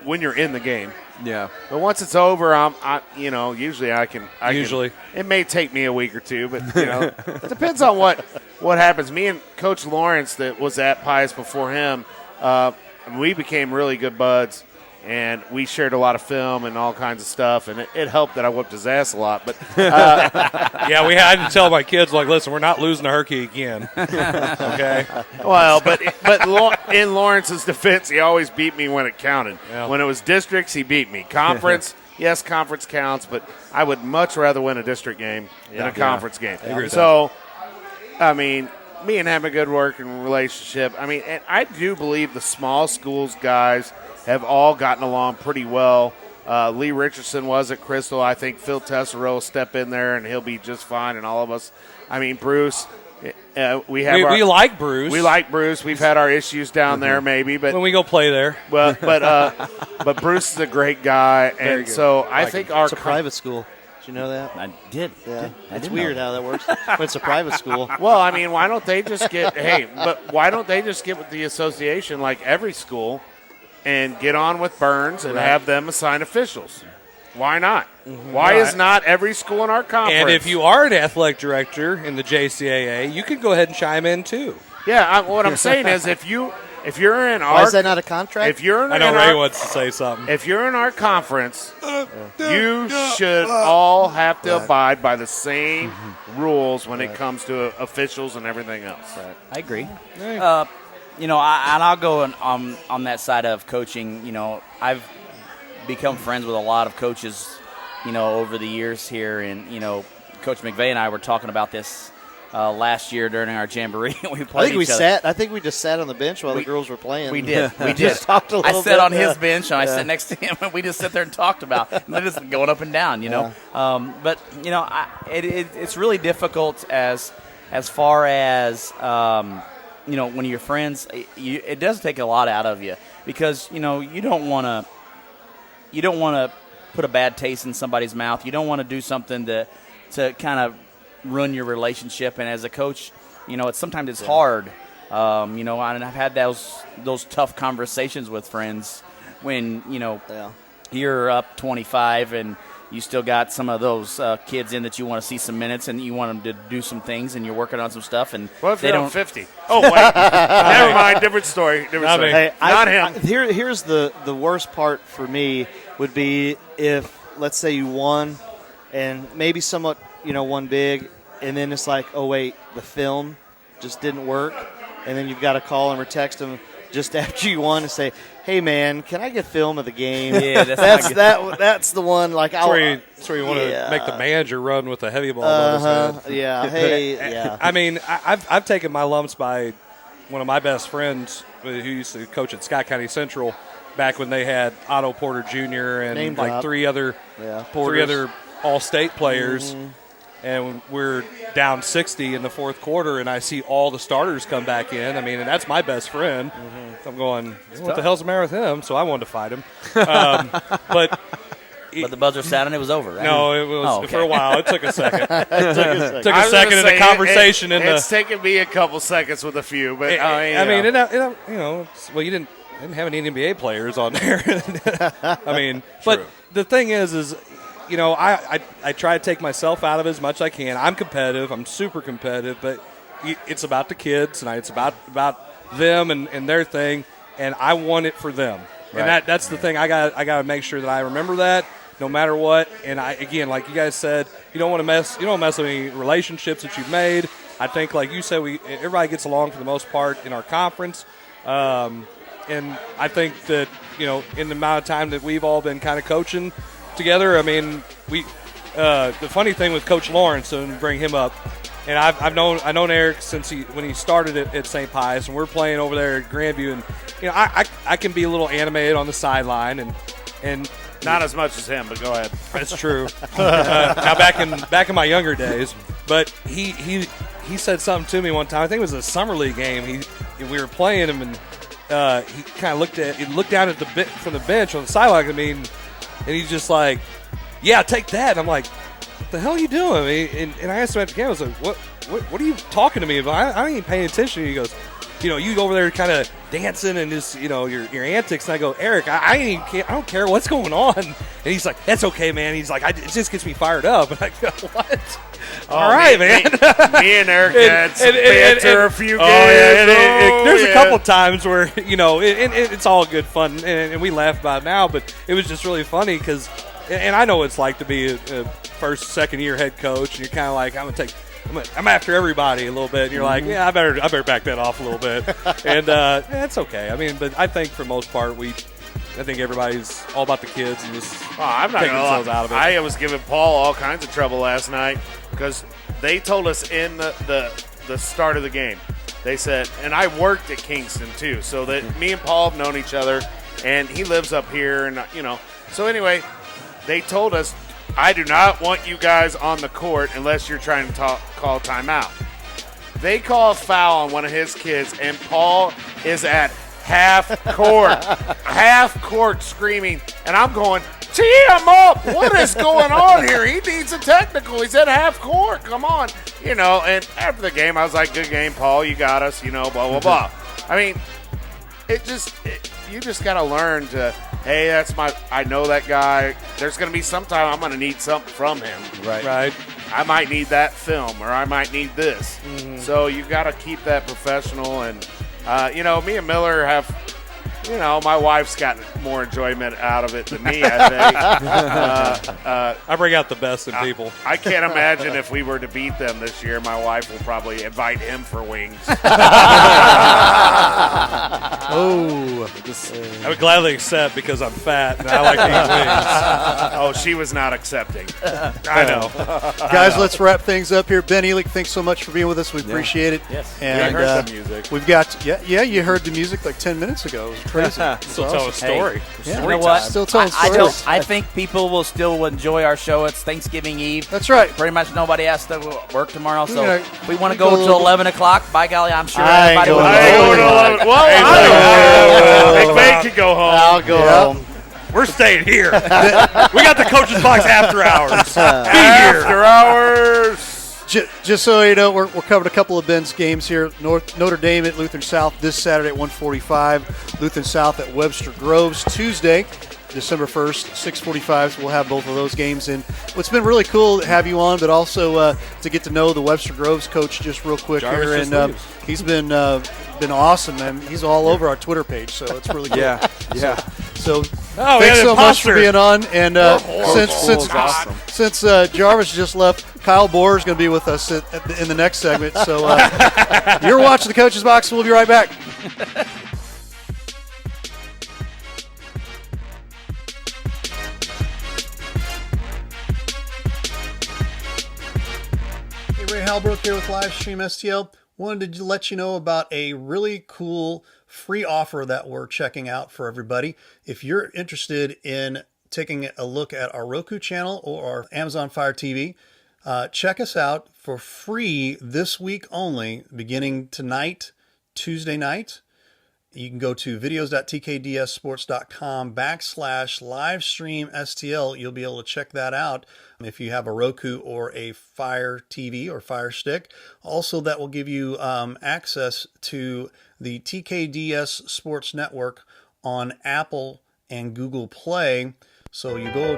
Speaker 4: when you're in the game.
Speaker 13: Yeah.
Speaker 4: But once it's over, usually I can.
Speaker 2: Usually.
Speaker 4: It may take me a week or two, but it depends on what happens. Me and Coach Lawrence, that was at Pius before him, we became really good buds, and we shared a lot of film and all kinds of stuff, and it helped that I whooped his ass a lot. But
Speaker 2: yeah, we had to tell my kids, listen, we're not losing to Herky again. Okay.
Speaker 4: Well, but in Lawrence's defense, he always beat me when it counted. Yeah. When it was districts, he beat me. Conference, yes, conference counts, but I would much rather win a district game than a conference game. So, I mean, me and him have a good working relationship. I mean, and I do believe the small schools guys have all gotten along pretty well. Lee Richardson was at Crystal. I think Phil Tessero will step in there, and he'll be just fine, and all of us. I mean, Bruce, we
Speaker 2: like Bruce.
Speaker 4: We like Bruce. We've had our issues down there maybe. But
Speaker 2: when we go play there.
Speaker 4: But Bruce is a great guy, and so I think
Speaker 3: it's a private school. Did you know that?
Speaker 12: I did.
Speaker 3: Yeah. It's weird how that works. But it's a private school.
Speaker 4: Well, I mean, why don't they just get why don't they just get with the association like every school and get on with Burns and have them assign officials? Why not? Why is not every school in our conference?
Speaker 2: And if you are an athletic director in the JCAA, you can go ahead and chime in too.
Speaker 4: Yeah, what I'm saying is if you're in our...
Speaker 3: Why is that not a contract?
Speaker 4: If you're
Speaker 2: I know Ray wants to say something.
Speaker 4: If you're in our conference, you should all have to abide by the same rules when it comes to officials and everything else.
Speaker 12: I agree. And I'll go on that side of coaching. I've become friends with a lot of coaches, over the years here. And, Coach McVeigh and I were talking about this last year during our jamboree. We played
Speaker 3: I think we
Speaker 12: each other.
Speaker 3: sat. I think we just sat on the bench while the girls were playing.
Speaker 12: We did. We did.
Speaker 3: Just talked a little
Speaker 12: I
Speaker 3: bit.
Speaker 12: sat on his bench and I sat next to him, and we just sat there and talked about it. And they're just going up and down, you know. But you know, it's really difficult as far as you know, when you're friends. It does take a lot out of you because you know you don't want to put a bad taste in somebody's mouth. You don't want to do something to kind of ruin your relationship. And as a coach, you know, sometimes it's hard. You know, and I've had those tough conversations with friends when, you know, you're up 25 and you still got some of those kids in that you want to see some minutes and you want them to do some things and you're working on some stuff. And
Speaker 4: what if
Speaker 12: they
Speaker 4: you're
Speaker 12: don't
Speaker 4: on 50? Oh, wait. Never mind. Different story.
Speaker 3: Hey,
Speaker 4: Not him.
Speaker 3: Here's the worst part for me would be if, let's say, you won and maybe somewhat, you know, won big, and then it's like, oh, wait, the film just didn't work, and then you've got to call them or text them just after you won and say, hey, man, can I get film of the game?
Speaker 12: Yeah,
Speaker 3: that's the one. Like,
Speaker 2: that's where you want to make the manager run with a heavy ball above his head.
Speaker 3: Yeah, hey, yeah.
Speaker 2: I mean, I've taken my lumps by one of my best friends who used to coach at Scott County Central back when they had Otto Porter Jr. and
Speaker 3: Name
Speaker 2: like
Speaker 3: drop.
Speaker 2: three other All-State players.
Speaker 3: Mm-hmm.
Speaker 2: And we're down 60 in the fourth quarter, and I see all the starters come back in. I mean, and that's my best friend.
Speaker 3: Mm-hmm.
Speaker 2: So I'm going, what the hell's the matter with him? So I wanted to fight him. But
Speaker 12: the buzzer sounded, it was over, right?
Speaker 2: No, it was for a while. It took a second. It took
Speaker 4: I
Speaker 2: a
Speaker 4: was
Speaker 2: second
Speaker 4: gonna
Speaker 2: in the
Speaker 4: say,
Speaker 2: conversation.
Speaker 4: It's taken me a couple seconds with a few, but you
Speaker 2: know, well, you didn't have any NBA players on there. I mean, but the thing is, you know, I try to take myself out of it as much as I can. I'm competitive. I'm super competitive, but it's about the kids tonight. It's about them and their thing, and I want it for them. Right. And that's the thing. I got to make sure that I remember that no matter what. And again, like you guys said, you don't want to mess with any relationships that you've made. I think, like you said, everybody gets along for the most part in our conference. And I think that, you know, in the amount of time that we've all been kind of coaching together, I mean, the funny thing with Coach Lawrence, and bring him up, and I've known Eric since when he started at St. Pius, and we're playing over there at Grandview, and you know, I can be a little animated on the sideline, and
Speaker 4: not as much as him, but go ahead.
Speaker 2: That's true. Now back in my younger days, but he said something to me one time. I think it was a summer league game. We were playing him, and he kind of looked down at from the bench on the sideline. I mean. And he's just like, yeah, take that. And I'm like, what the hell are you doing? And I asked him after the game, I was like, what are you talking to me about? I ain't even paying attention. He goes, you know, you over there kind of dancing and just, you know, your antics. And I go, Eric, I don't care what's going on. And he's like, that's okay, man. He's like, it just gets me fired up. And I go, what? All right, man.
Speaker 4: Me and Eric had some banter a few games.
Speaker 2: There's a couple times where, you know, it's all good fun, and we laugh about it now, but it was just really funny because, and I know what it's like to be a first, second-year head coach, and you're kind of like, I'm after everybody a little bit, and you're like, yeah, I better back that off a little bit. And it's okay. I mean, but I think for the most part, I think everybody's all about the kids and just
Speaker 4: I'm not
Speaker 2: taking themselves out of it.
Speaker 4: I was giving Paul all kinds of trouble last night because they told us in the start of the game, they said, and I worked at Kingston too, so that me and Paul have known each other, and he lives up here, and you know. So anyway, they told us, I do not want you guys on the court unless you're trying to call timeout. They call a foul on one of his kids, and Paul is at half court screaming, and I'm going, tee him up. What is going on here? He needs a technical. He's at half court. Come on. You know, and after the game, I was like, good game, Paul. You got us, you know, blah, blah, blah. I mean, you just got to learn to, hey, I know that guy. There's going to be some time I'm going to need something from him.
Speaker 2: Right.
Speaker 4: I might need that film, or I might need this. Mm-hmm. So you got to keep that professional. And, you know, me and Miller have my wife's gotten more enjoyment out of it than me, I think.
Speaker 2: I bring out the best in people.
Speaker 4: I can't imagine if we were to beat them this year, my wife will probably invite him for wings.
Speaker 1: Oh.
Speaker 2: I would gladly accept because I'm fat and I like to eat wings.
Speaker 4: Oh, she was not accepting. I know.
Speaker 1: Guys, let's wrap things up here. Ben Elick, thanks so much for being with us. We appreciate it.
Speaker 12: Yes.
Speaker 1: And
Speaker 4: We heard the music.
Speaker 1: we've got, you heard the music like 10 minutes ago. It was crazy.
Speaker 2: Still tell a story.
Speaker 1: Yeah.
Speaker 12: You know what?
Speaker 1: Still telling
Speaker 12: I
Speaker 1: stories.
Speaker 12: I think people will still enjoy our show. It's Thanksgiving Eve.
Speaker 1: That's right.
Speaker 12: Pretty much nobody has to work tomorrow, so
Speaker 1: Yeah,
Speaker 12: if we want to
Speaker 1: go
Speaker 12: go
Speaker 1: a
Speaker 12: till
Speaker 1: little-
Speaker 12: 11 o'clock, by golly, I'm sure
Speaker 1: I ain't
Speaker 12: everybody will.
Speaker 1: going
Speaker 4: I ain't going to 11. Well, Big Ben can go home.
Speaker 3: I'll go home.
Speaker 2: We're staying here. We got the Coach's Box after hours. Be here.
Speaker 4: After hours.
Speaker 1: Just so you know, we're covering a couple of Ben's games here. Notre Dame at Lutheran South this Saturday at 1:45. Lutheran South at Webster Groves Tuesday, December 1st, 6:45. So we'll have both of those games. And what's been really cool to have you on, but also to get to know the Webster Groves coach just real quick
Speaker 2: Jarvis
Speaker 1: here.
Speaker 2: just
Speaker 1: And
Speaker 2: leaves.
Speaker 1: he's been awesome, man. He's all over our Twitter page, so it's really cool.
Speaker 13: Yeah.
Speaker 1: So
Speaker 2: Oh, we
Speaker 1: thanks
Speaker 2: had
Speaker 1: so
Speaker 2: an
Speaker 1: much for
Speaker 2: imposter.
Speaker 1: being on. And since Jarvis just left, Kyle Bohr is going to be with us in the next segment. So you're watching the Coach's Box. We'll be right back. Hey, Ray Halbrook here with Livestream STL. Wanted to let you know about a really cool free offer that we're checking out for everybody. If you're interested in taking a look at our Roku channel or our Amazon Fire TV, check us out for free this week only, beginning tonight, Tuesday night. You can go to videos.tkdssports.com/livestream STL. You'll be able to check that out if you have a Roku or a Fire TV or Fire Stick. Also, that will give you access to the TKDS Sports Network on Apple and Google Play. So you go...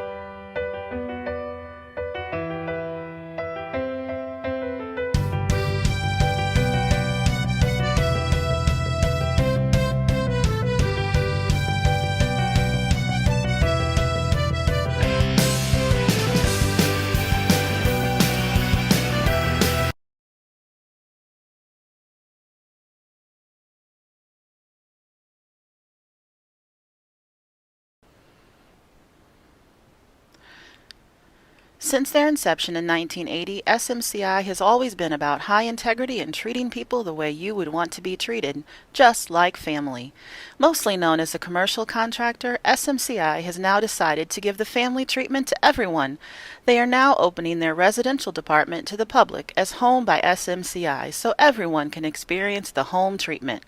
Speaker 14: Since their inception in 1980, SMCI has always been about high integrity and treating people the way you would want to be treated, just like family. Mostly known as a commercial contractor, SMCI has now decided to give the family treatment to everyone. They are now opening their residential department to the public as Home by SMCI, so everyone can experience the home treatment.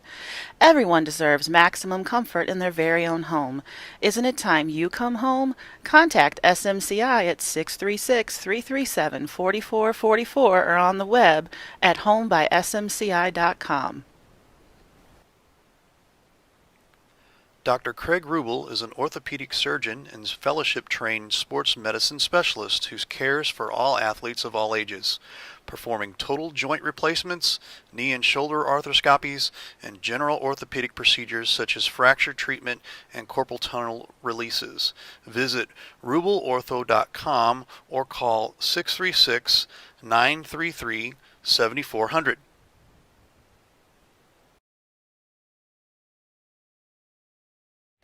Speaker 14: Everyone deserves maximum comfort in their very own home. Isn't it time you come home? Contact SMCI at 636-337-4444 or on the web at homebysmci.com.
Speaker 1: Dr. Craig Rubel is an orthopedic surgeon and fellowship-trained sports medicine specialist who cares for all athletes of all ages, performing total joint replacements, knee and shoulder arthroscopies, and general orthopedic procedures such as fracture treatment and carpal tunnel releases. Visit rubelortho.com or call 636-933-7400.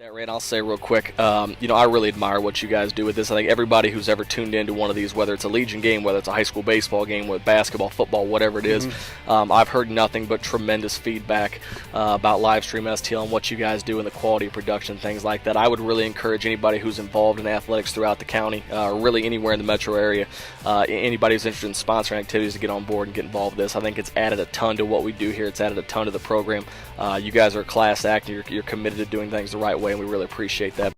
Speaker 15: That, Ray, and I'll say real quick, I really admire what you guys do with this. I think everybody who's ever tuned into one of these, whether it's a Legion game, whether it's a high school baseball game, with basketball, football, whatever it is, I've heard nothing but tremendous feedback about Livestream STL and what you guys do and the quality of production, things like that. I would really encourage anybody who's involved in athletics throughout the county, or really anywhere in the metro area, anybody who's interested in sponsoring activities to get on board and get involved with this. I think it's added a ton to what we do here. It's added a ton to the program. You guys are a class act, and you're committed to doing things the right way, and we really appreciate that.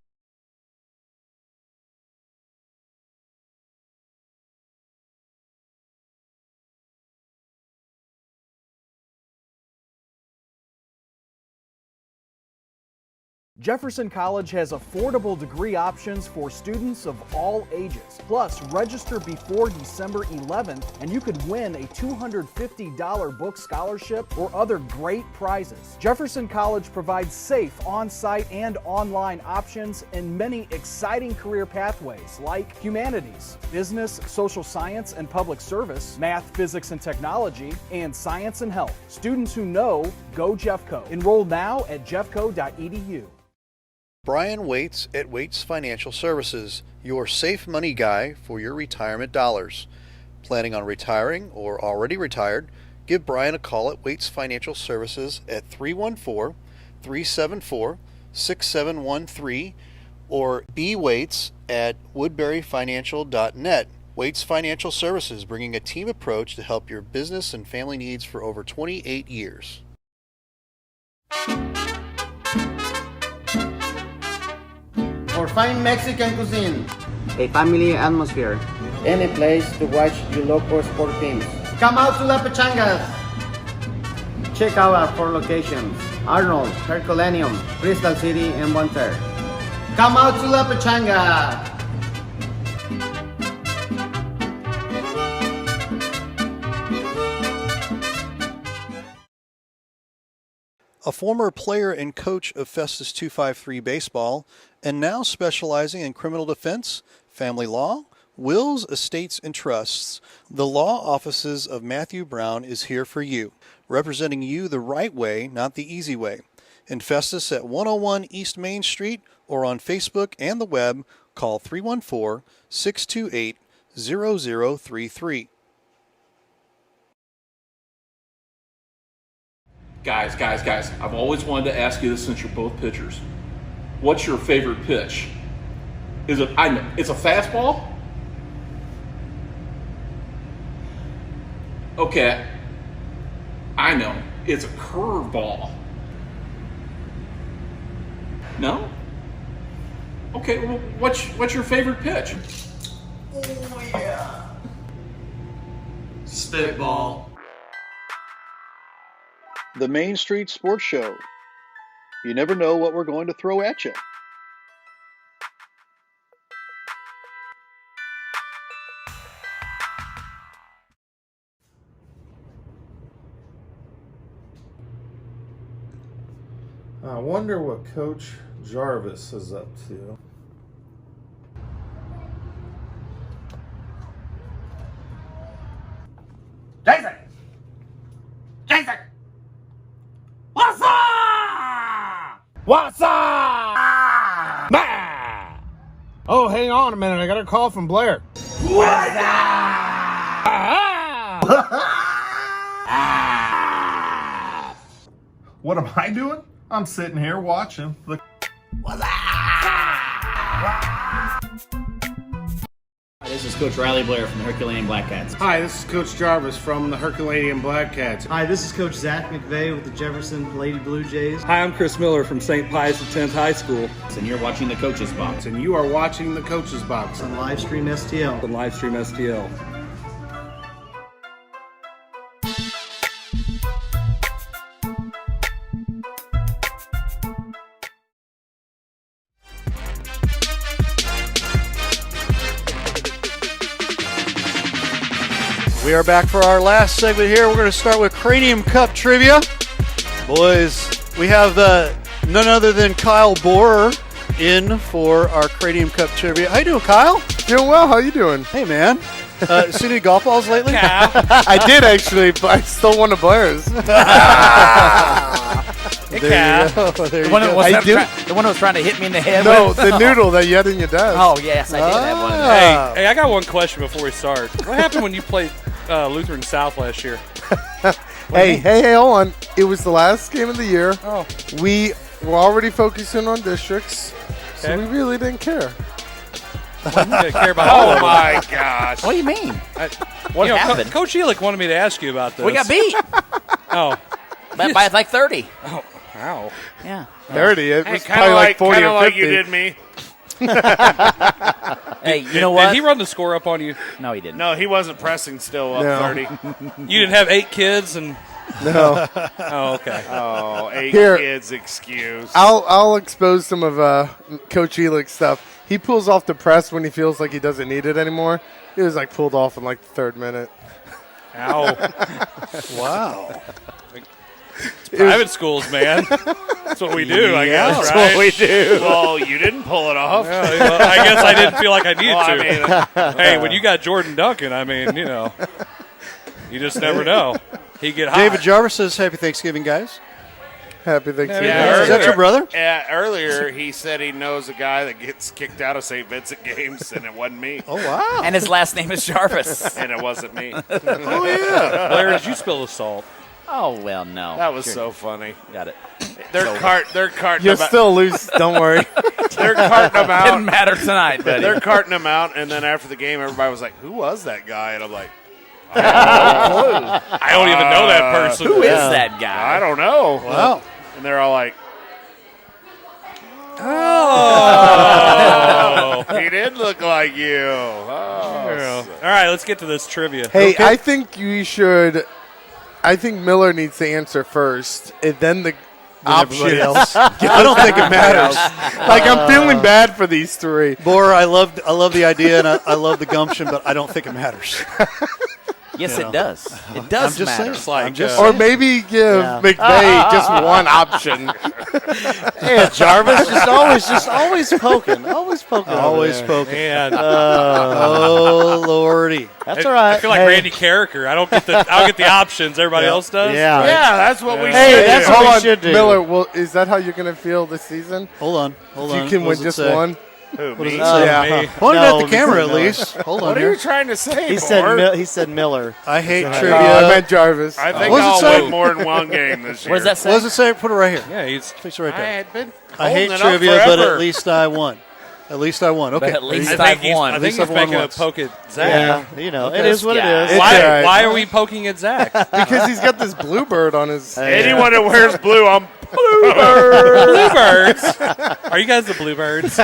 Speaker 6: Jefferson College has affordable degree options for students of all ages. Plus, register before December 11th and you could win a $250 book scholarship or other great prizes. Jefferson College provides safe on-site and online options and many exciting career pathways like humanities, business, social science and public service, math, physics and technology, and science and health. Students who know, go Jeffco. Enroll now at jeffco.edu.
Speaker 1: Brian Waits at Waits Financial Services, your safe money guy for your retirement dollars. Planning on retiring or already retired? Give Brian a call at Waits Financial Services at 314-374-6713 or bwaits at woodburyfinancial.net. Waits Financial Services, bringing a team approach to help your business and family needs for over 28 years.
Speaker 7: For fine Mexican cuisine,
Speaker 8: A family atmosphere.
Speaker 7: any place to watch your local sport teams. Come out to La Pechangas. Check out our 4 locations: Arnold, Herculaneum, Crystal City, and Bonter. Come out to La Pechanga.
Speaker 1: A former player and coach of Festus 253 baseball, and now specializing in criminal defense, family law, wills, estates, and trusts, the law offices of Matthew Brown is here for you, representing you the right way, not the easy way. In Festus at 101 East Main Street or on Facebook and the web, call 314-628-0033.
Speaker 10: Guys, I've always wanted to ask you this since you're both pitchers. What's your favorite pitch? It's a fastball? Okay, I know. It's a curveball. No? Okay, well, what's your favorite pitch?
Speaker 7: Oh yeah.
Speaker 10: Spitball.
Speaker 1: The Main Street Sports Show. You never know what we're going to throw at you.
Speaker 16: I wonder what Coach Jarvis is up to.
Speaker 7: Jason! What's up?
Speaker 17: What's up? Bah! Oh, hang on a minute. I got a call from Blair.
Speaker 7: What's up?
Speaker 16: What am I doing? I'm sitting here watching the.
Speaker 18: This is Coach Riley Blair from the Herculaneum Black Cats.
Speaker 17: Hi, this is Coach Jarvis from the Herculaneum Black Cats.
Speaker 3: Hi, this is Coach Zach McVeigh with the Jefferson Lady Blue Jays.
Speaker 19: Hi, I'm Chris Miller from St. Pius X High School.
Speaker 18: And you're watching the Coach's Box.
Speaker 17: And you are watching the Coach's Box
Speaker 3: on Livestream STL.
Speaker 19: On Livestream STL.
Speaker 1: We are back for our last segment here. We're going to start with Cranium Cup Trivia. Boys, we have none other than Kyle Borer in for our Cranium Cup Trivia. How you doing, Kyle?
Speaker 20: Doing well. How you doing?
Speaker 1: Hey, man. Seen any golf balls lately?
Speaker 20: I did, actually, but I stole one of Blair's.
Speaker 12: The one that was trying to hit me in the head.
Speaker 20: No, the noodle that you had in your desk.
Speaker 12: Oh, yes, I did have one.
Speaker 2: Hey, I got one question before we start. What happened when you played Lutheran South last year?
Speaker 20: Hey, hold on. It was the last game of the year.
Speaker 2: Oh.
Speaker 20: We were already focusing on districts, so we really didn't care.
Speaker 2: Care about all of them.
Speaker 4: My gosh.
Speaker 12: What do you mean?
Speaker 2: What happened? Coach Elick wanted me to ask you about this.
Speaker 12: We got beat.
Speaker 2: Oh.
Speaker 12: By like 30.
Speaker 2: Oh, wow.
Speaker 12: Yeah.
Speaker 20: 30. It was
Speaker 4: Hey,
Speaker 20: probably like 40 or 50.
Speaker 4: like you did me.
Speaker 12: Hey, you know what?
Speaker 2: Did he run the score up on you?
Speaker 12: No, he didn't.
Speaker 4: No, he wasn't pressing still up 30.
Speaker 2: You didn't have 8 kids and
Speaker 20: No.
Speaker 2: Oh, okay.
Speaker 4: Oh,
Speaker 20: Here.
Speaker 4: kids excuse.
Speaker 20: I'll expose some of Coach Elick's stuff. He pulls off the press when he feels like he doesn't need it anymore. It was like pulled off in like the third minute.
Speaker 2: Ow.
Speaker 1: Wow.
Speaker 2: Private schools, man. That's what we do, I guess,
Speaker 4: That's
Speaker 2: right?
Speaker 4: what we do. Well, you didn't pull it off.
Speaker 2: Yeah, well, I guess I didn't feel like I needed
Speaker 4: Well,
Speaker 2: to.
Speaker 4: I mean,
Speaker 2: Hey, when you got Jordan Duncan, I mean, you know, you just never know. He get hot.
Speaker 1: David Jarvis says, "Happy Thanksgiving, guys."
Speaker 20: Happy Thanksgiving.
Speaker 4: Yeah,
Speaker 1: Is that your brother?
Speaker 4: Yeah, earlier he said he knows a guy that gets kicked out of St. Vincent games, and it wasn't me.
Speaker 1: Oh, wow.
Speaker 12: And his last name is Jarvis.
Speaker 4: And it wasn't me.
Speaker 1: Oh, yeah.
Speaker 2: Blair, did you spill the salt?
Speaker 12: Oh, well, no.
Speaker 4: That was
Speaker 12: Sure.
Speaker 4: so funny.
Speaker 12: Got it.
Speaker 4: They're carting
Speaker 20: You're
Speaker 4: them
Speaker 20: still loose. Don't worry.
Speaker 4: They're carting them out.
Speaker 12: Didn't matter tonight, buddy.
Speaker 4: They're carting them out, and then after the game, everybody was like, "Who was that guy?" And I'm like,
Speaker 2: I don't even know that person.
Speaker 12: Who is that guy?
Speaker 4: I don't know.
Speaker 1: Wow.
Speaker 4: And they're all like,
Speaker 2: Oh.
Speaker 4: "He did look like you." Oh,
Speaker 2: All right, let's get to this trivia.
Speaker 20: Hey,
Speaker 1: Okay.
Speaker 20: I think you should. I think Miller needs to answer first, and then the
Speaker 1: everybody
Speaker 20: options.
Speaker 1: else. I don't think it matters.
Speaker 20: Like I'm feeling bad for these three.
Speaker 1: Bor, I love the idea and I love the gumption, but I don't think it matters.
Speaker 12: Yes,
Speaker 1: You
Speaker 12: it
Speaker 1: know.
Speaker 12: does. It does
Speaker 1: I'm just
Speaker 12: matter.
Speaker 1: saying.
Speaker 2: It's like,
Speaker 1: I'm just
Speaker 20: Or
Speaker 1: saying.
Speaker 20: maybe give McVay just one option.
Speaker 3: Yeah, Jarvis, just always poking. Always poking. over
Speaker 1: Always
Speaker 3: there.
Speaker 1: poking.
Speaker 2: man.
Speaker 1: Oh, Lordy.
Speaker 3: That's all right.
Speaker 2: I feel like
Speaker 3: Hey.
Speaker 2: Randy Carricker. I'll get the options. Everybody else does.
Speaker 3: Yeah.
Speaker 4: yeah, that's what we
Speaker 3: Hey,
Speaker 4: should
Speaker 3: that's
Speaker 4: do.
Speaker 3: what
Speaker 20: Hold
Speaker 3: we
Speaker 20: on,
Speaker 3: should do.
Speaker 20: Miller. Well, is that how you're going to feel this season?
Speaker 1: Hold on.
Speaker 20: If you can
Speaker 1: What
Speaker 20: win
Speaker 1: does it
Speaker 20: just
Speaker 1: say?
Speaker 20: one.
Speaker 4: Who,
Speaker 1: What does
Speaker 4: me?
Speaker 1: it say?
Speaker 20: Yeah.
Speaker 2: Me.
Speaker 1: Point it
Speaker 3: No,
Speaker 1: at the camera at
Speaker 3: Miller.
Speaker 1: least. Hold on
Speaker 4: What are
Speaker 1: here.
Speaker 4: you trying to say,
Speaker 3: He said Miller.
Speaker 1: I hate
Speaker 20: I
Speaker 1: trivia.
Speaker 20: meant Jarvis.
Speaker 4: I think
Speaker 1: What does it
Speaker 4: I'll
Speaker 1: say?
Speaker 4: win more than one game this year.
Speaker 12: What does that say?
Speaker 1: What does it say? Put it right here.
Speaker 2: Yeah, he's.
Speaker 1: Face it right
Speaker 4: I
Speaker 1: there.
Speaker 4: had been
Speaker 1: I hate
Speaker 4: holding it up
Speaker 1: trivia, but
Speaker 4: forever.
Speaker 1: at least I won. At least I won. Okay.
Speaker 12: But at least
Speaker 2: I
Speaker 12: I've
Speaker 2: think he's,
Speaker 12: won.
Speaker 2: I
Speaker 1: At
Speaker 2: think
Speaker 1: least
Speaker 2: he's
Speaker 1: I've won
Speaker 2: making a
Speaker 1: once.
Speaker 2: poke at
Speaker 3: Yeah,
Speaker 2: Zach.
Speaker 3: you know, it
Speaker 12: Okay.
Speaker 3: is what it
Speaker 12: Yeah.
Speaker 3: is.
Speaker 2: Why?
Speaker 20: all right.
Speaker 2: Why are we poking at Zach?
Speaker 20: Because he's got this bluebird on his.
Speaker 4: Anyone that wears blue, I'm
Speaker 2: Bluebirds. Are you guys the Bluebirds?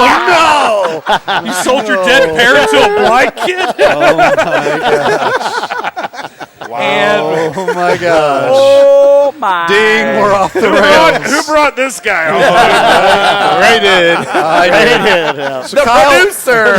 Speaker 2: Oh no! You sold your dead parent to a blind kid?
Speaker 1: Oh my gosh.
Speaker 2: And
Speaker 1: Oh my gosh.
Speaker 12: Oh, my.
Speaker 1: Ding, we're off the
Speaker 4: who
Speaker 1: rails.
Speaker 4: brought this guy on?
Speaker 1: Ray did. I did.
Speaker 3: Yeah.
Speaker 1: So Kyle,
Speaker 12: Producer.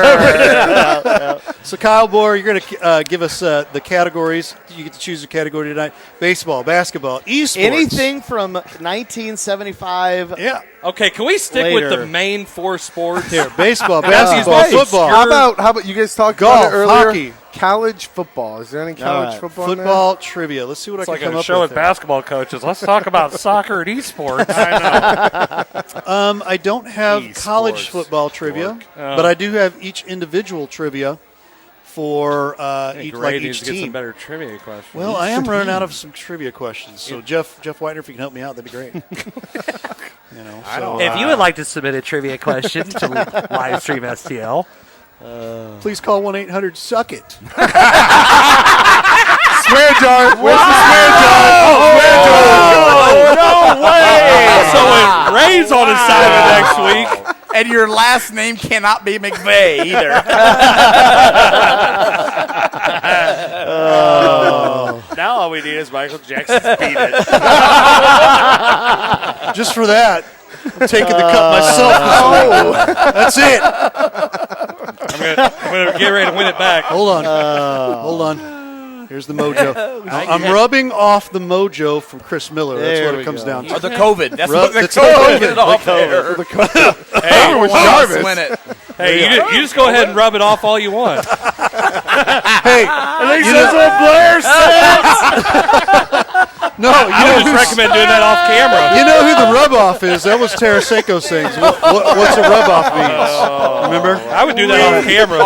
Speaker 1: So Kyle Bohr, you're going to give us the categories. You get to choose a category tonight: baseball, basketball, esports.
Speaker 3: Anything from 1975.
Speaker 1: Yeah.
Speaker 2: okay, can we stick with
Speaker 3: Later.
Speaker 2: the main four sports?
Speaker 1: Here, baseball,
Speaker 2: Now,
Speaker 1: basketball,
Speaker 2: these
Speaker 1: football.
Speaker 20: How about you guys talked
Speaker 1: Golf,
Speaker 20: about it earlier?
Speaker 1: hockey.
Speaker 20: College football. Is there any college
Speaker 3: right.
Speaker 20: football? in there?
Speaker 1: Football trivia. Let's see what
Speaker 2: It's
Speaker 1: I
Speaker 2: like
Speaker 1: can come
Speaker 2: a
Speaker 1: up
Speaker 2: show
Speaker 1: with.
Speaker 2: with basketball coaches. Let's talk about soccer and esports.
Speaker 4: I know.
Speaker 1: I don't have
Speaker 4: Esports.
Speaker 1: college football trivia, but I do have each individual trivia for each
Speaker 2: Great,
Speaker 1: each
Speaker 2: to get some
Speaker 1: team.
Speaker 2: better trivia questions.
Speaker 1: Well, I am running out of some trivia questions. So Jeff Whitener, if you can help me out, that'd be great. You know, so,
Speaker 2: if you would like to submit a trivia question to Livestream STL,
Speaker 1: please call 1-800-SUCK-IT.
Speaker 20: Swear jar. Where's the swear jar? Swear jar.
Speaker 4: No way!
Speaker 2: so when Ray's on his side of it next week,
Speaker 12: And your last name cannot be McVay either.
Speaker 4: Now all we need is Michael Jackson's Beat It.
Speaker 1: Just for that, I'm taking the cut myself. That's it.
Speaker 2: I'm gonna get ready to win it back.
Speaker 1: Hold on. Hold on. Here's the mojo. I'm rubbing off the mojo from Chris Miller. That's
Speaker 3: There
Speaker 1: what
Speaker 3: we
Speaker 1: it comes
Speaker 3: go.
Speaker 1: down to.
Speaker 12: Or the COVID. That's
Speaker 1: Rub-
Speaker 12: what the
Speaker 1: it's the
Speaker 12: COVID.
Speaker 1: COVID.
Speaker 12: Get it off there.
Speaker 2: Hey,
Speaker 20: was
Speaker 12: One of us
Speaker 20: Jarvis.
Speaker 12: win it.
Speaker 2: hey, you just go ahead and rub it off all you want.
Speaker 1: Hey,
Speaker 4: And he says what Blair says.
Speaker 1: no,
Speaker 2: I would just recommend doing that off camera.
Speaker 1: You know who the rub off is? That was Tarasenko sings. What's a rub off means? Remember?
Speaker 2: I would do that off camera.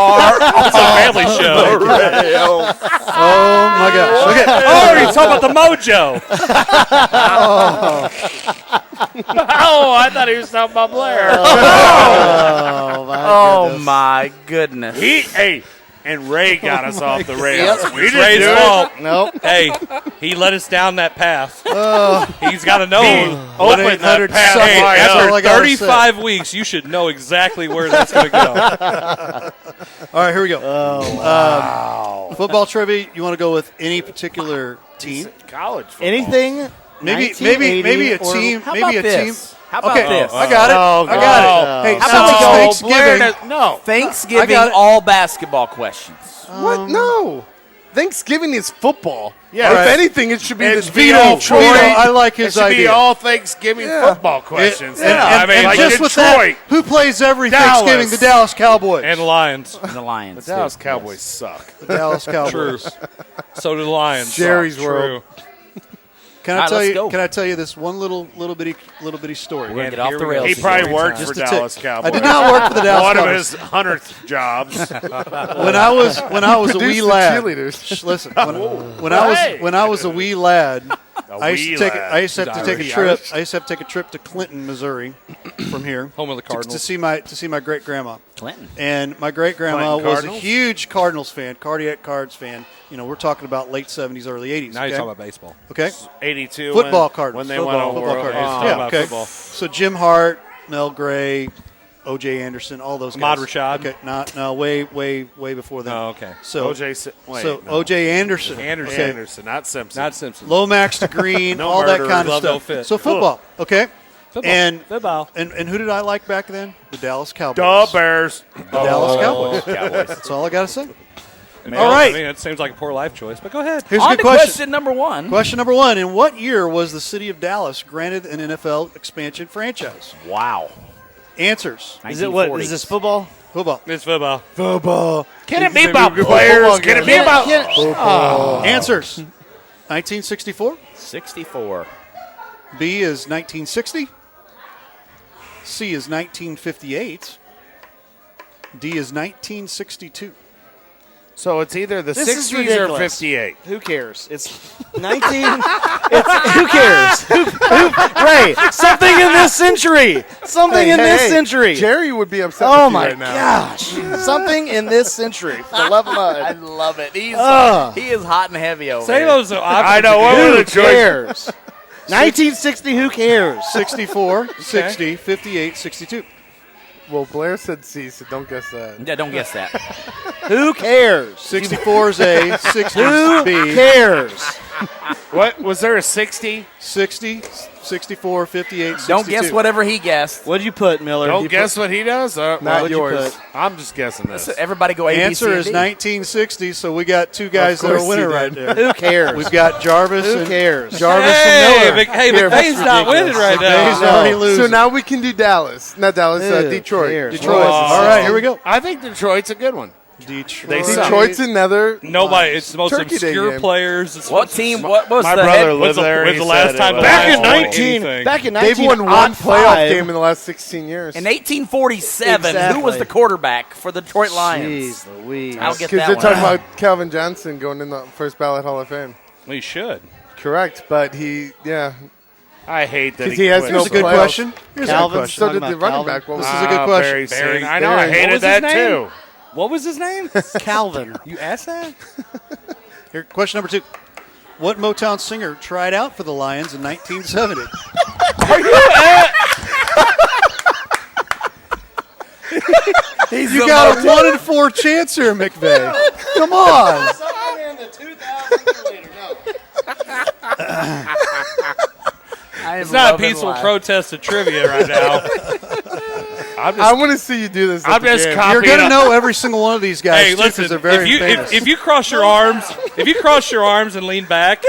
Speaker 2: It's a family show.
Speaker 1: Oh my gosh. Okay.
Speaker 2: Oh, you're talking about the mojo.
Speaker 4: Oh, I thought he was talking about Blair.
Speaker 12: Oh, my goodness.
Speaker 4: Hey, and Ray got us off the rails. We didn't
Speaker 2: Ray's
Speaker 4: do
Speaker 2: fault.
Speaker 4: it.
Speaker 3: Nope.
Speaker 2: Hey, he led us down that path. He's got to know.
Speaker 4: Open that path.
Speaker 2: Hey,
Speaker 4: wide
Speaker 1: that's
Speaker 4: up.
Speaker 1: all I
Speaker 2: after
Speaker 1: gotta
Speaker 2: 35 weeks, you should know exactly where that's going to go.
Speaker 1: All right, here we go.
Speaker 3: Oh, wow.
Speaker 1: Football trivia. You want to go with any particular team?
Speaker 4: College football.
Speaker 3: Anything?
Speaker 1: Maybe a
Speaker 3: 1980 or-
Speaker 1: team.
Speaker 12: How
Speaker 1: Maybe a
Speaker 12: about
Speaker 1: team.
Speaker 12: this? How about
Speaker 1: Okay,
Speaker 12: this?
Speaker 1: I got it.
Speaker 4: Oh,
Speaker 1: I got it. Hey,
Speaker 12: How
Speaker 1: since
Speaker 12: about we
Speaker 1: it's
Speaker 12: go
Speaker 1: Thanksgiving,
Speaker 4: No.
Speaker 12: Thanksgiving
Speaker 1: I got it.
Speaker 12: all basketball questions.
Speaker 20: What? No. Thanksgiving is football.
Speaker 4: Yeah,
Speaker 20: If
Speaker 4: right.
Speaker 20: anything, it should be
Speaker 4: It's
Speaker 20: the
Speaker 4: Vito
Speaker 20: Detroit.
Speaker 1: Vito, I like
Speaker 4: It
Speaker 1: his
Speaker 4: should be
Speaker 1: idea.
Speaker 4: all Thanksgiving football questions.
Speaker 1: And
Speaker 4: like
Speaker 1: just with that,
Speaker 4: Detroit.
Speaker 1: who plays every
Speaker 4: Dallas.
Speaker 1: Thanksgiving? The Dallas Cowboys.
Speaker 2: And the Lions.
Speaker 12: The Lions.
Speaker 4: The Dallas
Speaker 12: too.
Speaker 4: Cowboys suck.
Speaker 1: The Dallas Cowboys.
Speaker 2: True. So do the Lions.
Speaker 20: Jerry's
Speaker 2: True.
Speaker 20: World.
Speaker 1: Can
Speaker 12: All
Speaker 1: I
Speaker 12: right,
Speaker 1: tell
Speaker 12: let's
Speaker 1: you?
Speaker 12: go.
Speaker 1: Can I tell you this one little bitty story?
Speaker 12: We're gonna
Speaker 2: And
Speaker 12: get off
Speaker 2: here
Speaker 12: the
Speaker 2: we go.
Speaker 12: rails.
Speaker 4: He
Speaker 12: here.
Speaker 4: probably worked
Speaker 1: Just
Speaker 4: for
Speaker 1: to
Speaker 4: Dallas
Speaker 1: take-
Speaker 4: Cowboys.
Speaker 1: I did not work for the Dallas
Speaker 4: One of
Speaker 1: Cowboys.
Speaker 4: his 100th jobs.
Speaker 1: When I was a
Speaker 20: Produce
Speaker 1: wee
Speaker 20: the
Speaker 1: lad.
Speaker 20: cheerleaders.
Speaker 1: Shh, listen, when I was a wee lad, I used to have to take a trip. I used to have to take a trip to Clinton, Missouri, from here.
Speaker 2: Home of the Cardinals.
Speaker 1: to see my great grandma.
Speaker 12: Clinton.
Speaker 1: And my great grandma
Speaker 4: Clinton
Speaker 1: was
Speaker 4: Cardinals?
Speaker 1: a huge Cardinals fan, cardiac Cards fan. You know, we're talking about late 70s, early 80s.
Speaker 2: Now
Speaker 1: okay?
Speaker 2: you're talking about baseball.
Speaker 1: Okay.
Speaker 4: 82.
Speaker 1: Football
Speaker 4: when,
Speaker 1: Cardinals.
Speaker 4: When they
Speaker 1: Football,
Speaker 4: went
Speaker 1: football
Speaker 4: over.
Speaker 1: Cardinals.
Speaker 2: talking
Speaker 1: Yeah,
Speaker 2: about
Speaker 1: okay.
Speaker 2: football.
Speaker 1: So Jim Hart, Mel Gray, O.J. Anderson, all those
Speaker 2: Ahmad
Speaker 1: guys.
Speaker 2: Rashad?
Speaker 1: Okay, no, way before that.
Speaker 2: Oh, okay.
Speaker 1: So
Speaker 4: wait, no.
Speaker 1: O.J. Anderson.
Speaker 2: Anderson.
Speaker 1: Okay.
Speaker 4: Anderson, not Simpson.
Speaker 2: Not Simpson.
Speaker 1: Lomax to Green,
Speaker 4: No
Speaker 1: all that
Speaker 4: murderers.
Speaker 1: kind of
Speaker 2: Love no
Speaker 1: stuff.
Speaker 2: fit.
Speaker 1: So football, okay?
Speaker 2: Football.
Speaker 1: And
Speaker 2: Football.
Speaker 1: And who did I like back then? The Dallas Cowboys.
Speaker 4: Duh, Bears.
Speaker 1: The Dallas Cowboys.
Speaker 12: Cowboys.
Speaker 1: That's all I got to say.
Speaker 2: Man,
Speaker 1: all right.
Speaker 2: I mean, it seems like a poor life choice, but go ahead.
Speaker 1: Here's
Speaker 12: On
Speaker 1: a good
Speaker 12: to
Speaker 1: question.
Speaker 12: number one.
Speaker 1: Question number one. In what year was the city of Dallas granted an NFL expansion franchise?
Speaker 12: Wow.
Speaker 1: Answers.
Speaker 3: Is it what?
Speaker 12: 1940s.
Speaker 3: Is this football?
Speaker 1: Football.
Speaker 2: It's football.
Speaker 1: Football.
Speaker 4: Can it be about players? Can it be about
Speaker 1: Answers. 1964.
Speaker 12: 64.
Speaker 1: B is 1960. C is 1958. D is 1962.
Speaker 4: So it's either the
Speaker 3: This is
Speaker 4: 60s or
Speaker 3: ridiculous.
Speaker 4: 58.
Speaker 3: Who cares? It's 19. Who cares? Ray, something in this century. Something in this century.
Speaker 20: Jerry would be upset
Speaker 3: Oh
Speaker 20: with you
Speaker 3: my
Speaker 20: right now.
Speaker 3: gosh! Something in this century. For the love of
Speaker 12: I
Speaker 3: mud.
Speaker 12: love it. He is hot and heavy over
Speaker 2: Say
Speaker 12: here.
Speaker 2: those options.
Speaker 4: I know. What were
Speaker 3: Who
Speaker 4: the choices?
Speaker 3: cares? 1960. Who cares?
Speaker 1: 64, 60, 58, 62.
Speaker 20: Well, Blair said C, so don't guess that.
Speaker 12: Yeah, don't guess that.
Speaker 3: Who cares?
Speaker 1: 64 is A, 60
Speaker 3: Who
Speaker 1: is B.
Speaker 3: cares?
Speaker 4: What was there a 60?
Speaker 1: 60, 64, 58, 62.
Speaker 12: Don't guess whatever he guessed.
Speaker 3: What'd you put, Miller?
Speaker 4: Don't guess what he does.
Speaker 20: Not
Speaker 3: what'd you
Speaker 20: yours.
Speaker 3: put?
Speaker 4: I'm just guessing this.
Speaker 12: Everybody go A, B, C,
Speaker 1: Answer
Speaker 12: and
Speaker 1: is
Speaker 12: D.
Speaker 1: 1960, so we got two guys that
Speaker 20: course
Speaker 1: are winning
Speaker 20: you
Speaker 1: right
Speaker 20: did.
Speaker 1: there.
Speaker 3: Who cares?
Speaker 1: We've got Jarvis
Speaker 3: Who
Speaker 1: and
Speaker 3: cares?
Speaker 1: Jarvis
Speaker 2: Hey,
Speaker 1: and Miller.
Speaker 2: McVay's not winning right
Speaker 1: McVay's
Speaker 2: now.
Speaker 1: already losing.
Speaker 20: So now we can do Dallas. Not Dallas,
Speaker 3: Who
Speaker 20: Detroit.
Speaker 3: cares?
Speaker 1: Detroit.
Speaker 2: Oh.
Speaker 1: All right, here we go.
Speaker 4: I think Detroit's a good one.
Speaker 1: Detroit.
Speaker 4: They suck.
Speaker 20: Detroit's another.
Speaker 2: Nobody. It's the most
Speaker 20: Turkey Day
Speaker 2: obscure
Speaker 20: game.
Speaker 2: players. It's
Speaker 12: What team? What was
Speaker 4: My
Speaker 12: the
Speaker 4: brother
Speaker 12: head?
Speaker 4: lived
Speaker 2: When's the-
Speaker 4: there.
Speaker 2: when's
Speaker 4: he
Speaker 2: the last
Speaker 4: said
Speaker 2: time
Speaker 4: it was
Speaker 2: back in
Speaker 4: awful.
Speaker 3: 19.
Speaker 2: anything.
Speaker 3: Back in
Speaker 20: They've
Speaker 3: 19.
Speaker 20: won one playoff game in the last 16 years.
Speaker 12: In 1847, who was
Speaker 3: Exactly.
Speaker 12: the quarterback for the Detroit Lions?
Speaker 3: Jeez Louise.
Speaker 12: I'll get
Speaker 20: Because
Speaker 12: that
Speaker 20: they're
Speaker 12: one.
Speaker 20: talking about Calvin Johnson going in the first ballot Hall of Fame.
Speaker 2: We should.
Speaker 20: Correct, but
Speaker 4: I hate that
Speaker 20: because he has
Speaker 4: quit.
Speaker 20: no
Speaker 1: Here's a good
Speaker 20: playoffs.
Speaker 1: question. Here's a good
Speaker 3: Calvin,
Speaker 1: question.
Speaker 20: So did
Speaker 3: Talking
Speaker 20: the
Speaker 3: about
Speaker 20: running
Speaker 3: Calvin?
Speaker 20: back. What
Speaker 1: This
Speaker 20: was
Speaker 1: is a good question.
Speaker 4: Barry Sanders.
Speaker 2: Barry-
Speaker 4: I know. I
Speaker 2: Barry- what
Speaker 4: hated
Speaker 2: was
Speaker 4: that
Speaker 2: his name?
Speaker 4: too.
Speaker 2: What was his name?
Speaker 3: Calvin.
Speaker 2: You asked that?
Speaker 1: Here, question number 2. What Motown singer tried out for the Lions in 1970? You got a 1 in 4 chance here, McVay. Come on.
Speaker 3: Something in the 2000 later. No.
Speaker 2: It's not a peaceful protest of trivia right now.
Speaker 20: I want to see you do this.
Speaker 4: I'm just copying.
Speaker 1: You're going to know every single one of these guys
Speaker 2: Hey,
Speaker 1: too,
Speaker 2: listen.
Speaker 1: because they're very famous.
Speaker 2: If you cross your arms, and lean back,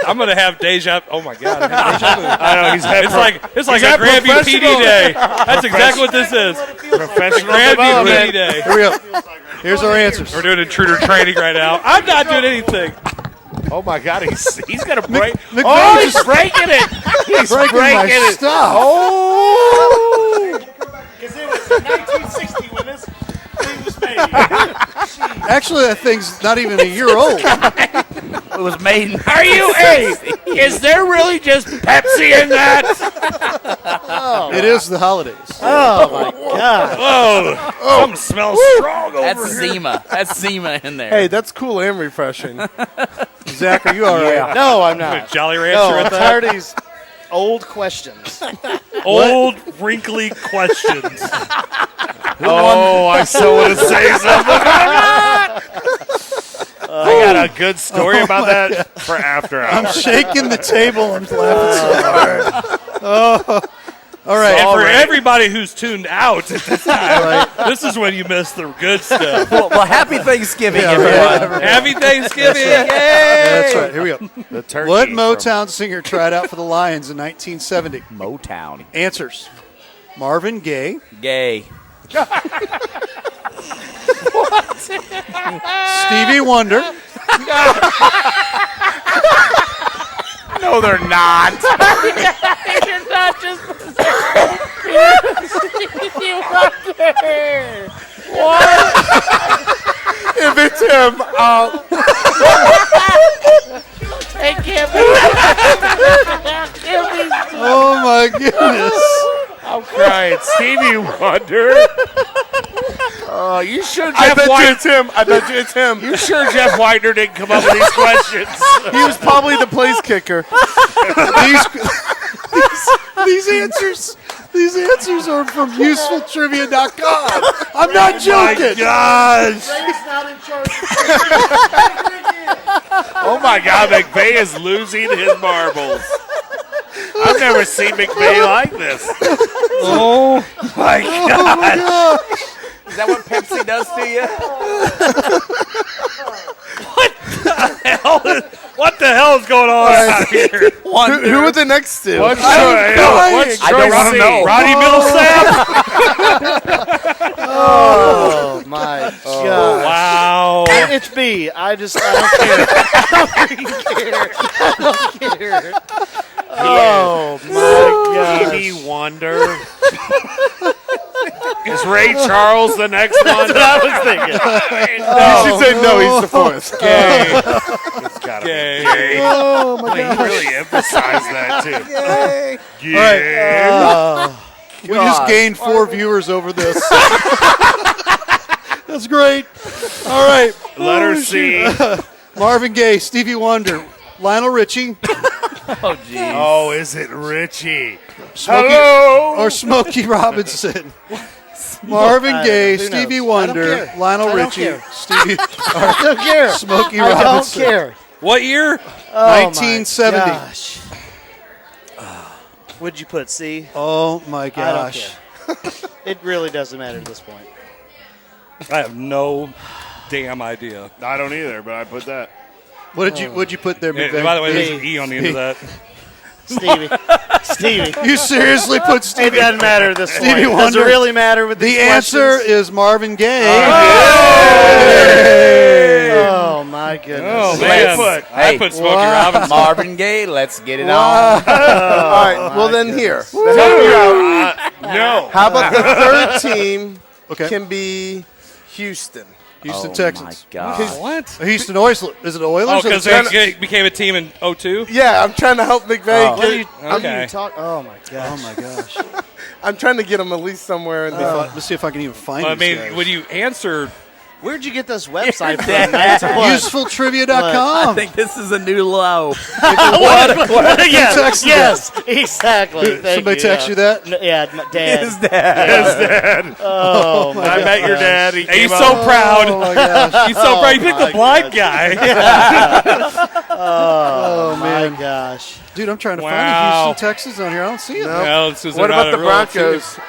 Speaker 2: I'm gonna have deja. Oh my god! I'm having deja vu.
Speaker 4: I know he's had
Speaker 2: It's like
Speaker 4: he's
Speaker 2: a
Speaker 4: had
Speaker 2: Grandview PD
Speaker 4: professional-
Speaker 2: day. That's exactly what this is.
Speaker 4: Professional
Speaker 2: Grandview
Speaker 4: development.
Speaker 2: PD day.
Speaker 1: Here we go. Here's our answers.
Speaker 2: We're doing intruder training right now. I'm not doing anything.
Speaker 4: Oh my God, he's gonna break.
Speaker 1: McVay
Speaker 4: Oh, he's
Speaker 1: just-
Speaker 4: breaking it. He's
Speaker 1: Breaking my
Speaker 4: it.
Speaker 1: stuff.
Speaker 4: Oh.
Speaker 3: Because it was 1960 when this thing was made.
Speaker 1: Actually, that thing's not even a year old.
Speaker 12: It was made in
Speaker 4: Are you? Hey, is there really just Pepsi in that?
Speaker 1: It is the holidays.
Speaker 3: Oh my God.
Speaker 2: Oh, something smells strong over
Speaker 12: That's
Speaker 2: here.
Speaker 12: Zima. That's Zima in there.
Speaker 20: Hey, that's cool and refreshing.
Speaker 1: Zach, are you all right?
Speaker 3: No, I'm not.
Speaker 2: Jolly Rancher
Speaker 3: No,
Speaker 2: at
Speaker 3: I'm
Speaker 2: that.
Speaker 3: tired of these old questions.
Speaker 2: Old wrinkly questions.
Speaker 4: Oh, I so want to say something. good story about that for after hours.
Speaker 1: I'm shaking the table. I'm laughing so hard. Oh. All right.
Speaker 2: And for everybody who's tuned out at this time, this is when you miss the good stuff.
Speaker 12: Well, happy Thanksgiving, everyone.
Speaker 2: Happy Thanksgiving.
Speaker 1: That's right. That's right. Here we go.
Speaker 4: The turkey
Speaker 1: What Motown singer tried out for the Lions in 1970?
Speaker 12: Motown.
Speaker 1: Answers. Marvin Gaye.
Speaker 12: Gay.
Speaker 1: Stevie Wonder.
Speaker 4: No, they're not.
Speaker 21: You're not just What?
Speaker 20: If it's him,
Speaker 21: It can't be.
Speaker 1: Oh my goodness.
Speaker 4: I'm crying. Stevie Wonder. Oh, you sure
Speaker 20: I
Speaker 4: Jeff
Speaker 20: bet you
Speaker 4: White?
Speaker 20: it's him. I bet you it's him.
Speaker 4: You sure Jeff Whitener didn't come up with these questions?
Speaker 20: He was probably the place kicker.
Speaker 1: These answers are from usefultrivia.com. I'm not joking.
Speaker 4: My gosh.
Speaker 21: Ray's not in charge.
Speaker 4: Oh my God, McVay is losing his marbles. I've never seen McVay like this.
Speaker 2: Oh my God.
Speaker 12: Is that what Pepsi does to you?
Speaker 2: What the hell is going on out here?
Speaker 20: Who are the next two?
Speaker 4: What's
Speaker 12: I don't know.
Speaker 2: Roddy Millsap?
Speaker 3: Oh my God!
Speaker 2: Wow.
Speaker 3: It's B. I don't care. I don't care. Oh my God!
Speaker 4: Stevie Wonder. Is Ray Charles the next one?
Speaker 3: That's what I was thinking.
Speaker 20: You should say no. He's the fourth.
Speaker 4: Gay. It's gotta
Speaker 2: Gay.
Speaker 4: be gay.
Speaker 1: Oh my
Speaker 4: He
Speaker 1: gosh.
Speaker 4: really emphasized that too.
Speaker 1: Gay.
Speaker 4: Gay.
Speaker 1: All right. We just gained 4 viewers over this. That's great. All right.
Speaker 4: Letter C.
Speaker 1: Marvin Gaye, Stevie Wonder, Lionel Richie.
Speaker 12: Oh, geez.
Speaker 4: Oh, is it Richie?
Speaker 1: Hello. Or Smokey Robinson. Marvin Gaye,
Speaker 3: Who
Speaker 1: Stevie
Speaker 3: knows?
Speaker 1: Wonder, Lionel
Speaker 3: I don't
Speaker 1: Richie,
Speaker 3: care.
Speaker 1: Stevie.
Speaker 3: I don't care.
Speaker 1: Smokey
Speaker 3: I don't
Speaker 1: Robinson.
Speaker 3: care.
Speaker 2: What year?
Speaker 3: Oh
Speaker 1: 1970.
Speaker 3: My gosh. What'd you put? C?
Speaker 1: Oh my
Speaker 3: I don't
Speaker 1: gosh.
Speaker 3: care. It really doesn't matter at this point.
Speaker 2: I have no damn idea.
Speaker 4: I don't either, but I put that.
Speaker 1: What'd you put there,
Speaker 2: And
Speaker 1: McVay?
Speaker 2: by the way, there's an E on the end of that.
Speaker 3: Stevie.
Speaker 1: You seriously put
Speaker 3: It
Speaker 1: Stevie?
Speaker 3: doesn't matter at this point.
Speaker 1: Stevie
Speaker 3: Does
Speaker 1: Wonder.
Speaker 3: it really matter with these
Speaker 1: The answer
Speaker 3: questions?
Speaker 1: is Marvin Gaye.
Speaker 3: Oh my goodness.
Speaker 2: Oh man, I put Smokey Robinson.
Speaker 12: Marvin Gaye, let's get it
Speaker 20: All
Speaker 12: on.
Speaker 20: right. Well, then here.
Speaker 4: No.
Speaker 20: How about the third team
Speaker 1: Okay.
Speaker 20: can be Houston?
Speaker 1: Houston
Speaker 12: Oh,
Speaker 1: Texans.
Speaker 12: my God.
Speaker 2: What?
Speaker 1: Houston Oilers. Is it the Oilers?
Speaker 2: Oh,
Speaker 1: or the
Speaker 2: because
Speaker 1: Texans?
Speaker 2: they became a team in 02?
Speaker 20: Yeah, I'm trying to help McVay.
Speaker 3: What are you,
Speaker 20: get,
Speaker 3: what are
Speaker 2: Okay.
Speaker 3: you talking? Oh my gosh.
Speaker 1: Oh my gosh.
Speaker 20: I'm trying to get him at least somewhere in the.
Speaker 1: Let's see if I can even find
Speaker 2: Well, I
Speaker 1: these
Speaker 2: mean,
Speaker 1: guys.
Speaker 2: when you answer,
Speaker 3: Where'd you get this website from? That's what.
Speaker 1: Usefultrivia.com.
Speaker 12: I think this is a new low.
Speaker 3: Yes, yes, exactly. Thank
Speaker 1: Somebody
Speaker 3: you.
Speaker 1: text you that?
Speaker 3: Yeah, Dad.
Speaker 12: His dad.
Speaker 4: His dad.
Speaker 3: Oh my
Speaker 4: I
Speaker 3: gosh.
Speaker 4: met your dad. He
Speaker 2: and he's
Speaker 4: came
Speaker 2: so
Speaker 4: up.
Speaker 2: proud.
Speaker 1: Oh my gosh.
Speaker 2: He's so proud. He picked the blind guy.
Speaker 3: Oh
Speaker 1: man.
Speaker 3: my gosh.
Speaker 1: Dude, I'm trying to find
Speaker 2: Wow.
Speaker 1: the Houston Texans on here. I don't see it.
Speaker 2: No, this is
Speaker 20: What
Speaker 2: not
Speaker 20: about
Speaker 2: a
Speaker 20: the
Speaker 2: real
Speaker 20: Broncos?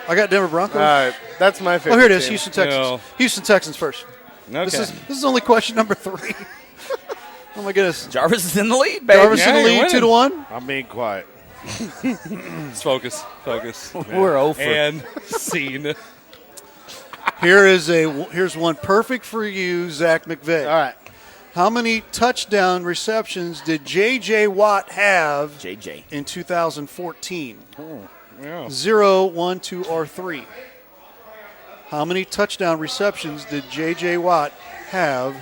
Speaker 1: I got Denver Broncos.
Speaker 20: All right, that's my favorite.
Speaker 1: Oh, here it is.
Speaker 20: team.
Speaker 1: Houston Texans.
Speaker 2: No.
Speaker 1: Houston Texans first.
Speaker 2: team. Okay.
Speaker 1: This is only question number 3. Oh my goodness.
Speaker 12: Jarvis is in the lead, baby.
Speaker 1: Jarvis in the
Speaker 2: Yeah,
Speaker 1: lead,
Speaker 2: you're
Speaker 1: 2-1.
Speaker 4: I'm being quiet.
Speaker 2: Let's focus.
Speaker 12: We're over.
Speaker 2: And scene.
Speaker 1: Here's one perfect for you, Zach McVay.
Speaker 3: All right.
Speaker 1: How many touchdown receptions did J.J. Watt have
Speaker 12: JJ.
Speaker 1: in 2014?
Speaker 2: Yeah.
Speaker 1: 0, 1, 2, or 3. How many touchdown receptions did J.J. Watt have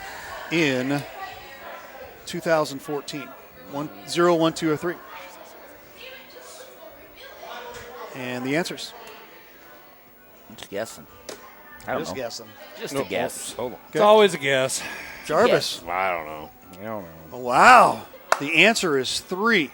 Speaker 1: in 2014? 0, 1, 2, or 3. And the answers.
Speaker 12: I'm just guessing. I don't
Speaker 3: Just
Speaker 12: know.
Speaker 3: guessing.
Speaker 12: Just a guess.
Speaker 4: Hold on.
Speaker 2: It's always a guess.
Speaker 1: Jarvis.
Speaker 4: I don't know.
Speaker 1: Wow. The answer is 3.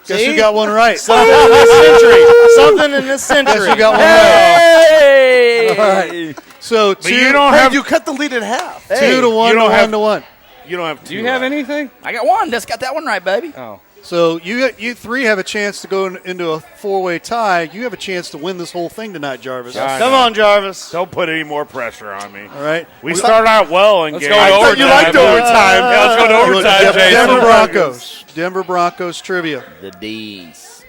Speaker 1: Guess
Speaker 3: See?
Speaker 1: who got one right?
Speaker 3: Something in this century. Something in this century.
Speaker 1: Guess who got one
Speaker 12: Hey!
Speaker 1: right? All right. So
Speaker 4: But you don't
Speaker 20: Hey,
Speaker 4: have.
Speaker 20: you cut the lead in half.
Speaker 1: 2 to 1
Speaker 4: you
Speaker 1: to
Speaker 4: don't
Speaker 1: 1
Speaker 4: have-
Speaker 1: to 1.
Speaker 4: You don't have two.
Speaker 2: Do you have anything?
Speaker 12: I got one. Just got that one right, baby.
Speaker 2: Oh.
Speaker 1: So you three have a chance to go into a four-way tie. You have a chance to win this whole thing tonight, Jarvis.
Speaker 3: Come on, Jarvis.
Speaker 4: Don't put any more pressure on me.
Speaker 1: All right.
Speaker 4: We started out well in
Speaker 2: Let's
Speaker 4: game.
Speaker 2: go to overtime.
Speaker 20: You liked overtime.
Speaker 2: Yeah, let's go to overtime, Jason.
Speaker 1: Denver Broncos. Denver Broncos trivia.
Speaker 12: The D's.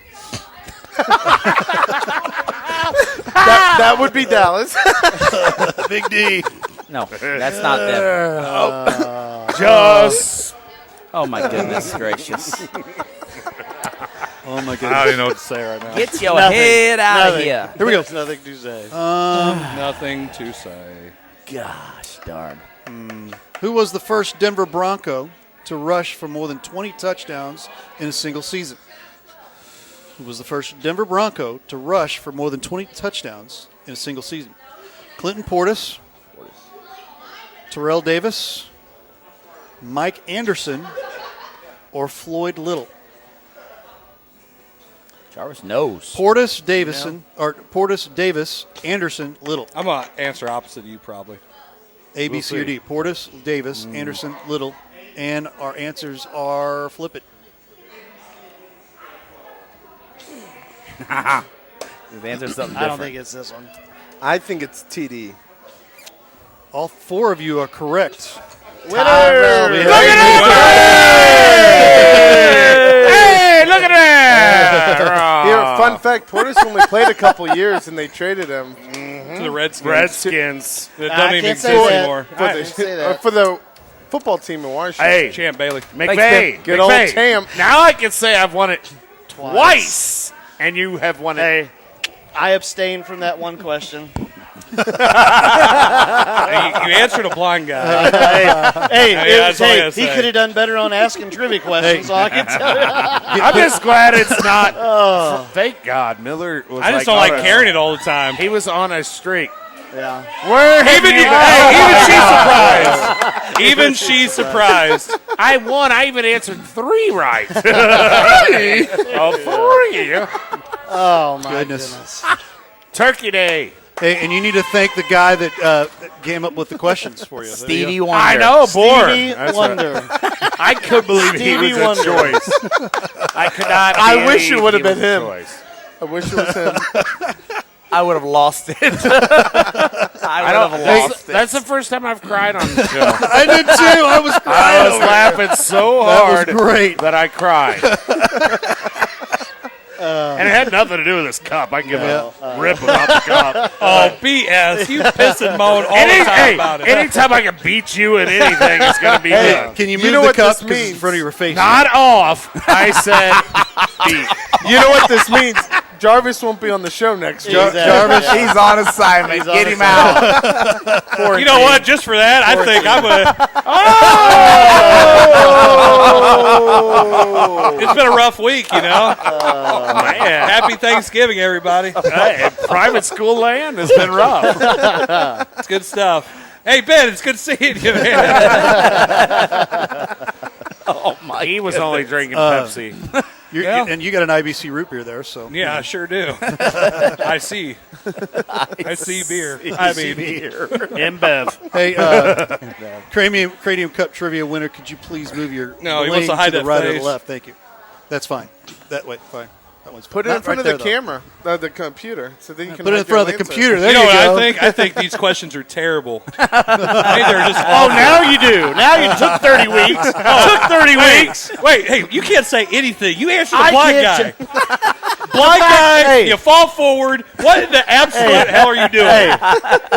Speaker 20: That would be Dallas.
Speaker 1: Big D.
Speaker 12: No, that's not them.
Speaker 4: Just.
Speaker 12: Oh, my goodness gracious.
Speaker 1: Oh, my goodness.
Speaker 2: I don't even know what to say right now.
Speaker 12: Get your head out of here.
Speaker 1: Here we go.
Speaker 3: There's nothing to say.
Speaker 2: Nothing to say.
Speaker 12: Gosh darn.
Speaker 1: Who was the first Denver Bronco to rush for more than 20 touchdowns in a single season? Who was the first Denver Bronco to rush for more than 20 touchdowns in a single season? Clinton Portis, Terrell Davis, Mike Anderson, or Floyd Little?
Speaker 12: Jarvis knows.
Speaker 1: Portis, Davis, Anderson, Little.
Speaker 2: I'm going to answer opposite of you probably.
Speaker 1: A, B,
Speaker 2: We'll
Speaker 1: C, or
Speaker 2: see.
Speaker 1: D. Portis, Davis, Anderson, Little. And our answers are flip it.
Speaker 12: We've answered something
Speaker 3: I
Speaker 12: different.
Speaker 3: don't think it's this one.
Speaker 20: I think it's TD.
Speaker 1: All four of you are correct.
Speaker 3: Winner!
Speaker 1: Hey,
Speaker 4: Look at that!
Speaker 20: Here, fun fact: Portis only played a couple years, and they traded him
Speaker 2: To the Redskins.
Speaker 4: Redskins.
Speaker 2: That
Speaker 3: I
Speaker 2: doesn't even
Speaker 3: can't say
Speaker 2: exist
Speaker 3: that.
Speaker 2: anymore.
Speaker 20: for the football team in Washington.
Speaker 4: Hey,
Speaker 2: Champ Bailey.
Speaker 4: McVay.
Speaker 20: Good old
Speaker 4: McVay.
Speaker 20: champ.
Speaker 4: Now I can say I've won it twice, and you have won it.
Speaker 3: Hey, I abstained from that one question.
Speaker 2: Hey, you answered a blind guy.
Speaker 3: He could have done better on asking trivia questions, so I can tell you.
Speaker 4: I'm just glad it's not. Thank God, Miller was
Speaker 2: I just
Speaker 4: like
Speaker 2: don't like
Speaker 4: on a-
Speaker 2: carrying it all the time.
Speaker 4: He was on a streak.
Speaker 3: Yeah.
Speaker 4: Where have
Speaker 2: Even,
Speaker 4: you
Speaker 2: even she's surprised. Even she's surprised.
Speaker 4: I won. I even answered 3 right. Oh, 3.
Speaker 3: Oh, my
Speaker 1: Goodness.
Speaker 4: Turkey Day.
Speaker 1: Hey, and you need to thank the guy that came up with the questions for you.
Speaker 12: Stevie Wonder.
Speaker 4: I know, boy.
Speaker 3: Stevie Wonder.
Speaker 4: I couldn't believe he was
Speaker 3: Stevie
Speaker 4: a
Speaker 3: Wonder.
Speaker 4: choice. I could not.
Speaker 20: I wish it would have
Speaker 4: believe
Speaker 20: been
Speaker 4: he was a
Speaker 20: him.
Speaker 4: choice.
Speaker 20: I wish it was him.
Speaker 12: I would have lost it. I would have lost it.
Speaker 4: That's the first time I've cried on the show.
Speaker 1: I did too. I was crying.
Speaker 4: I was laughing so
Speaker 1: That
Speaker 4: hard
Speaker 1: was great.
Speaker 4: that I cried. And it had nothing to do with this cup. I can give a rip about the cup.
Speaker 2: Oh, BS. You piss and moan all the time about it.
Speaker 4: Anytime I can beat you at anything, it's going to be good.
Speaker 1: Can you
Speaker 20: You
Speaker 1: move
Speaker 20: know
Speaker 1: the
Speaker 20: what
Speaker 1: cup
Speaker 20: this
Speaker 1: because it's in
Speaker 20: means?
Speaker 1: front of your face?
Speaker 4: Not off. I said beat.
Speaker 20: You know what this means? Jarvis won't be on the show next week.
Speaker 3: Exactly.
Speaker 20: Jarvis,
Speaker 3: Yeah.
Speaker 20: he's on assignment.
Speaker 3: He's on
Speaker 20: Get him
Speaker 3: assignment.
Speaker 20: out.
Speaker 2: You know what? Just for that, I think I'm going to. It's been a rough week, you know.
Speaker 4: Man.
Speaker 2: Happy Thanksgiving, everybody.
Speaker 4: Hey, private school land has been rough.
Speaker 2: It's good stuff. Hey, Ben, it's good seeing you, man.
Speaker 12: Oh, my
Speaker 4: He was only drinking Pepsi.
Speaker 1: And you got an IBC root beer there, so.
Speaker 2: Yeah, I sure do. I see. I see beer. I mean,
Speaker 4: beer. InBev.
Speaker 1: Hey, Cranium Cup Trivia winner, could you please move your
Speaker 2: No, he
Speaker 1: blade
Speaker 2: wants to hide
Speaker 1: the
Speaker 2: that
Speaker 1: right or
Speaker 2: face.
Speaker 1: the left? Thank you. That's fine. That way, fine. That one's fine.
Speaker 20: Put it in
Speaker 1: Not
Speaker 20: front
Speaker 1: right
Speaker 20: of the
Speaker 1: there, though.
Speaker 20: camera, the computer, so then you can
Speaker 1: Put it in
Speaker 20: hide
Speaker 1: front of
Speaker 20: your
Speaker 1: the
Speaker 20: answer.
Speaker 1: computer. There
Speaker 2: you
Speaker 1: you
Speaker 2: know
Speaker 1: go.
Speaker 2: what I think these questions are terrible. I think they're just
Speaker 3: Oh, now you do. Now you took 30 weeks. Took 30 weeks.
Speaker 2: Wait, hey, you can't say anything. You answer the
Speaker 3: I
Speaker 2: blind
Speaker 3: can't
Speaker 2: guy. Blind guy,
Speaker 3: Hey.
Speaker 2: you fall forward. What in the absolute hell are you doing?
Speaker 3: Hey.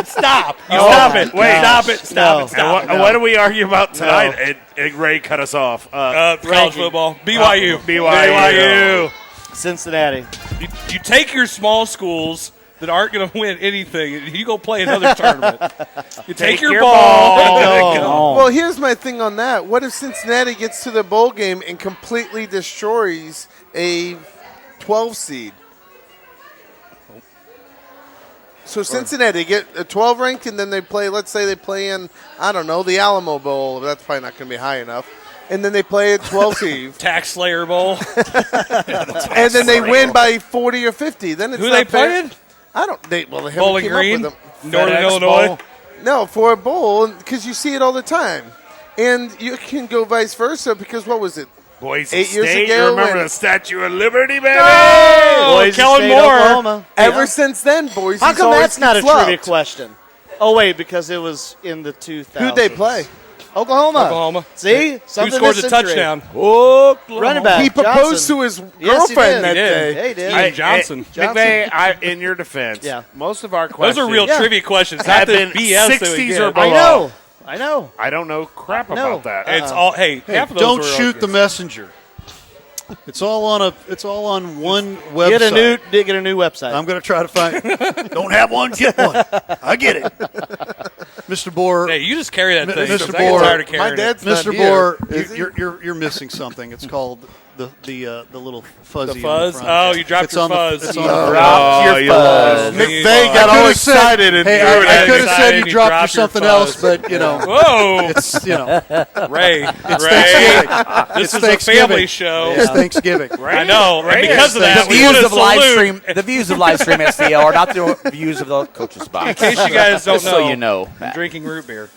Speaker 2: Stop. You
Speaker 3: Oh,
Speaker 2: stop
Speaker 3: my
Speaker 2: it.
Speaker 4: Wait.
Speaker 2: Stop it. Stop
Speaker 3: No.
Speaker 2: it. Stop it.
Speaker 4: And what do we argue about tonight? And Ray cut us off.
Speaker 2: College
Speaker 3: ranking.
Speaker 2: football. BYU.
Speaker 4: BYU.
Speaker 3: Cincinnati.
Speaker 2: You take your small schools that aren't going to win anything, and you go play another tournament. You take your ball. and go.
Speaker 20: Well, here's my thing on that. What if Cincinnati gets to the bowl game and completely destroys a 12 seed? So Cincinnati get a 12 ranked, and then they play, let's say they play in, I don't know, the Alamo Bowl. That's probably not going to be high enough. And then they play at 12 seed.
Speaker 2: Tax Slayer Bowl.
Speaker 20: And then they win by 40 or 50. Then it's
Speaker 2: Who
Speaker 20: not
Speaker 2: they
Speaker 20: fair.
Speaker 2: playing?
Speaker 20: I don't. They haven't
Speaker 2: Bowling
Speaker 20: came up
Speaker 2: Green?
Speaker 20: with them.
Speaker 2: Northern
Speaker 4: FedEx
Speaker 2: Illinois?
Speaker 4: Bowl.
Speaker 20: No, for a bowl, because you see it all the time. And you can go vice versa because what was it?
Speaker 4: Boise
Speaker 20: 8 years
Speaker 4: State,
Speaker 20: ago.
Speaker 4: you remember
Speaker 20: when-
Speaker 4: the Statue of Liberty, baby?
Speaker 3: Boise
Speaker 2: Kellen
Speaker 3: State,
Speaker 2: Moore.
Speaker 3: Oklahoma.
Speaker 20: Ever since then, Boise.
Speaker 3: How come that's not a trivia question? Oh, wait, because it was in the 2000s.
Speaker 20: Who'd they play?
Speaker 3: Oklahoma. See?
Speaker 2: Who
Speaker 3: Something
Speaker 2: scored
Speaker 3: this
Speaker 2: the
Speaker 3: century.
Speaker 2: touchdown?
Speaker 3: Running back.
Speaker 20: He proposed
Speaker 3: Johnson.
Speaker 20: to his
Speaker 3: Yes, he
Speaker 20: girlfriend
Speaker 3: did.
Speaker 20: that
Speaker 2: He did.
Speaker 20: day.
Speaker 3: Yeah, he did.
Speaker 2: Ian Johnson.
Speaker 4: McVay, in your defense,
Speaker 3: Yeah.
Speaker 4: most of our
Speaker 2: Those
Speaker 4: questions
Speaker 2: are real trivia questions.
Speaker 4: have
Speaker 2: Not the
Speaker 4: been
Speaker 2: BS that we
Speaker 4: 60s
Speaker 2: get.
Speaker 4: or below.
Speaker 3: I know.
Speaker 4: I don't know crap
Speaker 3: No.
Speaker 4: about that.
Speaker 2: It's all. Hey, half of those
Speaker 1: Don't
Speaker 2: were
Speaker 1: shoot the messenger. It's all on one website.
Speaker 3: Get a new website.
Speaker 1: I'm going to try to find. Don't have one, get one. I get it. Mr. Bohr.
Speaker 2: Hey, you just carry that thing.
Speaker 1: Mr.
Speaker 2: I get
Speaker 1: Bohr.
Speaker 2: tired of carrying
Speaker 20: My dad's
Speaker 2: it.
Speaker 20: not
Speaker 1: Mr.
Speaker 20: here.
Speaker 1: Bohr,
Speaker 20: Is he?
Speaker 1: you're missing something. It's called the little fuzzy.
Speaker 2: The
Speaker 1: on
Speaker 2: fuzz?
Speaker 1: the front.
Speaker 2: Oh, you dropped
Speaker 1: It's
Speaker 2: your
Speaker 1: on the-
Speaker 2: fuzz.
Speaker 1: it's on the front.
Speaker 3: Drop your
Speaker 4: you
Speaker 3: fuzz.
Speaker 4: lost.
Speaker 20: McVay
Speaker 1: I
Speaker 20: got all
Speaker 1: could've said-
Speaker 20: excited and
Speaker 1: Hey,
Speaker 20: threw it
Speaker 1: I
Speaker 20: at
Speaker 1: could
Speaker 20: him.
Speaker 1: have said you
Speaker 2: You
Speaker 1: dropped
Speaker 2: dropped
Speaker 1: for
Speaker 2: your
Speaker 1: something
Speaker 2: fuzz.
Speaker 1: else, but you know,
Speaker 2: Whoa,
Speaker 1: it's
Speaker 2: Ray,
Speaker 1: Thanksgiving.
Speaker 2: this
Speaker 1: It's
Speaker 2: is a
Speaker 1: Thanksgiving.
Speaker 2: family show.
Speaker 1: It's Thanksgiving.
Speaker 2: I know, and
Speaker 4: Ray
Speaker 2: because of
Speaker 4: is
Speaker 2: that,
Speaker 12: The
Speaker 2: we
Speaker 12: views
Speaker 2: want to
Speaker 12: of live
Speaker 2: salute.
Speaker 12: stream, the views of live stream STL are not the views of the coach's box.
Speaker 2: In case you guys don't
Speaker 12: Just
Speaker 2: know,
Speaker 12: so you know,
Speaker 2: I'm drinking root beer.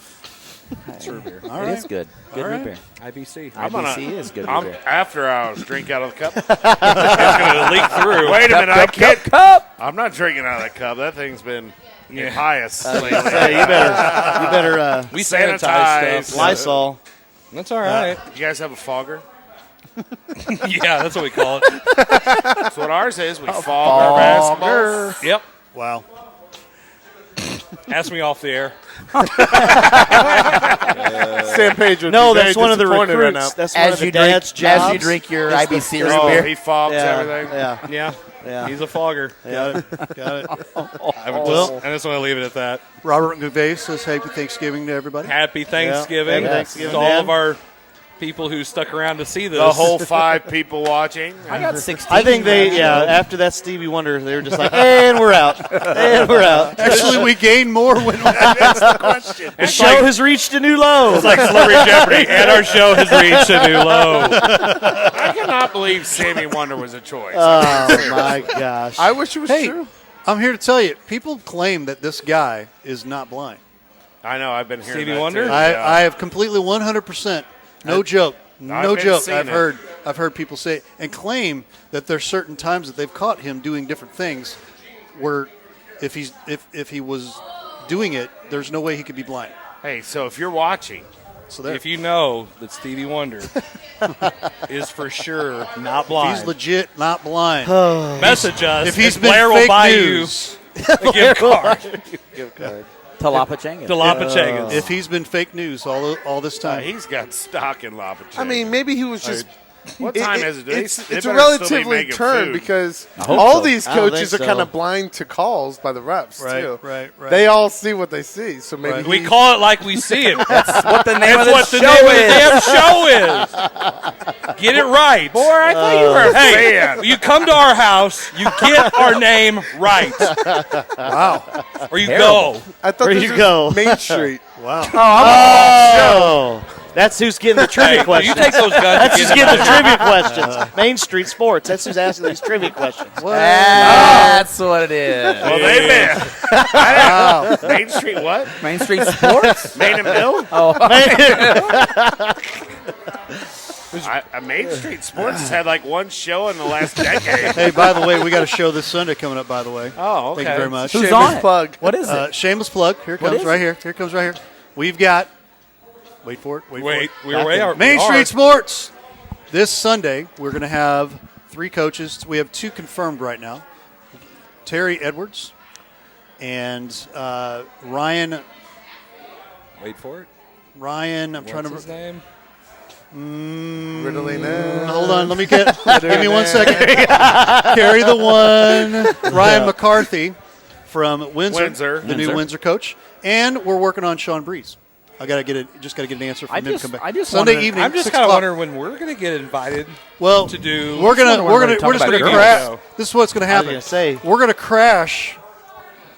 Speaker 2: It's root beer.
Speaker 12: it is good. Good root beer.
Speaker 2: IBC.
Speaker 12: IBC is good root beer.
Speaker 4: After hours, drink out of the cup.
Speaker 2: It's going to leak through.
Speaker 4: Wait a minute, I can't.
Speaker 12: Cup.
Speaker 4: I'm not drinking out of that cup. That thing's been pious.
Speaker 3: Hey, you better
Speaker 2: We
Speaker 4: sanitize
Speaker 2: sanitize stuff.
Speaker 3: Lysol.
Speaker 2: That's all right.
Speaker 4: You guys have a fogger?
Speaker 2: Yeah, that's what we call it.
Speaker 4: That's what ours is. We fog our basketballs.
Speaker 2: Yep.
Speaker 1: Wow.
Speaker 2: Ask me off the air.
Speaker 20: San Pedro.
Speaker 3: No,
Speaker 20: very
Speaker 3: that's one of the
Speaker 20: disappointed
Speaker 3: recruits.
Speaker 20: right now.
Speaker 3: That's one of
Speaker 12: As
Speaker 3: the
Speaker 12: you drink,
Speaker 3: dad's jobs.
Speaker 12: as you drink your
Speaker 3: It's the
Speaker 12: IBC
Speaker 3: fruit.
Speaker 12: root
Speaker 4: Oh,
Speaker 12: beer.
Speaker 4: he fogs
Speaker 3: Yeah,
Speaker 4: everything.
Speaker 3: yeah.
Speaker 2: Yeah. He's a fogger.
Speaker 1: Got it.
Speaker 2: I just want to leave it at that.
Speaker 1: Robert McVeigh says happy Thanksgiving to everybody.
Speaker 2: Happy Thanksgiving,
Speaker 3: Happy Thanksgiving,
Speaker 2: to all
Speaker 3: Dad.
Speaker 2: of our people who stuck around to see this.
Speaker 4: The whole 5 people watching.
Speaker 12: I got 16.
Speaker 3: I think after that Stevie Wonder, they were just like, and we're out. And we're out.
Speaker 1: Actually, we gained more when
Speaker 4: That's the question.
Speaker 3: The show has reached a new low.
Speaker 2: It's like Celebrity Jeopardy, and our show has reached a new low.
Speaker 4: I cannot believe Sammy Wonder was a choice.
Speaker 3: Oh, my gosh.
Speaker 20: I wish it was true.
Speaker 1: I'm here to tell you, people claim that this guy is not blind.
Speaker 4: I know. I've been hearing
Speaker 2: Stevie
Speaker 4: that
Speaker 2: Wonder?
Speaker 4: too.
Speaker 1: I have completely 100%. No joke. No
Speaker 4: been
Speaker 1: joke.
Speaker 4: seeing
Speaker 1: I've
Speaker 4: it.
Speaker 1: heard people say and claim that there's certain times that they've caught him doing different things where if he was doing it, there's no way he could be blind.
Speaker 4: Hey, so if you're watching,
Speaker 1: So there.
Speaker 2: If you know that Stevie Wonder is for sure not
Speaker 1: If
Speaker 2: blind,
Speaker 1: he's legit not blind.
Speaker 2: message us.
Speaker 1: If he's
Speaker 2: and
Speaker 1: been
Speaker 2: Blair will
Speaker 1: fake
Speaker 2: buy
Speaker 1: news.
Speaker 2: you a gift card.
Speaker 12: Talapa Changas.
Speaker 2: Talapa Changas.
Speaker 1: If he's been fake news all this time.
Speaker 4: he's got stock in Lopachanga.
Speaker 20: I mean, maybe he was just.
Speaker 4: What time is it?
Speaker 20: It's
Speaker 4: They
Speaker 20: a
Speaker 4: better still be
Speaker 20: relatively
Speaker 4: making
Speaker 20: turn
Speaker 4: food.
Speaker 20: because
Speaker 3: hope
Speaker 20: all
Speaker 3: so.
Speaker 20: these
Speaker 3: I don't
Speaker 20: coaches are
Speaker 3: think
Speaker 20: kind
Speaker 3: so.
Speaker 20: of blind to calls by the refs
Speaker 1: Right,
Speaker 20: too.
Speaker 1: right.
Speaker 20: They all see what they see, so maybe
Speaker 2: We call it like we see it. That's
Speaker 12: what the name of
Speaker 2: what
Speaker 12: the
Speaker 2: the
Speaker 12: show
Speaker 2: name of the
Speaker 12: is.
Speaker 2: damn show is. Get it right.
Speaker 4: Boy, I thought you were a
Speaker 2: Hey,
Speaker 4: fan.
Speaker 2: you come to our house, you get our name right.
Speaker 1: Wow.
Speaker 2: Or you go.
Speaker 20: I thought
Speaker 3: Where
Speaker 20: this
Speaker 3: you
Speaker 20: was
Speaker 3: go?
Speaker 20: Main Street.
Speaker 1: Wow.
Speaker 3: Oh, that's who's getting the trivia
Speaker 2: Hey,
Speaker 3: questions.
Speaker 2: you take those guns.
Speaker 3: That's
Speaker 2: and
Speaker 3: who's
Speaker 2: get
Speaker 3: getting the
Speaker 2: them.
Speaker 3: trivia questions. Main Street Sports. That's who's asking these trivia questions.
Speaker 12: That's what it is.
Speaker 4: Well, they've been.
Speaker 1: Wow.
Speaker 4: Main Street what?
Speaker 12: Main Street Sports?
Speaker 4: Main and Mill?
Speaker 12: Oh,
Speaker 4: Main Street Sports has had like one show in the last decade.
Speaker 1: Hey, by the way, we got a show this Sunday coming up, by the way.
Speaker 4: Oh, okay.
Speaker 1: Thank you very much.
Speaker 12: who's
Speaker 20: Shameless
Speaker 12: on it?
Speaker 20: plug.
Speaker 12: What is it?
Speaker 1: Shameless plug. Here it
Speaker 12: What
Speaker 1: comes
Speaker 12: is
Speaker 1: right
Speaker 12: it?
Speaker 1: here. Here it comes right here. We've got, wait for it.
Speaker 2: Wait,
Speaker 1: for it.
Speaker 2: we are.
Speaker 1: Main
Speaker 2: we
Speaker 1: Street
Speaker 2: are.
Speaker 1: Sports. This Sunday, we're going to have 3 coaches. We have 2 confirmed right now. Terry Edwards and Ryan.
Speaker 2: Wait for it.
Speaker 1: Ryan, I'm
Speaker 2: What's
Speaker 1: trying to.
Speaker 2: his name?
Speaker 20: Riddling
Speaker 1: Hold on, let me get. Give me 1 second. Carry the one. Ryan McCarthy from Windsor, the new Windsor coach, and we're working on Sean Breeze. I gotta get it. Just gotta get an answer from him. Come back. Sunday evening.
Speaker 2: I'm just
Speaker 1: 6
Speaker 2: kind of
Speaker 1: o'clock.
Speaker 2: wondering when we're going to get invited.
Speaker 1: Well,
Speaker 2: to do.
Speaker 1: we're just
Speaker 2: talk
Speaker 1: gonna
Speaker 2: about
Speaker 1: crash.
Speaker 2: your show.
Speaker 1: This is what's gonna happen.
Speaker 3: gonna say.
Speaker 1: We're gonna crash.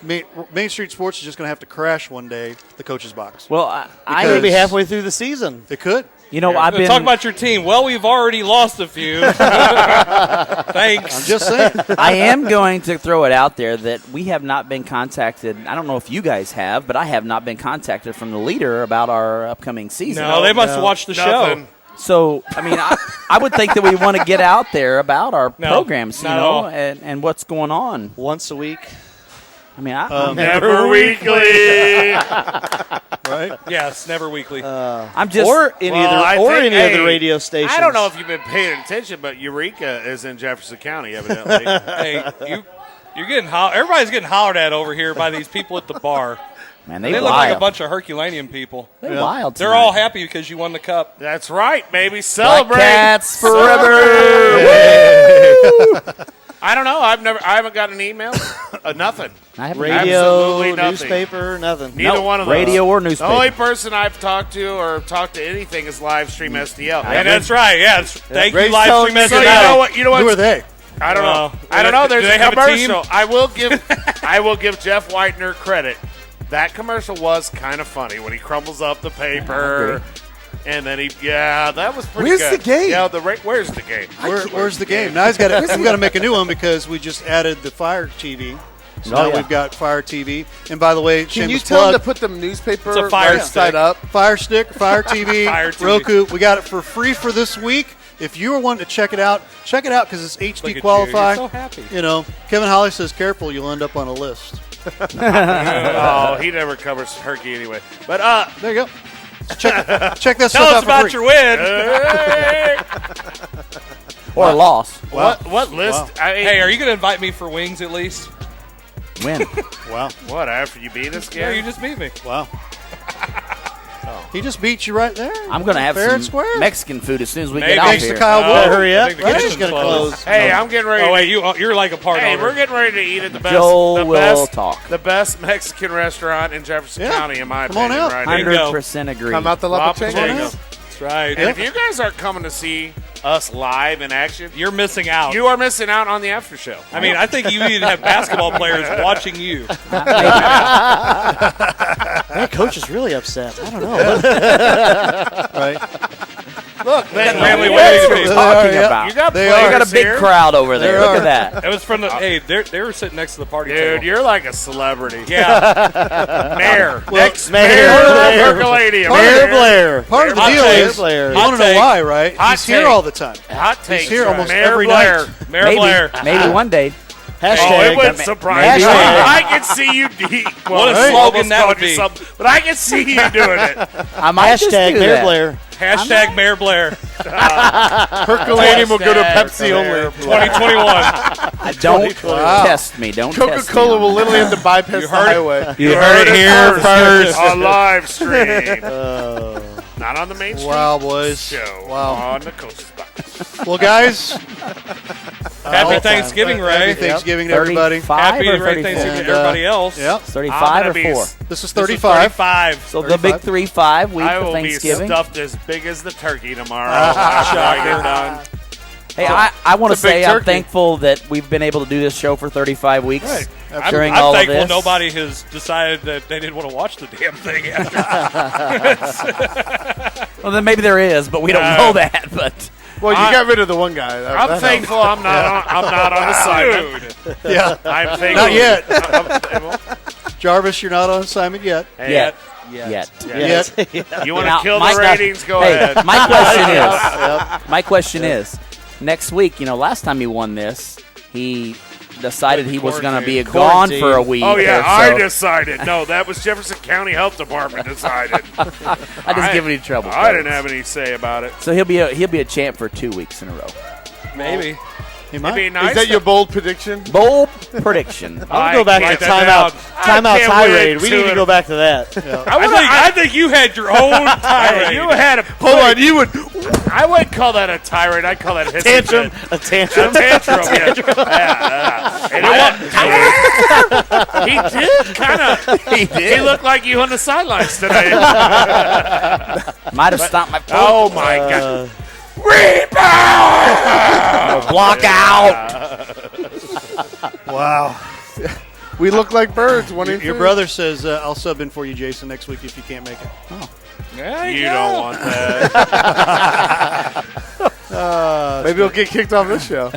Speaker 1: Main Street Sports is just gonna have to crash one day the coach's box.
Speaker 3: Well, I could be halfway through the season.
Speaker 1: It could.
Speaker 12: You know, I've been
Speaker 2: talking about your team. Well, we've already lost a few. Thanks.
Speaker 1: I'm just saying.
Speaker 12: I am going to throw it out there that we have not been contacted. I don't know if you guys have, but I have not been contacted from the leader about our upcoming season.
Speaker 2: No, they must have watched the show.
Speaker 12: So, I mean, I would think that we want to get out there about our programs, and what's going on.
Speaker 3: Once a week.
Speaker 12: I mean,
Speaker 4: never weekly.
Speaker 1: Right?
Speaker 2: Yes, never weekly.
Speaker 12: I'm just
Speaker 3: or any of the radio stations.
Speaker 4: I don't know if you've been paying attention, but Eureka is in Jefferson County, evidently.
Speaker 2: Hey, you're getting everybody's getting hollered at over here by these people at the bar.
Speaker 12: Man,
Speaker 2: they look like a bunch of Herculaneum people.
Speaker 12: They're wild.
Speaker 2: They're all happy because you won the cup.
Speaker 4: That's right, baby. Celebrate.
Speaker 12: Black Cats forever.
Speaker 4: I don't know. I haven't got an email. Nothing.
Speaker 12: I haven't.
Speaker 3: Radio,
Speaker 4: Absolutely nothing.
Speaker 3: newspaper, nothing.
Speaker 4: Neither one of those.
Speaker 12: Radio or newspaper.
Speaker 4: The only person I've talked to or talked to anything is Livestream STL.
Speaker 2: And that's right. Yeah. Thank you, Livestream STL.
Speaker 4: So you know what?
Speaker 1: Who are they?
Speaker 4: I don't know. I don't know. There's a commercial. I will give Jeff Whitener credit. That commercial was kind of funny when he crumbles up the paper. And then that was pretty good.
Speaker 20: Where's the game?
Speaker 4: Yeah, where's the game?
Speaker 1: Where's the game? Now we've got to make a new one because we just added the Fire TV. So now we've got Fire TV. And by the way,
Speaker 20: can you tell them to put the newspaper
Speaker 2: it's a Fire
Speaker 20: side up?
Speaker 1: Fire Stick, Fire TV,
Speaker 2: Fire TV.
Speaker 1: Roku. We got it for free for this week. If you were wanting to check it out because it's HD qualified.
Speaker 2: You're so happy.
Speaker 1: You know, Kevin Holly says, careful, you'll end up on a list.
Speaker 4: Oh, he never covers Herky anyway. But
Speaker 1: there you go. Check that
Speaker 2: Tell
Speaker 1: stuff
Speaker 2: us
Speaker 1: out
Speaker 2: about
Speaker 1: for
Speaker 2: your win.
Speaker 12: Or loss.
Speaker 4: What list?
Speaker 1: Wow.
Speaker 2: Hey, are you going to invite me for wings at least?
Speaker 12: Win.
Speaker 1: Wow.
Speaker 4: What, after you beat us again?
Speaker 2: Yeah, you just beat me.
Speaker 1: Wow. He just beat you right there.
Speaker 12: I'm going to have
Speaker 1: fair and
Speaker 12: some
Speaker 1: square.
Speaker 12: Mexican food as soon as we
Speaker 2: Maybe.
Speaker 12: get out
Speaker 1: Thanks
Speaker 12: here.
Speaker 1: to Kyle Wood.
Speaker 3: Hurry up.
Speaker 2: I think the kitchen's
Speaker 3: Going to close.
Speaker 4: Hey, I'm getting ready.
Speaker 2: Oh, wait, you're like a part
Speaker 4: Hey,
Speaker 2: owner.
Speaker 4: we're getting ready to eat at the best.
Speaker 12: Joel will talk.
Speaker 4: The best Mexican restaurant in Jefferson County, in my
Speaker 1: Come on
Speaker 4: opinion,
Speaker 1: out.
Speaker 4: right here.
Speaker 12: 100% agree.
Speaker 20: Come out the
Speaker 4: La
Speaker 20: Lapachanga.
Speaker 4: Pachanga.
Speaker 2: That's right.
Speaker 4: And if you guys aren't coming to see us live in action,
Speaker 2: You're missing out.
Speaker 4: you are missing out on the after show.
Speaker 2: I mean, I think you even have basketball players watching you.
Speaker 3: That coach is really upset. I don't know.
Speaker 1: Right.
Speaker 4: Look, man,
Speaker 2: Family
Speaker 12: What
Speaker 2: wedding
Speaker 12: are you
Speaker 2: feast.
Speaker 12: talking
Speaker 1: Yeah.
Speaker 12: about?
Speaker 4: you got
Speaker 1: They
Speaker 4: players
Speaker 1: are.
Speaker 12: We got a big
Speaker 4: here.
Speaker 12: crowd over there.
Speaker 1: There
Speaker 12: Look
Speaker 1: are.
Speaker 12: at that.
Speaker 2: It was from the. Hey, they were sitting next to the party
Speaker 4: Dude,
Speaker 2: table.
Speaker 4: you're like a celebrity.
Speaker 2: Yeah.
Speaker 4: Mayor.
Speaker 1: Well,
Speaker 4: Mayor of Herculaneum.
Speaker 1: Mayor
Speaker 3: Blair.
Speaker 1: Part of the
Speaker 2: Hot
Speaker 1: deal
Speaker 2: take.
Speaker 1: is,
Speaker 3: Blair.
Speaker 1: you want to know
Speaker 2: take.
Speaker 1: why, right?
Speaker 4: Hot
Speaker 1: He's here
Speaker 4: take.
Speaker 1: all the time.
Speaker 4: Hot takes.
Speaker 1: here almost
Speaker 4: Mayor
Speaker 1: every
Speaker 4: Blair.
Speaker 1: night.
Speaker 2: Mayor
Speaker 12: Maybe,
Speaker 2: Blair.
Speaker 12: maybe one day.
Speaker 4: Oh, it
Speaker 3: Hashtag.
Speaker 4: wouldn't surprise me.
Speaker 12: Hashtag.
Speaker 4: I can see you.
Speaker 2: What a
Speaker 4: I
Speaker 2: slogan
Speaker 4: almost
Speaker 2: that
Speaker 4: called
Speaker 2: would
Speaker 4: you
Speaker 2: be.
Speaker 4: something, but I can see you doing it.
Speaker 12: I might just
Speaker 3: Hashtag
Speaker 12: do
Speaker 3: Mayor
Speaker 12: that.
Speaker 3: Blair.
Speaker 2: Hashtag Mayor Blair.
Speaker 20: Herculaneum will go to Pepsi only.
Speaker 2: 2021.
Speaker 12: Don't test me. Don't test me.
Speaker 20: Coca-Cola will literally have to bypass the highway.
Speaker 12: You heard it here first.
Speaker 4: On live stream. Not on the main stream.
Speaker 1: Wow, boys.
Speaker 4: Show.
Speaker 1: Wow.
Speaker 4: On the coach's box.
Speaker 1: Well, guys,
Speaker 2: Happy Thanksgiving, Ray.
Speaker 1: happy Thanksgiving to everybody.
Speaker 12: 35
Speaker 2: Happy
Speaker 12: or
Speaker 2: Ray
Speaker 12: 34?
Speaker 2: Thanksgiving to
Speaker 1: And,
Speaker 2: everybody else.
Speaker 1: Yep.
Speaker 12: 35 or 4?
Speaker 1: This is
Speaker 2: This is
Speaker 1: 35.
Speaker 2: 35.
Speaker 12: So the big 3-5 week
Speaker 4: I
Speaker 12: of
Speaker 4: will be
Speaker 12: Thanksgiving.
Speaker 4: stuffed as big as the turkey tomorrow. After I get done.
Speaker 12: Hey, I want to
Speaker 20: It's a big
Speaker 12: say I'm
Speaker 20: turkey.
Speaker 12: thankful that we've been able to do this show for 35 weeks
Speaker 1: Right.
Speaker 12: during
Speaker 2: I'm
Speaker 12: all of
Speaker 2: thankful
Speaker 12: this.
Speaker 2: nobody has decided that they didn't want to watch the damn thing after.
Speaker 12: Well, then maybe there is, but we don't know that. But
Speaker 20: Well, you got rid of the one guy.
Speaker 4: I'm thankful I'm not on assignment.
Speaker 1: Yeah.
Speaker 4: I'm thankful.
Speaker 1: Not yet. Jarvis, you're not on assignment yet.
Speaker 12: yet.
Speaker 4: You want to
Speaker 12: Now,
Speaker 4: kill
Speaker 12: my-
Speaker 4: the ratings? Go
Speaker 12: hey,
Speaker 4: ahead.
Speaker 12: My question is, next week, last time he won this, he decided he was going to be gone for a week.
Speaker 4: Oh yeah,
Speaker 12: or so.
Speaker 4: I decided. No, that was Jefferson County Health Department decided.
Speaker 12: I just give any trouble.
Speaker 4: I didn't have any say about it.
Speaker 12: So he'll be a champ for 2 weeks in a row.
Speaker 2: Maybe.
Speaker 1: He
Speaker 4: It'd
Speaker 1: might.
Speaker 4: be nice.
Speaker 20: Is that your bold prediction?
Speaker 12: Bold prediction.
Speaker 3: I'll go back
Speaker 4: Write
Speaker 3: to
Speaker 4: that
Speaker 3: timeout.
Speaker 4: down.
Speaker 3: Timeout
Speaker 4: I can't
Speaker 3: tirade.
Speaker 4: wait
Speaker 3: We
Speaker 4: to
Speaker 3: need to
Speaker 4: it.
Speaker 3: go back to that.
Speaker 2: I think you had your own tirade.
Speaker 4: You had a
Speaker 20: Hold on, you would.
Speaker 4: I wouldn't call that a tirade. I'd call that a hissy
Speaker 3: Tantrum.
Speaker 4: fit.
Speaker 3: A tantrum.
Speaker 4: A tantrum. Yeah. And he did kind of. He did. He looked like you on the sidelines today.
Speaker 12: Might have stopped my foot.
Speaker 4: Oh my God! Rebound!
Speaker 12: Block out.
Speaker 1: Wow.
Speaker 20: We look like birds. One
Speaker 1: Your brother says, I'll sub in for you, Jason, next week if you can't make it.
Speaker 12: Oh,
Speaker 2: Yeah,
Speaker 4: you don't want that.
Speaker 20: Maybe he'll get kicked off this show.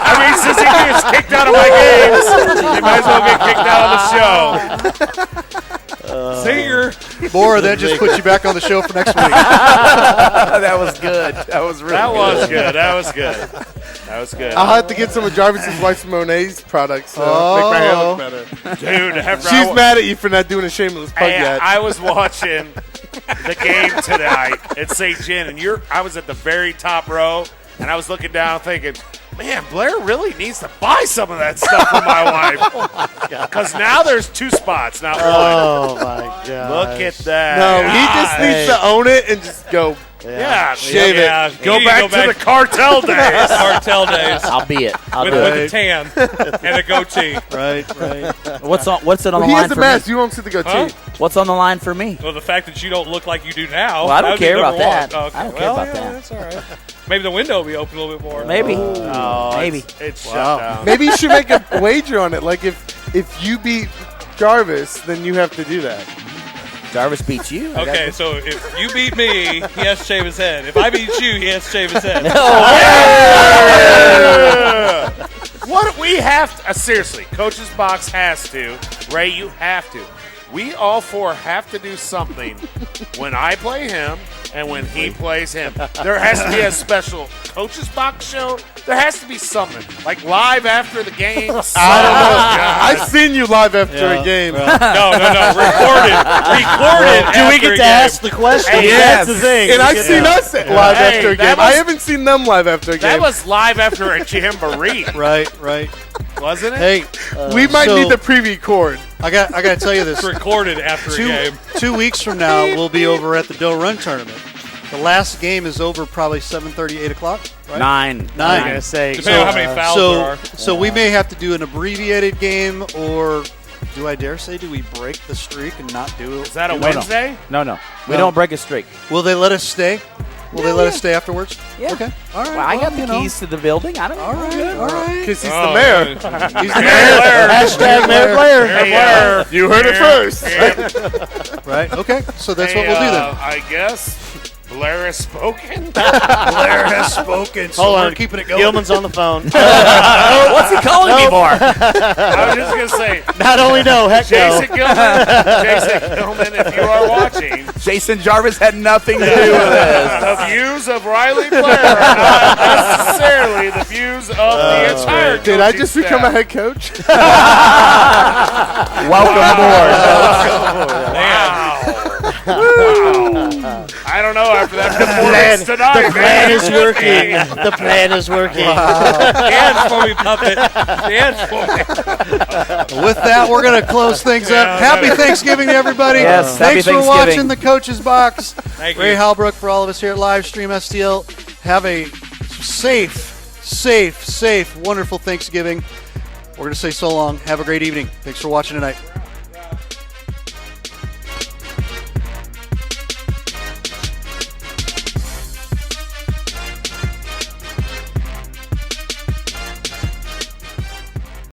Speaker 4: I mean, since he gets kicked out of my games, he might as well get kicked out of the show.
Speaker 2: Singer.
Speaker 1: More, that just puts you back on the show for next week.
Speaker 12: That was good. That was really
Speaker 4: That
Speaker 12: good.
Speaker 4: was good. That was good. That was good.
Speaker 20: I'll have to get some of Jarvis's wife Monet's products to make my hair look better.
Speaker 4: Dude, after
Speaker 20: She's mad at you for not doing a shameless plug yet.
Speaker 4: I was watching the game tonight at St. John, and I was at the very top row, and I was looking down thinking, man, Blair really needs to buy some of that stuff for my wife. Because now there's 2 spots, not one.
Speaker 3: Oh, my God.
Speaker 4: Look at that.
Speaker 20: No, he just needs to own it and just go.
Speaker 4: Yeah,
Speaker 20: shave
Speaker 4: yeah.
Speaker 20: it.
Speaker 4: Go back to the cartel days.
Speaker 2: Cartel days.
Speaker 12: I'll be it. I'll
Speaker 2: with,
Speaker 12: do
Speaker 2: with
Speaker 12: it.
Speaker 2: a tan and a goatee.
Speaker 1: Right.
Speaker 12: What's on the
Speaker 20: He
Speaker 12: line
Speaker 20: has a
Speaker 12: for
Speaker 20: mask.
Speaker 12: me?
Speaker 20: You won't see the goatee.
Speaker 2: Huh?
Speaker 12: What's on the line for me?
Speaker 2: Well, the fact that you don't look like you do now.
Speaker 12: Well, I don't
Speaker 2: that would be
Speaker 12: care
Speaker 2: number
Speaker 12: about that.
Speaker 2: one. Okay.
Speaker 12: I don't care about that.
Speaker 2: That's all right. Maybe the window will be open a little bit more.
Speaker 12: Maybe.
Speaker 4: Maybe. It's shut down.
Speaker 20: Maybe you should make a wager on it. Like if you beat Jarvis, then you have to do that.
Speaker 12: Jarvis beats you.
Speaker 2: Okay, so if you beat me, he has to shave his head. If I beat you, he has to shave his head.
Speaker 4: What we have to, seriously, Coach's Box has to. Ray, you have to. We all 4 have to do something when I play him and when he plays him. There has to be a special Coach's Box show. There has to be something. Like live after the game.
Speaker 20: I don't know. I've seen you live after a game.
Speaker 4: No. Recorded.
Speaker 3: Do we get to ask the question?
Speaker 4: Hey,
Speaker 20: Yes.
Speaker 3: That's the thing.
Speaker 20: And I've seen us live
Speaker 4: Hey,
Speaker 20: after a
Speaker 4: that
Speaker 20: game. I
Speaker 4: was-
Speaker 20: haven't seen them live after a game.
Speaker 4: That was live after a jamboree.
Speaker 1: Right.
Speaker 4: Wasn't it?
Speaker 1: Hey,
Speaker 20: we might
Speaker 1: so-
Speaker 20: need the preview cord.
Speaker 1: I got to tell you this.
Speaker 2: It's recorded after a game.
Speaker 1: 2 weeks from now, we'll be over at the Doe Run tournament. The last game is over probably 7:30, 8 o'clock. Right?
Speaker 12: 9.
Speaker 3: I'm going to say.
Speaker 2: Depending on how many fouls there are.
Speaker 1: So we may have to do an abbreviated game, or do I dare say, do we break the streak and not do it?
Speaker 4: Is that a Wednesday?
Speaker 12: No. We don't break a streak.
Speaker 1: Will they let us stay? Will they let us stay afterwards?
Speaker 12: Yeah.
Speaker 1: Okay. All right.
Speaker 12: Well, I got the keys to the building. I don't know.
Speaker 1: All right.
Speaker 20: Because he's the mayor.
Speaker 1: He's the mayor.
Speaker 3: Hashtag Mayor Blair.
Speaker 4: Hey,
Speaker 20: You heard it first.
Speaker 1: Right. Okay. So that's what we'll do then.
Speaker 4: I guess Blair has spoken.
Speaker 1: Blair has spoken. So
Speaker 3: Hold
Speaker 1: we're
Speaker 3: on.
Speaker 1: keeping it going.
Speaker 3: Gilman's on the phone.
Speaker 12: What's he calling me for?
Speaker 4: I was just going to say,
Speaker 3: Not only no, heck no.
Speaker 4: Jason Gilman, if you are watching,
Speaker 12: Jason Jarvis had nothing to do with this.
Speaker 4: the views of Riley Blair are not necessarily the views of the entire
Speaker 20: Did I
Speaker 4: coaching
Speaker 20: just become a
Speaker 4: staff.
Speaker 20: head coach?
Speaker 12: Welcome aboard.
Speaker 4: Wow. I don't know after that performance tonight.
Speaker 3: The plan is working. The plan is working.
Speaker 2: Dance for me, puppet. Dance for me.
Speaker 1: With that, we're going to close things up. Happy Thanksgiving to everybody.
Speaker 12: Yes, happy
Speaker 1: Thanks for
Speaker 12: Thanksgiving.
Speaker 1: watching the Coach's Box.
Speaker 2: Thank
Speaker 1: Ray
Speaker 2: you.
Speaker 1: Halbrook for all of us here at Livestream STL. Have a safe, wonderful Thanksgiving. We're going to say so long. Have a great evening. Thanks for watching tonight.